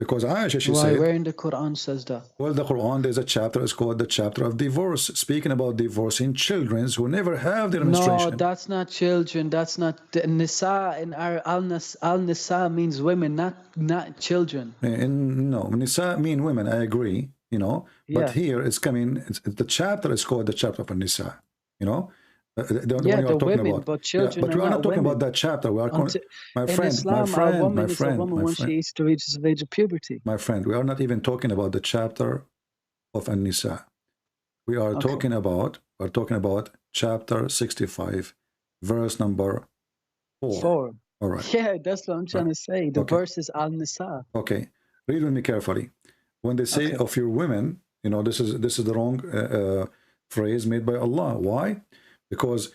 Because Aisha, she said, where in the Quran says that? Well, the Quran, there's a chapter, it's called the chapter of divorce, speaking about divorcing children who never have their menstruation. No, that's not children. That's not Nisa. In our al-Nisa means women, not children. No, Nisa mean women. I agree. You know, but here it's coming. The chapter is called the chapter of Nisa. You know. The one you are talking women, about. But children but we are not talking about that chapter. We are my friend, a woman when she reaches the age of puberty. My friend, we are not even talking about the chapter of An-Nisa. We are talking about chapter 65, verse number 4. All right. Yeah, that's what I'm trying to say. The verse is Al-Nisa. Okay. Read with me carefully. When they say of your women, you know, this is the wrong phrase made by Allah. Why? Because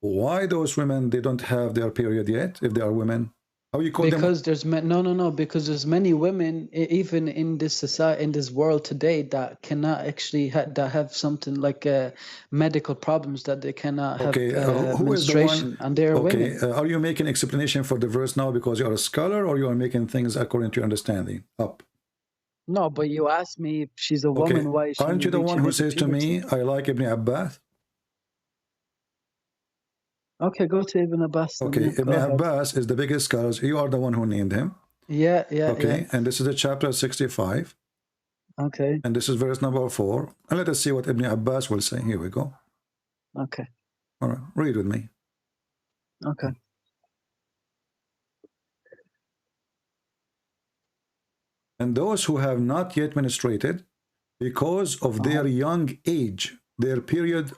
why those women, they don't have their period yet, if they are women? How you call them? Because there's because there's many women even in this society, in this world today, that cannot actually that have something like medical problems, that they cannot have menstruation, and they're women. Are you making explanation for the verse now because you are a scholar, or you are making things according to your understanding up? No, but you asked me if she's a woman. Why is she? Aren't you the one who says to me, I like Ibn Abbas? Okay, go to Ibn Abbas. Okay, Ibn Abbas is the biggest scholar. You are the one who named him. Yeah. Okay, and this is the chapter 65. Okay. And this is verse number 4. And let us see what Ibn Abbas will say. Here we go. Okay. All right, read with me. Okay. And those who have not yet menstruated, because of their young age, their period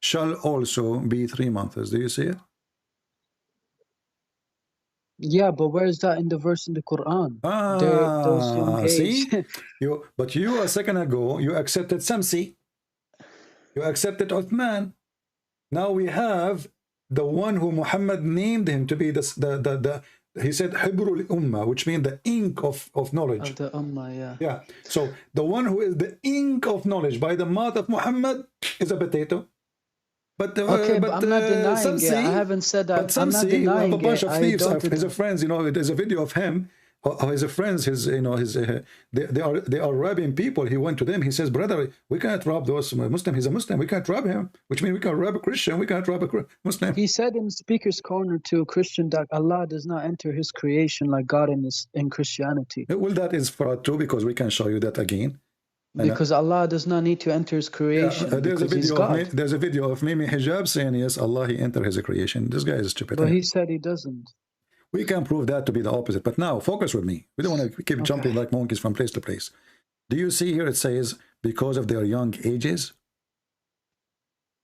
shall also be 3 months. Do you see it? Yeah, but where is that in the verse in the Quran? Those young age. See? But you a second ago, you accepted Samsi. You accepted Uthman. Now we have the one who Muhammad named him to be he said Hibrul Ummah, which means the ink of knowledge. Of the Ummah, yeah. Yeah. So the one who is the ink of knowledge by the mouth of Muhammad is a potato. But I'm not denying Samsi, it. I haven't said that. But Samsi, I'm not denying a bunch of thieves. His friends, you know, there's a video of him. His friends, they are robbing people. He went to them. He says, "Brother, we can't rob those Muslim. He's a Muslim. We can't rob him. Which means we can rob a Christian. We can't rob a Muslim." He said in Speaker's Corner to a Christian that Allah does not enter His creation like God in Christianity. Well, that is fraud too, because we can show you that again. Because Allah does not need to enter His creation. There's a video of Mimi Hijab saying, yes, Allah, He entered His creation. This guy is stupid. But he said He doesn't. We can prove that to be the opposite. But now, focus with me. We don't want to keep jumping like monkeys from place to place. Do you see here it says, because of their young ages?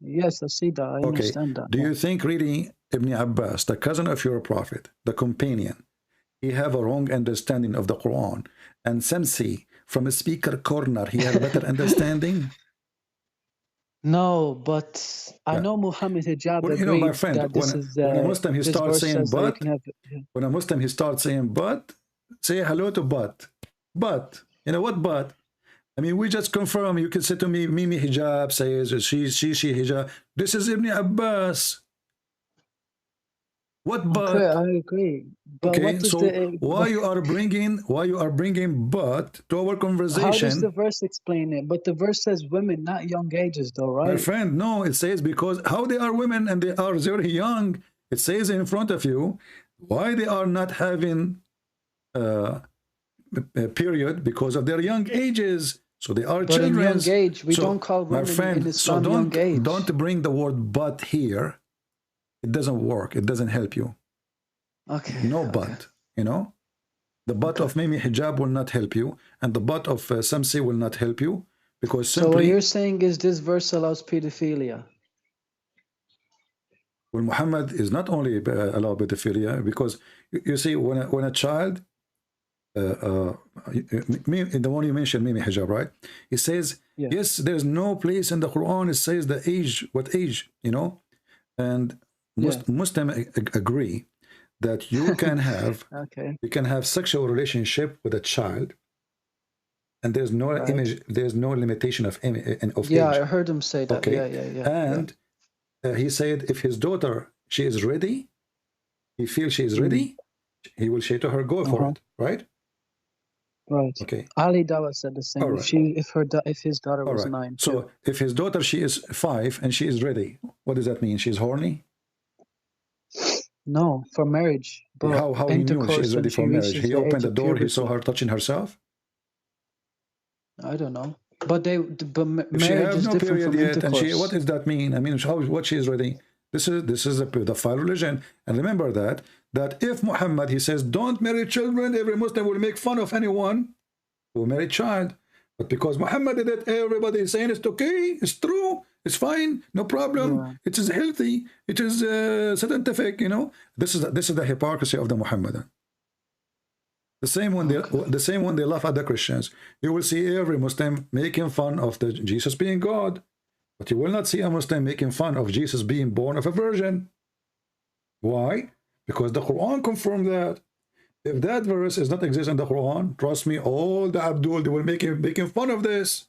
Yes, I see that. I understand that. Do you think really Ibn Abbas, the cousin of your prophet, the companion, he have a wrong understanding of the Quran? And Samsi, from a Speaker Corner, he had a better understanding? No, but I know Muhammad Hijab you know, my friend, when a Muslim he starts saying but, when a Muslim he starts saying but, say hello to but. But you know what? But I mean, we just confirm. You can say to me, Mimi hijab says she hijab. This is Ibn Abbas. What but? Okay, I agree. But Okay, what does so why you are bringing but to our how does conversation? the verse explain it? But the verse says women, not young ages, though, My right? friend, no, it says because how they are women and they are very young. It says in front of you why they are not having a period because of their young ages. So they are But in children. young age, we So, don't call my women friend, in Islam so young age. don't bring the word but here. It doesn't work. It doesn't help you. Okay. No okay. but, you know. The but Okay. of Mimi hijab will not help you, and the but of Samsi will not help you because So what simply. you're saying is this verse allows pedophilia. Well, Muhammad is not only allowed pedophilia because you see when a child, the one you mentioned, Mimi hijab, right? It says Yeah. yes, there's no place in the Quran. It says the age, what age, you know, and Muslim agree that you can have Okay. you can have sexual relationship with a child, and there's no Right. image, there's no limitation of Yeah, age. I heard him say that. Okay. Yeah. And he said if his daughter, she is ready, he feels she is ready, he will say to her, go for it, right? Right. Okay. Ali Dawah said the same. All If right. if his daughter All was right. 9. So if his daughter, she is 5 and she is ready, what does that mean? She's horny? No, for marriage. But How he knew she is ready for marriage? He opened the door, he saw her touching herself? I don't know. But If she marriage has is no different period from yet, intercourse. and what does that mean? I mean, what she is ready? This is a pedophile religion. And remember that if Muhammad, he says, don't marry children, every Muslim will make fun of anyone who marry child. But because Muhammad did it, everybody is saying it's okay, it's true, it's fine, no problem, Yeah. it is healthy, it is scientific, you know. This is the hypocrisy of the Muhammadan. The same when they laugh at the Christians. You will see every Muslim making fun of the Jesus being God, but you will not see a Muslim making fun of Jesus being born of a virgin. Why? Because the Quran confirmed that. If that verse is not exist in the Quran, trust me, all the Abdul, they will making fun of this.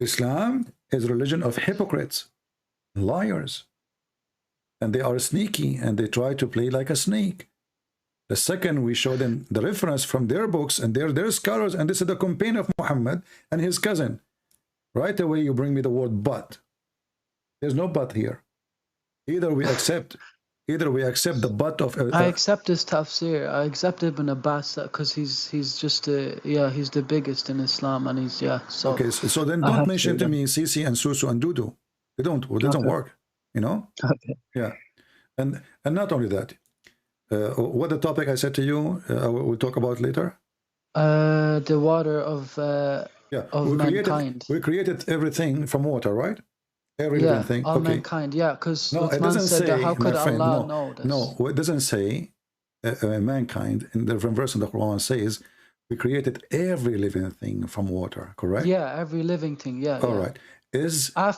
Islam is a religion of hypocrites, liars, and they are sneaky and they try to play like a snake. The second we show them the reference from their books and their scholars, and this is the campaign of Muhammad and his cousin. Right away you bring me the word but. There's no but here. Either we accept the but of I accept his tafsir. I accept Ibn Abbas because he's just he's the biggest in Islam, and he's so. Okay, so then don't mention to me Sisi and Susu and Dudu. It doesn't work, you know. Okay. Yeah, and not only that. What the topic I said to you, we'll talk about later. The water of mankind. We created everything from water, right? Every living thing. All okay. mankind. Yeah, because no, it doesn't say. That, how could friend, Allah know this? No, it doesn't say mankind. In the different verse in the Quran says we created every living thing from water. Correct? Yeah, every living thing. Yeah. All right. I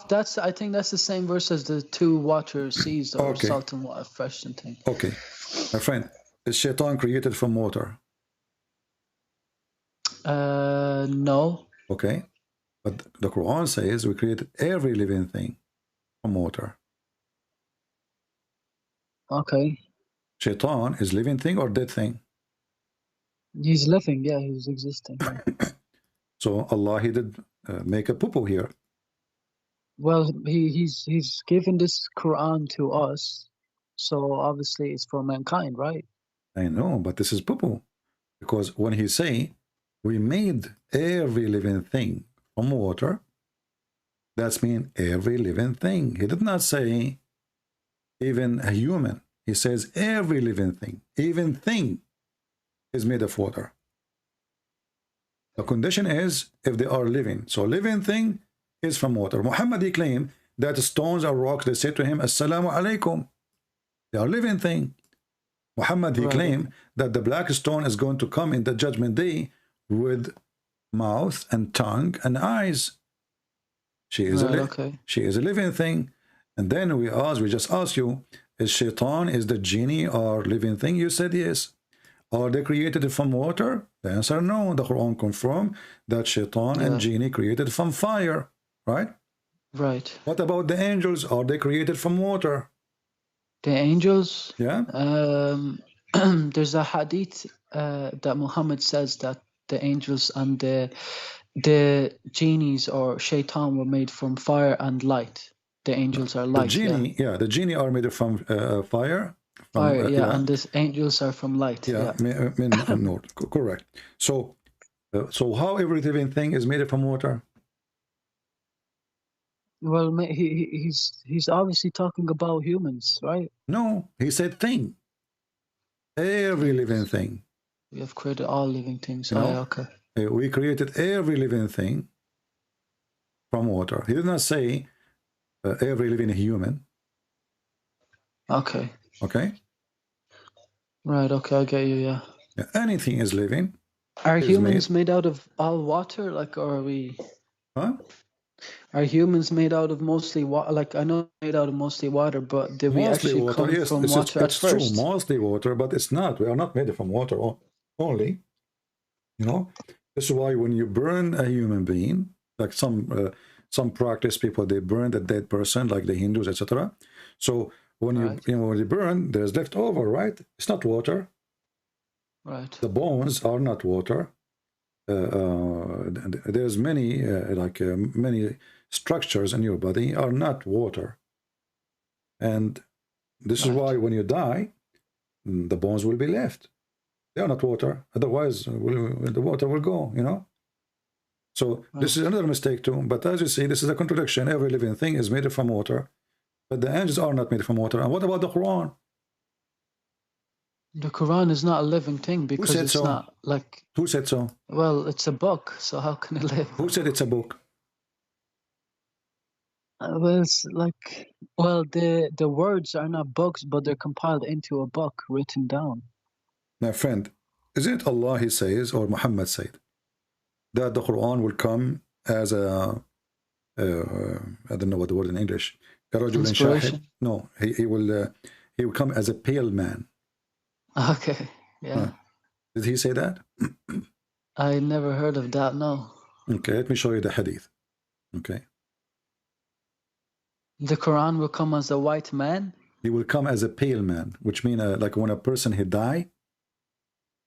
think that's the same verse as the 2 water seas or salt and water, fresh and thing. Okay, my friend, is Shaitan created from water? No. Okay, but the Quran says we created every living thing from water. Okay. Shaitan is living thing or dead thing? He's living. Yeah, he's existing. So Allah, he did make a poo-poo here. Well, he's given this Quran to us, so obviously it's for mankind, right? I know, but this is poo-poo, because when he say we made every living thing from water, that's mean every living thing. He did not say even a human. He says every living thing, even thing, is made of water. The condition is if they are living. So living thing is from water. Muhammad, he claimed that stones or rocks, they say to him, Assalamu alaikum. They are living thing. Muhammad, he claimed that the black stone is going to come in the judgment day with mouth and tongue and eyes. She is she is a living thing. And then we just asked you, is Shaitan, is the genie or living thing? You said yes. Are they created from water? The answer no. The Quran confirms that shaitan and genie created from fire, right? Right. What about the angels? Are they created from water? The angels? Yeah. There's a hadith that Muhammad says that the angels and the genies or shaitan were made from fire and light. The angels are light. The genie, the genie are made from fire. Fire, and the angels are from light. No, correct. So, so how every living thing is made from water? Well, he's obviously talking about humans, right? No, he said thing. Every living thing. We have created all living things. Okay. We created every living thing from water. He did not say every living human. Okay. Okay. Right. Okay, I get you. Yeah. Anything is living. Are humans made out of all water? Like, or are we? Huh? Are humans made out of mostly water? Like, I know made out of mostly water, but did we actually come from water at first? It's true, mostly water, but it's not. We are not made from water only. You know, this is why when you burn a human being, like some practice people, they burn the dead person, like the Hindus, etc. So when when you burn, there's leftover, right? It's not water. Right. The bones are not water. There's many many structures in your body are not water, and this is why when you die, the bones will be left. They are not water. Otherwise, the water will go. You know. So this is another mistake too. But as you see, this is a contradiction. Every living thing is made from water, but the angels are not made from water. And what about the Quran? The Quran is not a living thing because it's not like... Who said so? Well, it's a book, so how can it live? Who said it's a book? Well, it's like... Well, the words are not books, but they're compiled into a book, written down. My friend, is it Allah he says, or Muhammad said, that the Quran will come as a... I don't know what the word in English. Inspiration? No, he will come as a pale man. Okay, yeah. Did he say that? I never heard of that, no. Okay, let me show you the hadith. Okay. The Quran will come as a white man? He will come as a pale man, which means like when a person he die,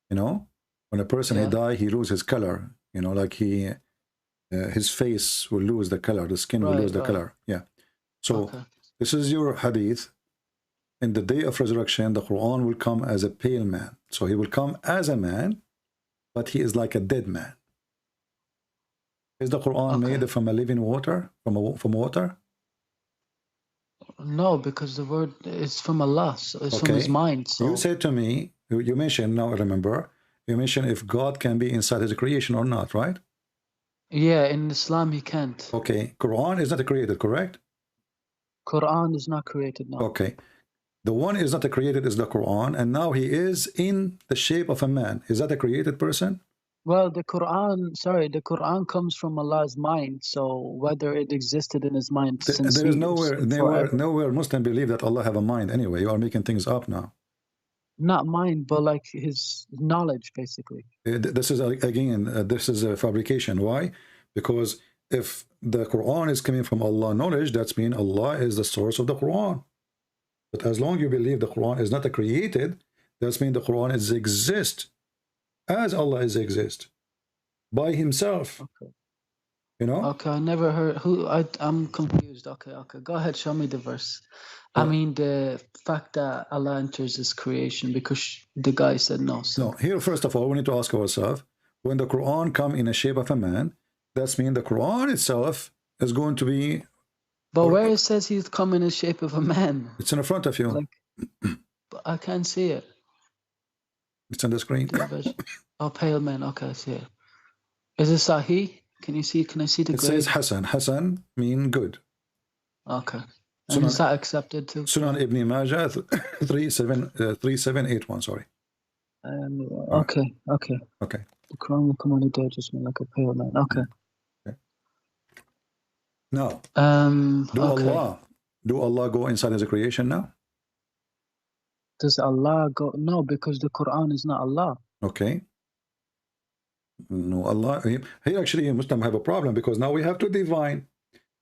you know, when a person he die, he lose his color, you know, like his face will lose the color, the skin will lose the color. Yeah. So this is your hadith. In the day of resurrection, the Quran will come as a pale man. So he will come as a man, but he is like a dead man. Is the Quran made from a living water, from water? No, because the word is from Allah, so it's from His mind. So. You said to me, you mentioned, now I remember, you mentioned if God can be inside His creation or not, right? Yeah, in Islam He can't. Okay, Quran is not created, correct? Quran is not created, no. Okay. The one is not created is the Quran, and now he is in the shape of a man. Is that a created person? Well, the Quran comes from Allah's mind. So whether it existed in His mind since there is nowhere Muslim believe that Allah have a mind. Anyway, you are making things up now. Not mind, but like His knowledge, basically. This is again, this is a fabrication. Why? Because if the Quran is coming from Allah knowledge, that means Allah is the source of the Quran. But as long as you believe the Quran is not created, that means the Quran is exist as Allah is exist by Himself. Okay. You know? Okay, I never heard who. I'm confused. Okay, go ahead. Show me the verse. I mean the fact that Allah enters His creation, because the guy said no. So. No. Here, first of all, we need to ask ourselves: when the Quran come in a shape of a man, that means the Quran itself is going to be. But where it says He's come in the shape of a man? It's in front of you. Like, but I can't see it. It's on the screen. Oh, pale man. Okay, I see it. Is it Sahih? Can you see? Can I see the grade? It says Hassan. Hassan mean good. Okay. And is that accepted too? Sunan Ibn Majah 3781. Sorry. Okay. Okay. The Quran will come on the day just like a pale man. Okay. Now, do Allah go inside His creation now? Does Allah go? No, because the Quran is not Allah. Okay. No, Allah. Here actually, Muslim have a problem because now we have to divine.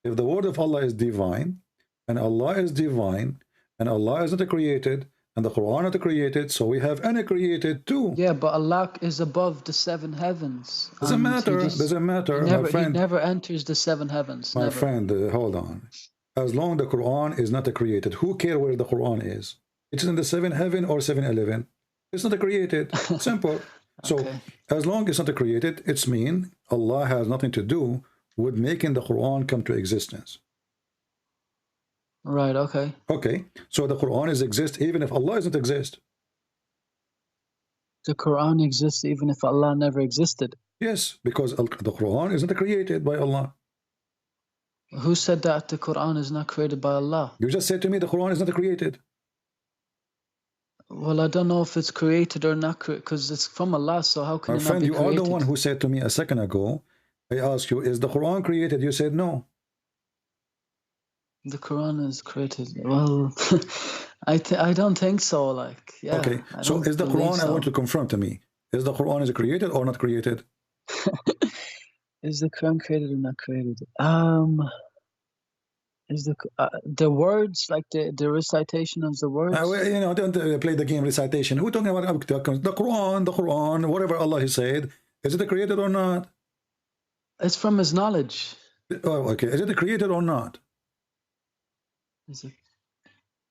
If the word of Allah is divine, and Allah is divine, and Allah is not created, and the Quran is not created, so we have uncreated too. Yeah, but Allah is above the 7 heavens. Doesn't matter. Doesn't matter, my friend. He never enters the 7 heavens. My never. friend, hold on. As long the Quran is not created, who care where the Quran is? It's in the 7th heaven or 7-11. It's not created. Simple. So Okay. as long it's not created, it's mean Allah has nothing to do with making the Quran come to existence. Right, okay. Okay, so the Quran is exist even if Allah doesn't exist. The Quran exists even if Allah never existed. Yes, because the Quran isn't created by Allah. Who said that the Quran is not created by Allah? You just said to me the Quran is not created. Well, I don't know if it's created or not, because it's from Allah, so how can My it friend, not be you created? are the one who said to me a second ago, I asked you, is the Quran created? You said no. The Quran is created. Well, I don't think so. Like, yeah. Okay, so is the Quran, I want to confirm to me, is the Quran is created or not created? Is the Quran created or not created? Is the words, like the recitation of the words? You know, don't play the game recitation. Who talking about the Quran, whatever Allah has said, is it created or not? It's from His knowledge. Oh, okay, is it created or not? Is it?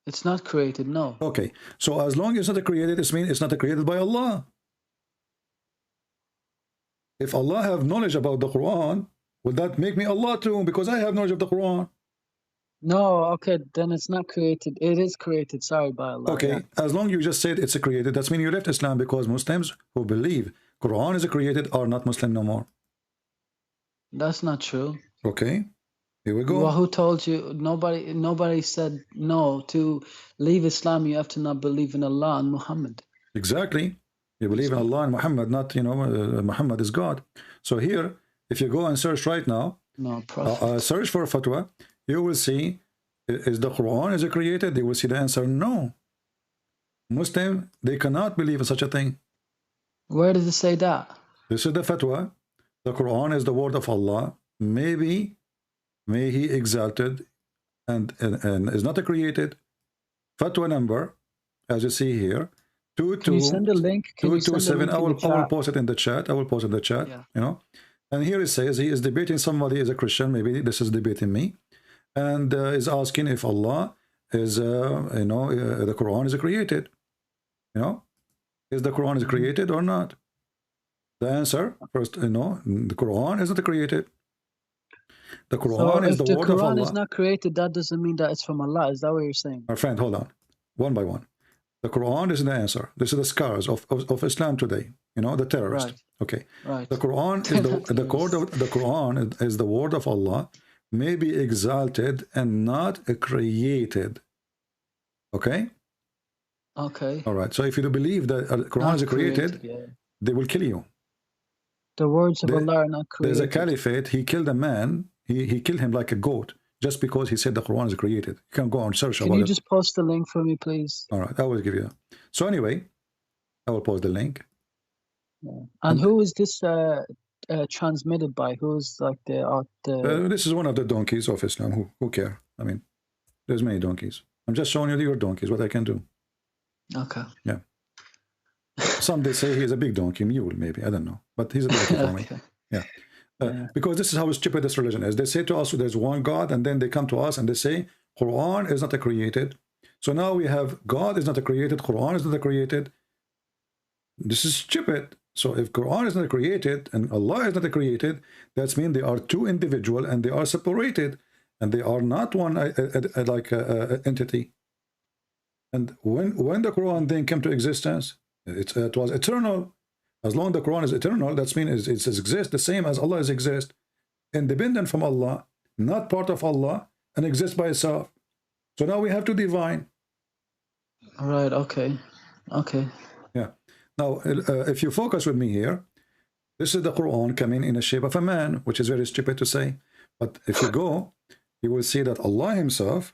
It's not created, no. Okay, so as long as it's not created, it means it's not created by Allah. If Allah have knowledge about the Quran, will that make me Allah too? Because I have knowledge of the Quran. No, okay, then it's not created. It is created, sorry, by Allah. Okay, yeah. as long as you just said it's created, that's mean you left Islam, because Muslims who believe Quran is created are not Muslim no more. That's not true. Okay, here we go. Well, who told you? Nobody said no. To leave Islam, you have to not believe in Allah and Muhammad. Exactly. You believe in Allah and Muhammad, not, you know, Muhammad is God. So here, if you go and search right now, No, Prophet. search for fatwa, you will see, is the Quran is it created? They will see the answer, no. Muslim, they cannot believe in such a thing. Where does it say that? This is the fatwa. The Quran is the word of Allah. May He exalted and is not created. Fatwa number, as you see here, Can you send a link? Can you send a 227. link I in will the chat? post it in the chat. I will post it in the chat. Yeah. You know, and here it says he is debating somebody is a Christian. Maybe this is debating me, and is asking if Allah is the Quran is created. You know, is the Quran is created or not? The answer first, the Quran is not created. The Quran is the word of Allah. If the Quran is not created, that doesn't mean that it's from Allah. Is that what you're saying? My friend, hold on, one by one. The Quran is the answer. This is the scars of Islam today. You know, the terrorist. Right. Okay. Right. The Quran is the Quran is the word of Allah, may be exalted and not created. Okay. Okay. All right. So if you do believe that Quran is created, yeah. they will kill you. The words of Allah are not created. There's a caliphate. He killed a man. He killed him like a goat just because he said the Quran is created. You can go and search about it. Can you just post the link for me, please? All right, I will give you. So anyway, I will post the link. Yeah. And who is this transmitted by? Who's like the this is one of the donkeys of Islam. Who care? I mean, there's many donkeys. I'm just showing you your donkeys, what I can do. Okay. Yeah. Some they say he's a big donkey, mule maybe. I don't know, but he's a donkey for me. Yeah. Because this is how stupid this religion is. They say to us there's one God, and then they come to us and they say Quran is not created. So now we have God is not created, Quran is not created. This is stupid. So if Quran is not created and Allah is not created, that means they are two individual and they are separated, and they are not one entity. And when the Quran then came to existence, it was eternal. As long as the Quran is eternal, that means it exists the same as Allah exists, independent from Allah, not part of Allah, and exists by itself. So now we have to divine. All right. Okay. Okay. Yeah. Now, if you focus with me here, this is the Quran coming in the shape of a man, which is very stupid to say. But if you go, you will see that Allah Himself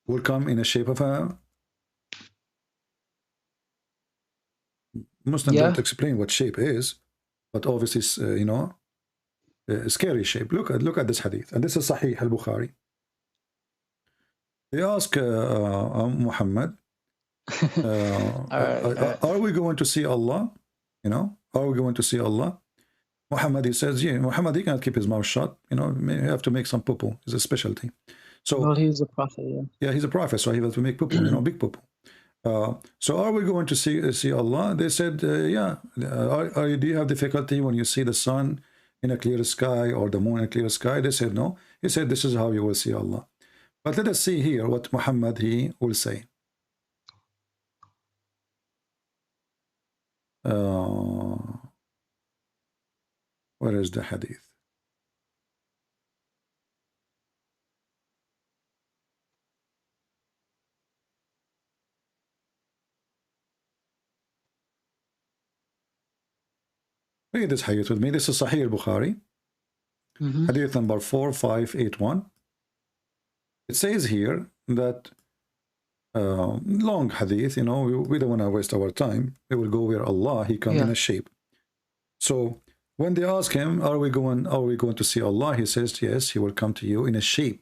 will come in the shape of a Muslims don't explain what shape is, but obviously, you know, a scary shape. Look at this hadith, and this is Sahih al-Bukhari. They ask Muhammad, are we going to see Allah? You know, are we going to see Allah? Muhammad, he says, yeah. Muhammad, he cannot keep his mouth shut. You know, you have to make some poo-poo. It's a specialty. So, well, he's a prophet, yeah. Yeah, he's a prophet, so he has to make poo-poo, you know, big poo-poo. So are we going to see Allah? They said, yeah. Do you have difficulty when you see the sun in a clear sky or the moon in a clear sky? They said, no. He said, this is how you will see Allah. But let us see here what Muhammad, he will say. Where is the hadith? Read this hadith with me. This is Sahih al-Bukhari. Hadith number 4581. It says here that long hadith, you know, we don't want to waste our time. We will go where Allah, he comes in a shape. So when they ask him, are we going to see Allah? He says, yes, he will come to you in a shape.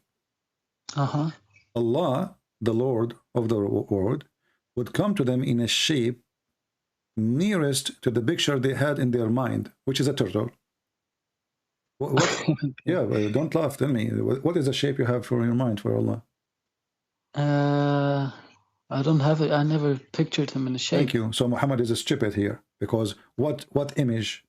Allah, the Lord of the world, would come to them in a shape nearest to the picture they had in their mind, which is a turtle. What? Yeah, don't laugh. Tell me, what is the shape you have for your mind for Allah? I don't have it. I never pictured him in a shape. Thank you. So Muhammad is stupid here, because what image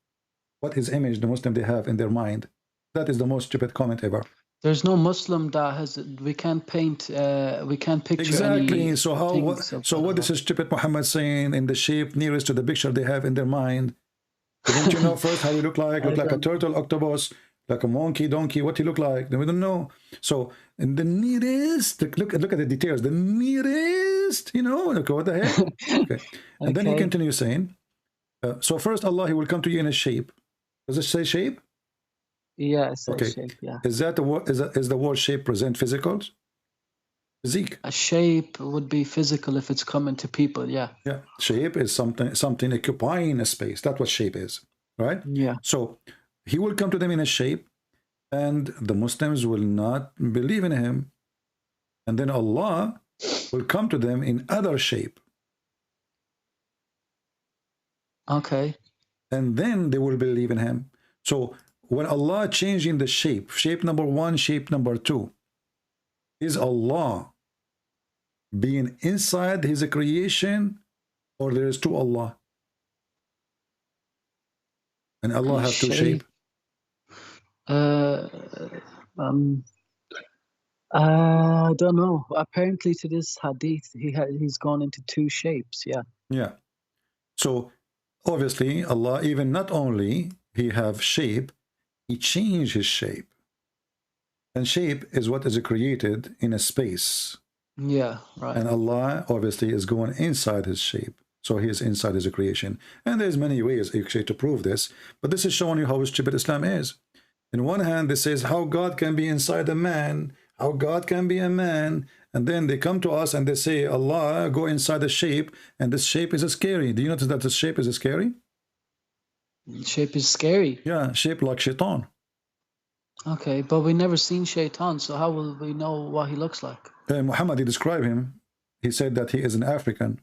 the Muslim they have in their mind? That is the most stupid comment ever. There's no Muslim that has. We can't paint. We can't picture. Exactly. So how? So what is this stupid Muhammad saying in the shape nearest to the picture they have in their mind? Don't you know first how he look like? Look like a turtle, octopus, like a monkey, donkey. What he look like? We don't know. So in the nearest, look at the details. The nearest, you know, look, what the heck? Okay. And then he continues saying, so first Allah, he will come to you in a shape. Does it say shape? Yeah, it says shape. Yeah. Is that the word? Is the word shape present physical? Physique. A shape would be physical if it's coming to people. Yeah. Yeah. Shape is something occupying a space. That's what shape is, right? Yeah. So he will come to them in a shape, and the Muslims will not believe in him, and then Allah will come to them in other shape. Okay. And then they will believe in him. So when Allah changing the shape number 1, shape number 2, is Allah being inside his creation, or there is two Allah? And Allah has two shape. I don't know. Apparently to this hadith, he's gone into two shapes. Yeah. Yeah. So obviously Allah, even not only he have shape, he changed his shape. And shape is what is created in a space. Yeah, right. And Allah obviously is going inside his shape. So he is inside his creation. And there's many ways actually to prove this. But this is showing you how stupid Islam is. In one hand, this says how God can be inside a man, how God can be a man. And then they come to us and they say, Allah, go inside the shape. And this shape is scary. Do you notice that the shape is scary? Shape is scary. Yeah, shape like shaitan. Okay, but we never seen shaitan, so how will we know what he looks like? Muhammad, he described him. He said that he is an African.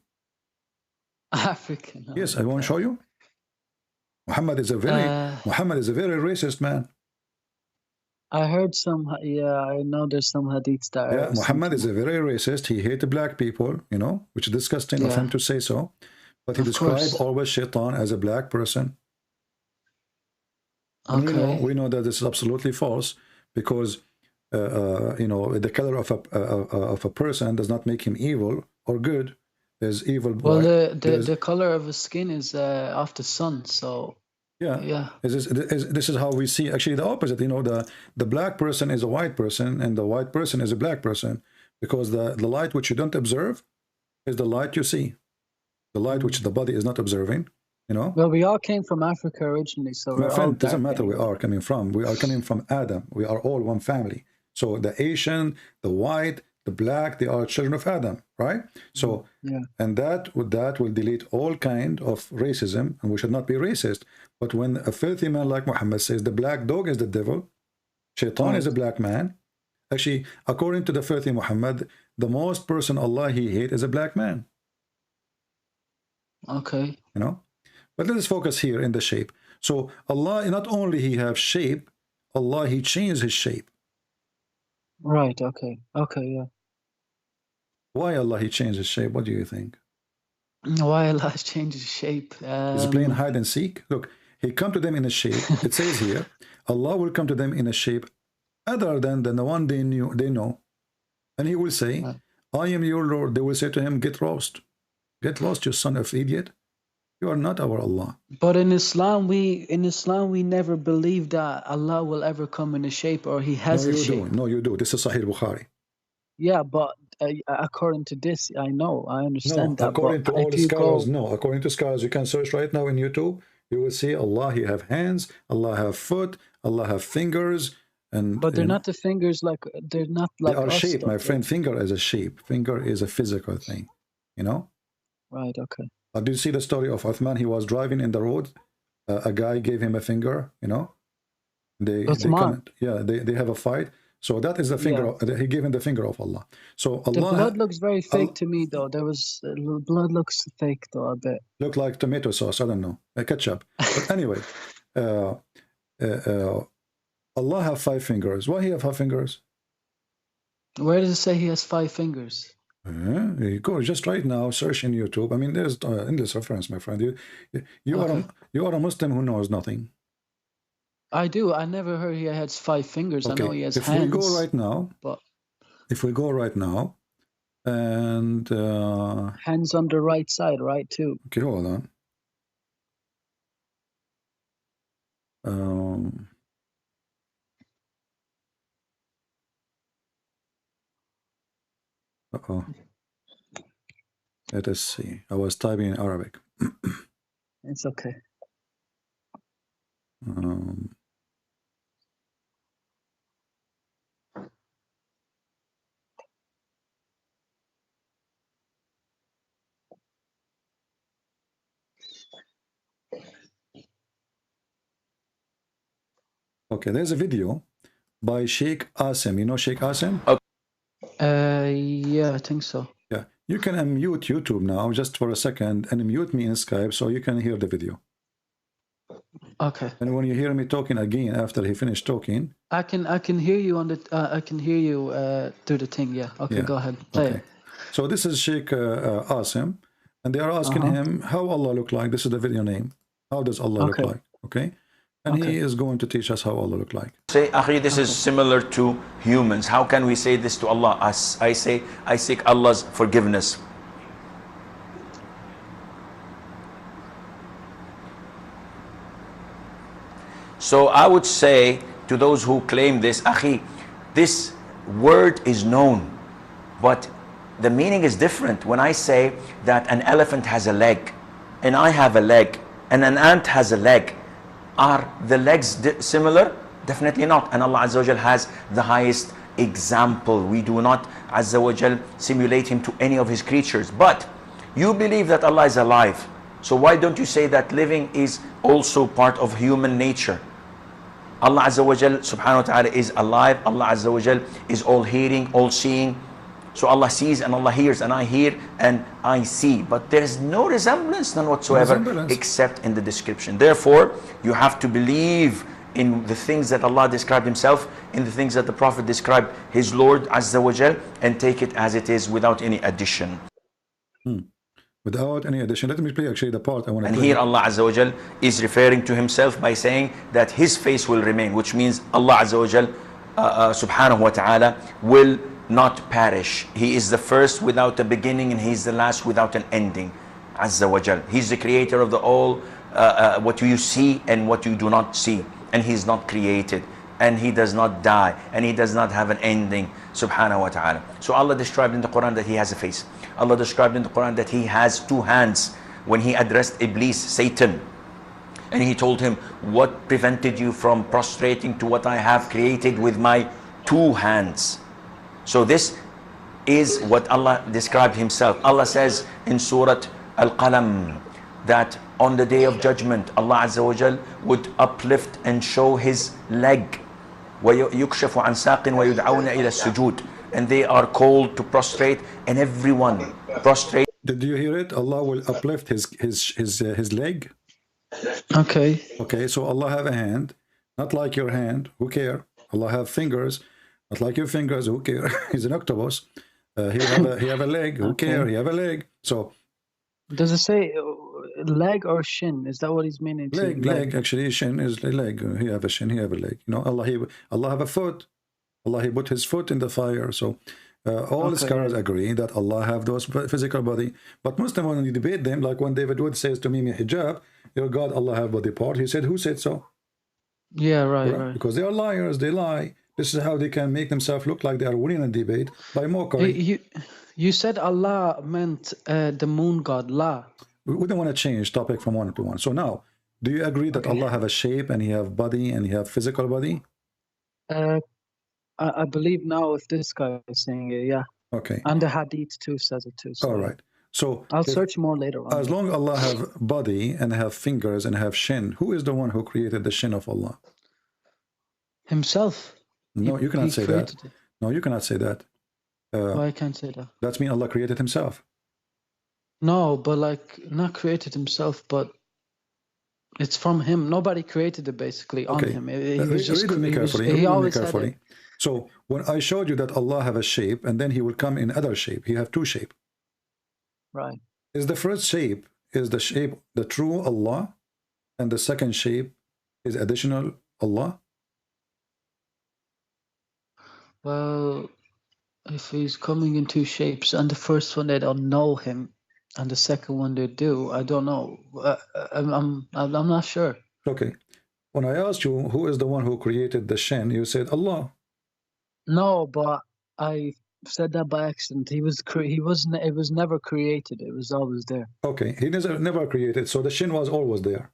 African? Oh, yes, I won't show you. Muhammad is a very racist man. I heard some, yeah, I know there's some hadiths that yeah, Muhammad is a very racist. He hated black people, you know, which is disgusting of him to say so. But he described always shaitan as a black person. Okay. We know that this is absolutely false, because you know, the color of a person does not make him evil or good. There's evil. Well, the color of his skin is of the sun, so yeah. This is how we see actually the opposite. You know, the black person is a white person, and the white person is a black person, because the light which you don't observe is the light you see. The light which the body is not observing. You know? Well, we all came from Africa originally, so my friend, doesn't matter where we are coming from. We are coming from Adam. We are all one family. So the Asian, the white, the black, they are children of Adam, right? So, and that will delete all kind of racism, and we should not be racist. But when a filthy man like Muhammad says the black dog is the devil, Shaitan is a black man. Actually, according to the filthy Muhammad, the most person Allah he hate is a black man. Okay. You know? But let us focus here in the shape. So Allah, not only he have shape, Allah he changed his shape. Right, okay. Okay, yeah. Why Allah he changed his shape? What do you think? Why Allah has changed his shape? He's playing hide and seek. Look, he come to them in a shape. It says here, Allah will come to them in a shape other than the one they know. And he will say, I am your Lord. They will say to him, get lost. Get lost, you son of idiot. You are not our Allah. But in Islam, we never believe that Allah will ever come in a shape, or he has a shape. No, you do. This is Sahih Bukhari. Yeah, but according to this, I understand that. According to all the scholars, no. According to scholars, you can search right now in YouTube. You will see Allah, he have hands, Allah have foot, Allah have fingers. But they're not the fingers they're not like they are us, shape, my friend. Finger is a shape. Finger is a physical thing, you know? Right, okay. Do you see the story of Uthman? He was driving in the road. A guy gave him a finger, you know? They have a fight. So that is the finger. He gave him the finger of Allah. So Allah. The blood looks very fake to me, though. Blood looks fake, though, a bit. Look like tomato sauce. I don't know, ketchup. But anyway, Allah have 5 fingers. Why he have 5 fingers? Where does it say he has 5 fingers? You go just right now, search in YouTube. I mean, there's in this reference, my friend. You are a Muslim who knows nothing. I do. I never heard he has 5 fingers. Okay. I know he has hands. If we go right now, and hands on the right side, right too. Okay, hold on. Let us see. I was typing in Arabic. It's okay. Okay, there's a video by 𝐏𝐫𝐨𝐻𝐶. You know 𝐏𝐶? Yeah, I think so. Yeah, you can unmute YouTube now just for a second and mute me in Skype so you can hear the video. Okay. And when you hear me talking again after he finished talking, I can hear you on the I can hear you through the thing. Yeah. Okay, go ahead. Play it. So this is 𝐏𝐶, and they are asking him how Allah look like. This is the video name. How does Allah look like? Okay. And he is going to teach us how Allah look like. Say, Akhi, this is similar to humans. How can we say this to Allah? I say, I seek Allah's forgiveness. So I would say to those who claim this, Akhi, this word is known, but the meaning is different. When I say that an elephant has a leg, and I have a leg, and an ant has a leg, are the legs similar? Definitely not. And Allah Azza wa Jal has the highest example. We do not Azza wa Jal simulate him to any of his creatures. But you believe that Allah is alive. So why don't you say that living is also part of human nature? Allah Azza wa Jal subhanahu wa ta'ala is alive. Allah Azza wa Jal is all hearing, all seeing. So Allah sees and Allah hears, and I hear and I see. But there is no resemblance, none whatsoever, except in the description. Therefore, you have to believe in the things that Allah described himself, in the things that the Prophet described his Lord Azza wa Jal, and take it as it is without any addition. Without any addition. Let me play actually the part I want to play. And here Allah Azza wa Jal is referring to himself by saying that his face will remain, which means Allah Azza wa Jal subhanahu wa ta'ala will not perish. He is the first without a beginning, and he is the last without an ending. Azza wa Jal. He's the creator of the all, what you see and what you do not see. And he's not created, and he does not die, and he does not have an ending, subhanahu wa ta'ala. So Allah described in the Quran that he has a face. Allah described in the Quran that he has 2 hands. When he addressed Iblis, Satan, and he told him, what prevented you from prostrating to what I have created with my 2 hands? So this is what Allah described himself. Allah says in Surah Al-Qalam that on the day of judgment, Allah Azza wa Jal would uplift and show his leg. وَيُكْشَفُ عَنْ سَاقٍ وَيُدْعَوْنَ إِلَى السُّجُودِ, and they are called to prostrate, and everyone prostrate. Did you hear it? Allah will uplift his leg. Okay. Okay, so Allah have a hand, not like your hand. Who care? Allah have fingers, not like your fingers. Who care? He's an octopus. He have a leg. Who care? He have a leg. So does it say leg or shin? Is that what he's meaning? Leg. Actually, shin is a leg. He have a shin. He have a leg. You know, Allah have a foot. Allah, he put his foot in the fire. So all scholars agree that Allah have those physical body. But Muslim, when you debate them, like when David Wood says to Mimi Hijab, your God, Allah have body part. He said, who said so? Yeah, right. Because they are liars. They lie. This is how they can make themselves look like they are winning a debate by mockery. You said Allah meant the moon god, La. We don't want to change topic from one to one. So now, do you agree that Allah have a shape and he have body and he have physical body? I believe now if this guy is saying it, yeah. Okay. And the hadith too says it too. So all right. So I'll search more later on. As long as Allah have body and have fingers and have shin, who is the one who created the shin of Allah? Himself. No, you cannot say that. No, you cannot say that. Why I can't say that? That's mean Allah created himself. No, but like not created himself, but it's from him. Nobody created it basically on him. He was just he always had it. So when I showed you that Allah have a shape and then he will come in other shape, he have two shape. Right. Is the first shape is the shape the true Allah, and the second shape is additional Allah? Well, if he's coming in two shapes, and the first one they don't know him, and the second one they do, I don't know. I'm not sure. Okay. When I asked you who is the one who created the shin, you said Allah. No, but I said that by accident. It was never created. It was always there. Okay, he never created. So the shin was always there.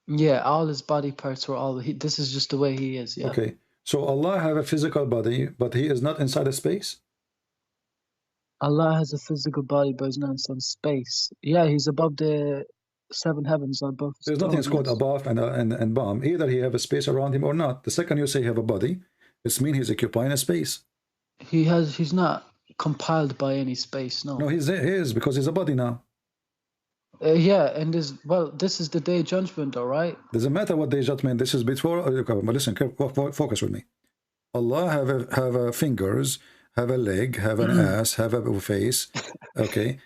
Yeah, all his body parts were all. This is just the way he is. Yeah. Okay. So Allah have a physical body, but he is not inside a space? Allah has a physical body, but he's not inside space. Yeah, he's above the seven heavens. Above. There's nothing called above and bottom. Either he have a space around him or not. The second you say he have a body, it means he's occupying a space. He's not compiled by any space, no. No, he is because he's a body now. Yeah, and this is the day of judgment, all right? Doesn't matter what day of judgment. This is before. But listen, focus with me. Allah have a fingers, have a leg, have an ass, have a face. Okay.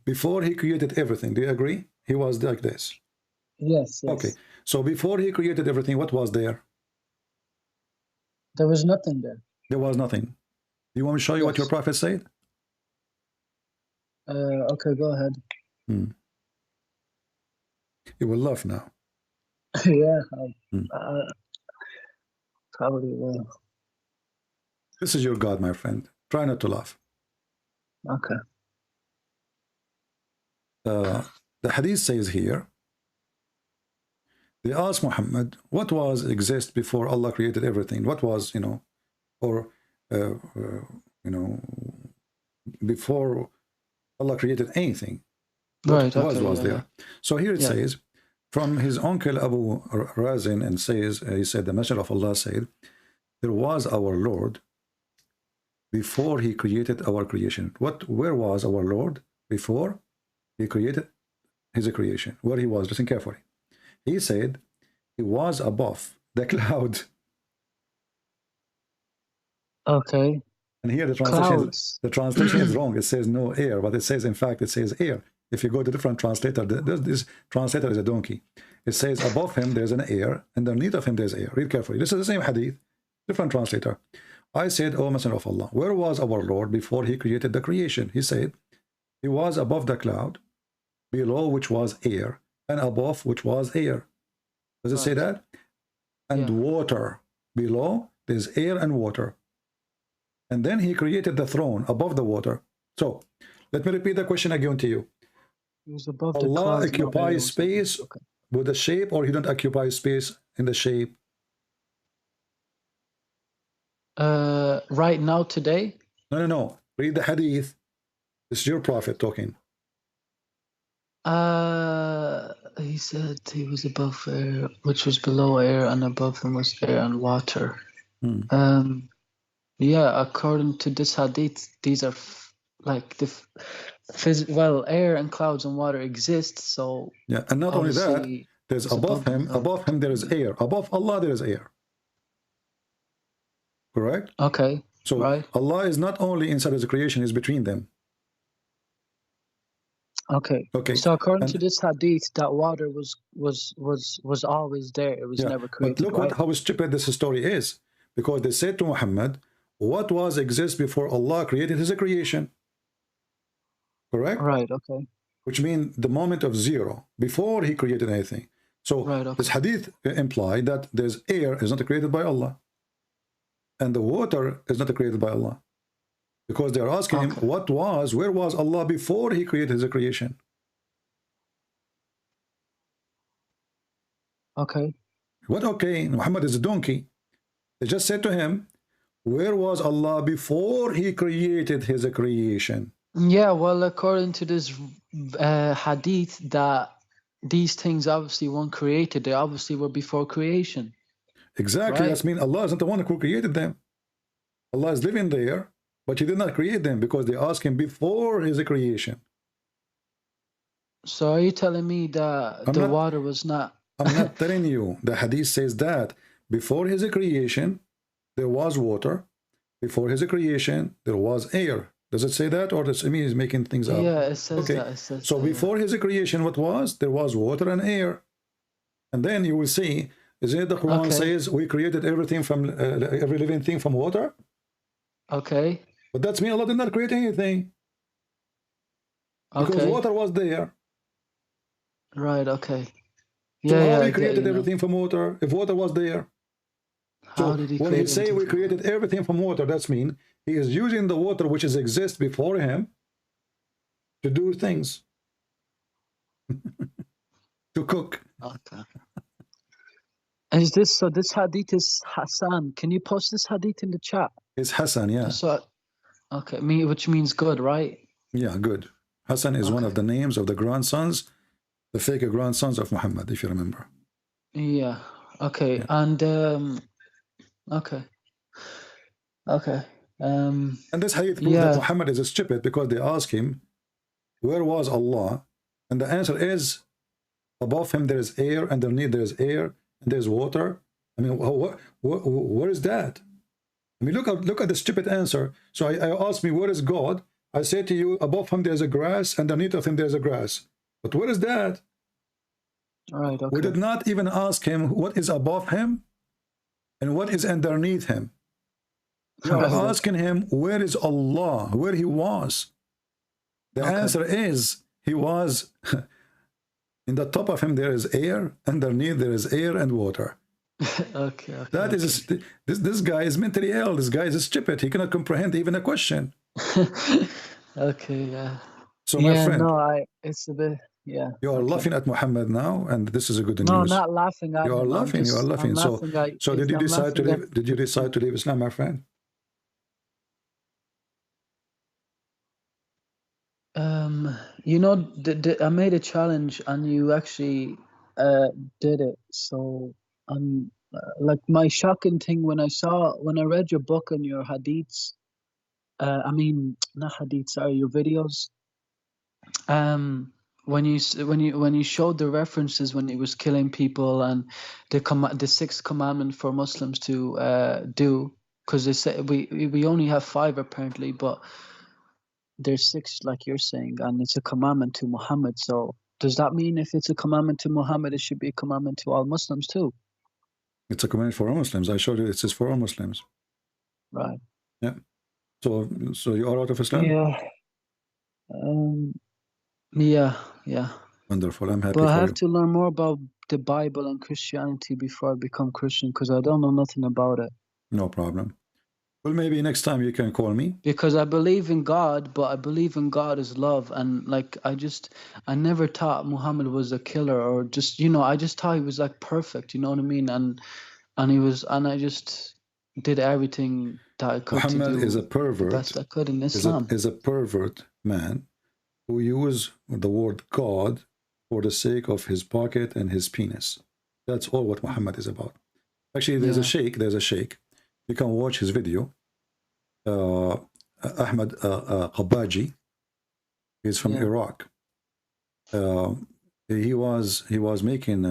Before he created everything, do you agree? He was like this. Yes. Okay. So before he created everything, what was there? There was nothing there. There was nothing. Do you want me to show you what your prophet said? Okay, go ahead. You will laugh now. Yeah, probably will. This is your God, my friend. Try not to laugh. Okay. The hadith says here, they asked Muhammad, what was exist before Allah created everything? What was, before Allah created anything? What was there? So here it says, from his uncle Abu Razin, and says, he said, the Messenger of Allah said, there was our Lord before he created our creation. Where was our Lord before he created his creation? Where he was, listen carefully. He said he was above the cloud. Okay. And here the translation is wrong. It says no air, but it says, in fact, it says air. If you go to different translator, this translator is a donkey. It says above him there's an air, and underneath of him there's air. Read carefully. This is the same hadith, different translator. I said, O Messenger of Allah, where was our Lord before he created the creation? He said, he was above the cloud, below which was air, and above which was air. Does it say that? And water. Below there's air and water. And then he created the throne above the water. So let me repeat the question again to you. Allah occupies space with the shape, or he don't occupy space in the shape? Right now, today? No. Read the hadith. This is your prophet talking. He said he was above air, which was below air, and above him was air and water. Yeah, according to this hadith, these are like the well, air and clouds and water exist. So yeah, and not only that, there's above him. Above him there is air. Above Allah there is air. Correct? Okay. So right. Allah is not only inside His creation; He's between them. Okay. Okay. So according to this hadith, that water was always there. It was never created. But look how stupid this story is, because they said to Muhammad, "What was exist before Allah created His creation?" Correct? Right. Okay. Which means the moment of zero, before He created anything. So this hadith implied that there's air is not created by Allah, and the water is not created by Allah. Because they're asking him, where was Allah before He created His creation? Okay. What okay? Muhammad is a donkey. They just said to him, where was Allah before He created His creation? Yeah, well, according to this hadith, that these things obviously weren't created. They obviously were before creation. Exactly. Right? That means Allah isn't the one who created them. Allah is living there, but He did not create them because they asked Him before His creation. So are you telling me that the water was not... I'm not telling you. The hadith says that before His creation, there was water. Before His creation, there was air. Does it say that? Or does it mean He's making things up? Yeah, it says that. It says so before His creation, what was? There was water and air. And then you will see, isn't it the Quran says we created everything from, every living thing from water? Okay. But that's mean Allah did not create anything. Because water was there. Right, okay. So how He created everything from water if water was there? So when He say we created everything from water, that's mean He is using the water which exists before Him to do things. To cook. Okay. Is this so? This hadith is Hassan. Can you post this hadith in the chat? It's Hassan, yeah. So, okay, which means good, right? Yeah, good. Hassan is one of the names of the grandsons, the fake grandsons of Muhammad, if you remember. Yeah. Okay. Yeah. And and this hadith proves that Muhammad is stupid because they ask him, where was Allah? And the answer is, above him there is air, underneath there is air, and there's water. I mean, where is that? I mean, look at the stupid answer. So I asked me, where is God? I say to you, above him there's a grass, underneath of him there's a grass. But where is that? All right, okay. We did not even ask him what is above him and what is underneath him. We are asking him, where is Allah? Where He was? The answer is, He was, in the top of him there is air, underneath there is air and water. That is, this guy is mentally ill. This guy is stupid. He cannot comprehend even a question. So my friend, it's a bit, you are laughing at Muhammad now, and this is a good news. No, not laughing at him. You are laughing. You are laughing. So did you decide to leave? Did you decide to leave Islam, my friend? You know, I made a challenge, and you actually did it. So like my shocking thing when I read your book and your hadiths, I mean not hadiths, sorry, your videos. When you showed the references when He was killing people and the sixth commandment for Muslims to do, because they say we only have 5 apparently, but there's 6 like you're saying, and it's a commandment to Muhammad. So does that mean if it's a commandment to Muhammad, it should be a commandment to all Muslims too? It's a commandment for all Muslims. I showed you it says for all Muslims. Right. Yeah. So you are out of Islam? Yeah. Yeah. Wonderful. I'm happy. But I have to learn more about the Bible and Christianity before I become Christian, because I don't know nothing about it. No problem. Well, maybe next time you can call me. Because I believe in God, but I believe in God as love. And like, I never thought Muhammad was a killer, or just, I just thought he was like perfect, you know what I mean? And he was, and I just, did everything that I could Muhammad to do is a the pervert. best I could in Islam. Is a pervert man who used the word God for the sake of his pocket and his penis. That's all what Muhammad is about. Actually, there's a sheikh. There's a sheikh. You can watch his video. Ahmed 𝐏𝐫𝐨𝐩𝐡𝐞𝐭. He's from Iraq. He was making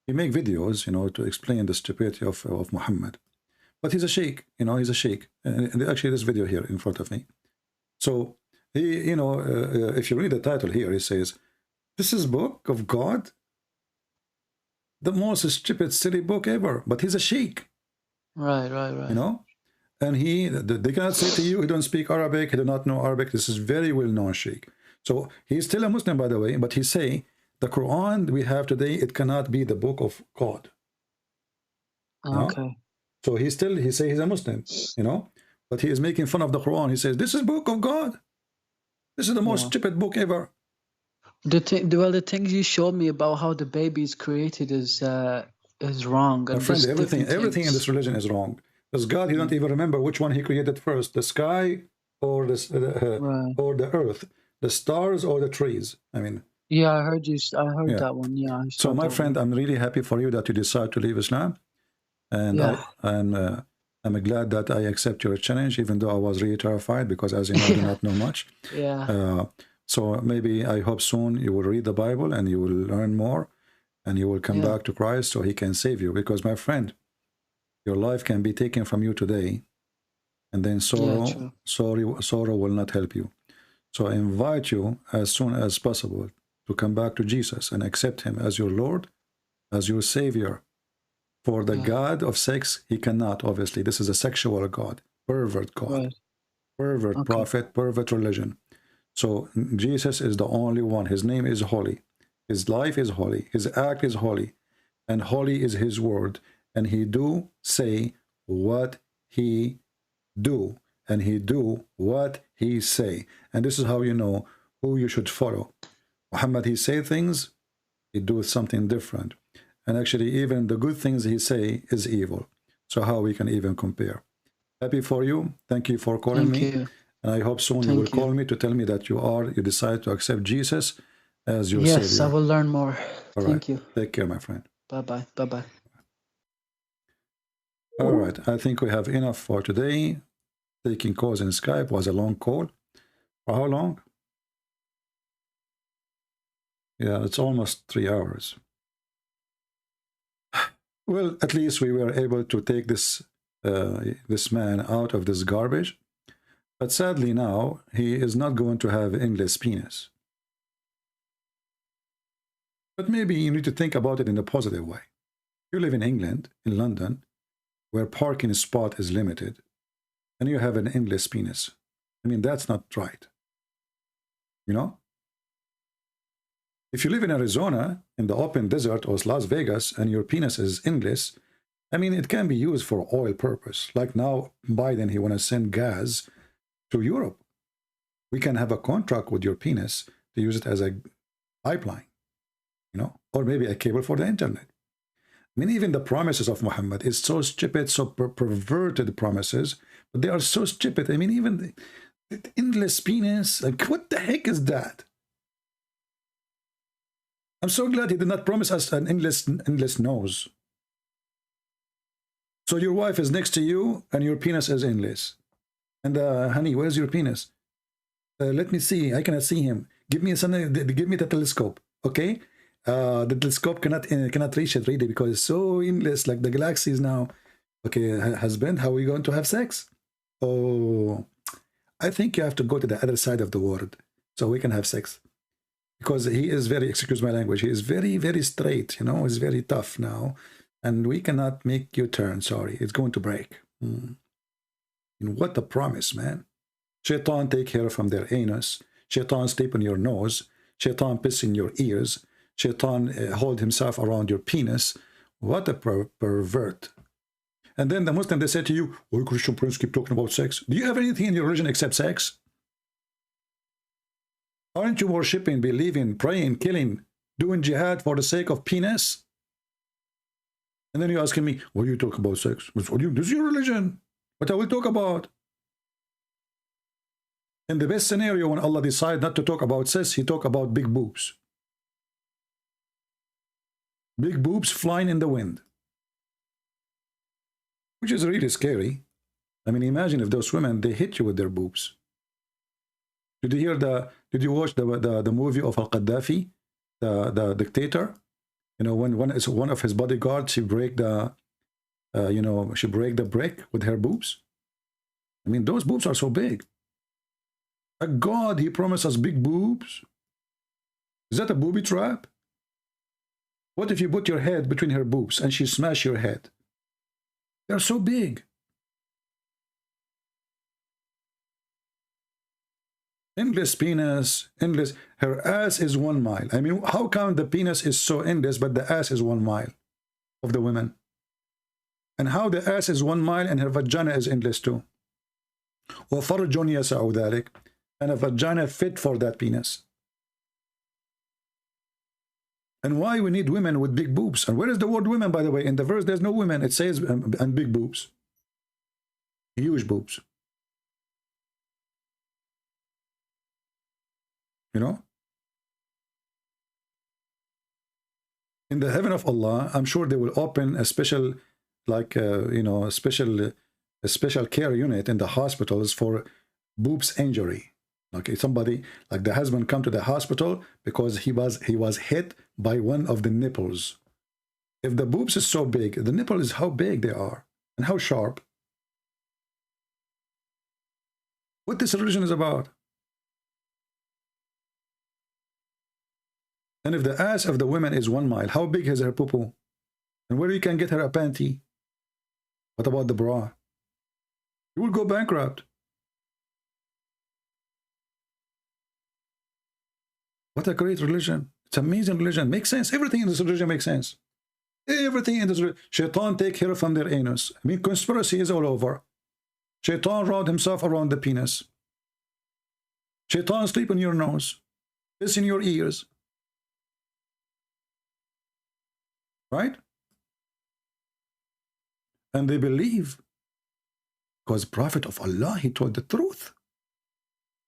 he make videos, you know, to explain the stupidity of Muhammad. But he's a sheikh, you know, he's a sheikh. And actually, this video here in front of me. So he, you know, if you read the title here, he says, "This is book of God, the most stupid, silly book ever." But he's a sheikh. Right. You know, and they cannot say to you, he don't speak Arabic, he do not know Arabic. This is very well known sheikh. So he's still a Muslim, by the way, but he say the Quran we have today, it cannot be the book of God. Okay. No? So he say he's a Muslim, you know, but he is making fun of the Quran. He says, this is book of God. This is the most stupid book ever. The things you showed me about how the baby is created is wrong. My friend, everything in this religion is wrong. Because God, he don't even remember which one he created first, the sky or or the earth, the stars or the trees. I mean, yeah, I heard that one. Yeah. So my friend, I'm really happy for you that you decide to leave Islam, and I'm glad that I accept your challenge, even though I was really terrified because, as you know, I do not know much. So maybe I hope soon you will read the Bible and you will learn more, and you will come back to Christ so he can save you. Because my friend, your life can be taken from you today, and then sorrow will not help you. So I invite you as soon as possible to come back to Jesus and accept him as your Lord, as your Savior. For the God of sex, he cannot, obviously. This is a sexual God, pervert God, pervert prophet, pervert religion. So Jesus is the only one. His name is holy. His life is holy. His act is holy. And holy is his word. And he do say what he do. And he do what he say. And this is how you know who you should follow. Muhammad, he say things, he do something different. And actually, even the good things he say is evil. So how we can even compare? Happy for you. Thank you for calling me. And I hope soon you will call me to tell me that you decide to accept Jesus as your Savior. Yes, I will learn more. Thank you. Take care, my friend. Bye-bye. Bye-bye. All right. I think we have enough for today. Taking calls in Skype was a long call. For how long? Yeah, it's almost 3 hours. Well, at least we were able to take this man out of this garbage. But sadly now, he is not going to have endless penis. But maybe you need to think about it in a positive way. You live in England, in London, where parking spot is limited, and you have an endless penis. I mean, that's not right. You know? If you live in Arizona, in the open desert, or Las Vegas, and your penis is endless, I mean, it can be used for oil purpose. Like now, Biden, he want to send gas to Europe. We can have a contract with your penis to use it as a pipeline, you know, or maybe a cable for the internet. I mean, even the promises of Muhammad is so stupid, so perverted promises, but they are so stupid. I mean, even the endless penis, like, what the heck is that? I'm so glad he did not promise us an endless nose. So your wife is next to you and your penis is endless. And honey, where's your penis? Let me see. I cannot see him. Give me the telescope, okay? The telescope cannot reach it really because it's so endless, like the galaxies now. Okay, husband, how are we going to have sex? Oh, I think you have to go to the other side of the world so we can have sex. Because he is very, excuse my language, he is very, very straight, you know, he's very tough now. And we cannot make you turn, sorry, it's going to break. And what a promise, man. Shaitan take hair from their anus. Shaitan sleep on your nose. Shaitan piss in your ears. Shaitan hold himself around your penis. What a pervert. And then the Muslim, they say to you, oh, Christian Prince keep talking about sex. Do you have anything in your religion except sex? Aren't you worshipping, believing, praying, killing, doing jihad for the sake of penis? And then you're asking me, what do you talk about sex? This is your religion. What I will talk about. In the best scenario, when Allah decides not to talk about sex, he talk about big boobs. Big boobs flying in the wind. Which is really scary. I mean, imagine if those women, they hit you with their boobs. Did you watch the movie of Al-Qaddafi, the dictator? You know, when one of his bodyguards, she break the brick with her boobs. I mean, those boobs are so big. A God, he promised us big boobs. Is that a booby trap? What if you put your head between her boobs and she smash your head? They're so big. Endless penis, endless. Her ass is 1 mile. I mean, how come the penis is so endless, but the ass is 1 mile of the women? And how the ass is 1 mile and her vagina is endless too? وَفَرْجٌ يَسَعُ ذَلِكَ. And a vagina fit for that penis. And why we need women with big boobs? And where is the word women, by the way? In the verse, there's no women. It says, and big boobs. Huge boobs. You know? In the heaven of Allah, I'm sure they will open a special, like, a special care unit in the hospitals for boobs injury. Like somebody, like the husband come to the hospital because he was hit by one of the nipples. If the boobs is so big, the nipple is how big they are and how sharp. What this religion is about. And if the ass of the women is 1 mile, how big is her poo-poo? And where you can get her a panty? What about the bra? You will go bankrupt. What a great religion. It's an amazing religion. Makes sense. Everything in this religion makes sense. Everything in this religion. Shaitan take hair from their anus. I mean, conspiracy is all over. Shaitan wrapped himself around the penis. Shaitan sleep in your nose. Piss in your ears. Right? And they believe because Prophet of Allah, he told the truth.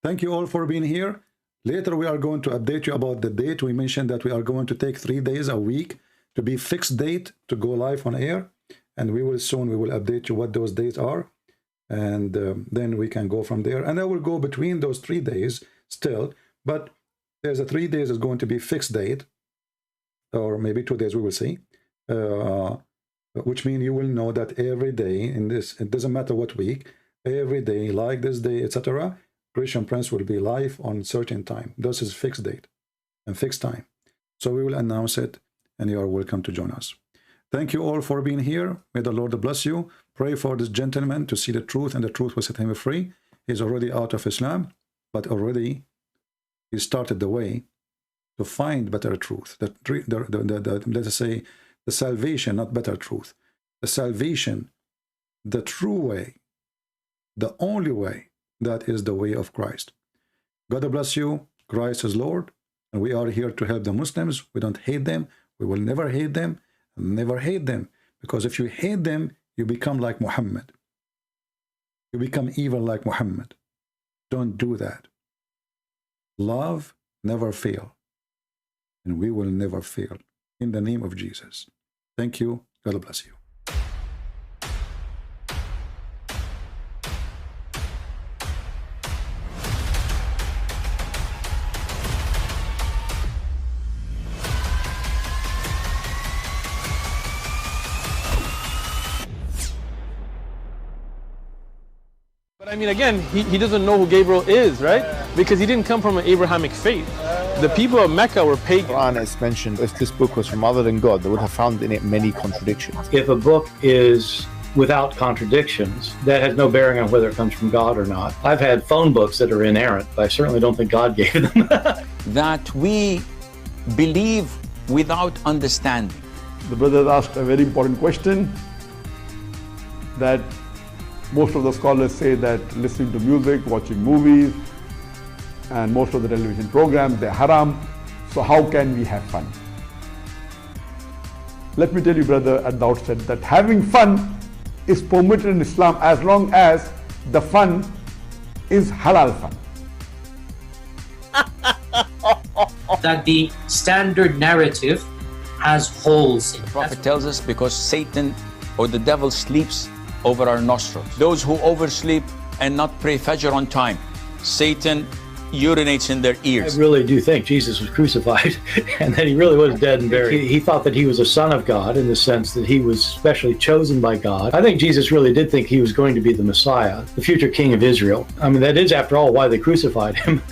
Thank you all for being here. Later we are going to update you about the date. We mentioned that we are going to take 3 days a week to be fixed date to go live on air, and we will update you what those dates are, and then we can go from there. And I will go between those 3 days still, but there's a 3 days is going to be fixed date, or maybe 2 days, we will see, which means you will know that every day in this, it doesn't matter what week, every day like this day, etc., Christian Prince will be live on certain time. This is fixed date and fixed time. So we will announce it, and you are welcome to join us. Thank you all for being here. May the Lord bless you. Pray for this gentleman to see the truth, and the truth will set him free. He's already out of Islam, but already he started the way to find better truth. Let us say the salvation, not better truth. The salvation, the true way, the only way. That is the way of Christ. God bless you. Christ is Lord, and we are here to help the Muslims. We don't hate them. We will never hate them. Never hate them. Because if you hate them, you become like Muhammad. You become evil like Muhammad. Don't do that. Love never fail. And we will never fail. In the name of Jesus. Thank you. God bless you. I mean, again, he doesn't know who Gabriel is, right? Because he didn't come from an Abrahamic faith. The people of Mecca were pagan. Quran is mentioned, if this book was from other than God, they would have found in it many contradictions. If a book is without contradictions, that has no bearing on whether it comes from God or not. I've had phone books that are inerrant, but I certainly don't think God gave them. That we believe without understanding. The brother asked a very important question, that most of the scholars say that listening to music, watching movies, and most of the television programs, they're haram. So how can we have fun? Let me tell you, brother, at the outset that having fun is permitted in Islam as long as the fun is halal fun. That the standard narrative has holes in it. The Prophet tells us because Satan or the devil sleeps over our nostrils. Those who oversleep and not pray Fajr on time, Satan urinates in their ears. I really do think Jesus was crucified and that he really was dead and buried. He thought that he was a son of God in the sense that he was specially chosen by God. I think Jesus really did think he was going to be the Messiah, the future king of Israel. I mean, that is, after all, why they crucified him.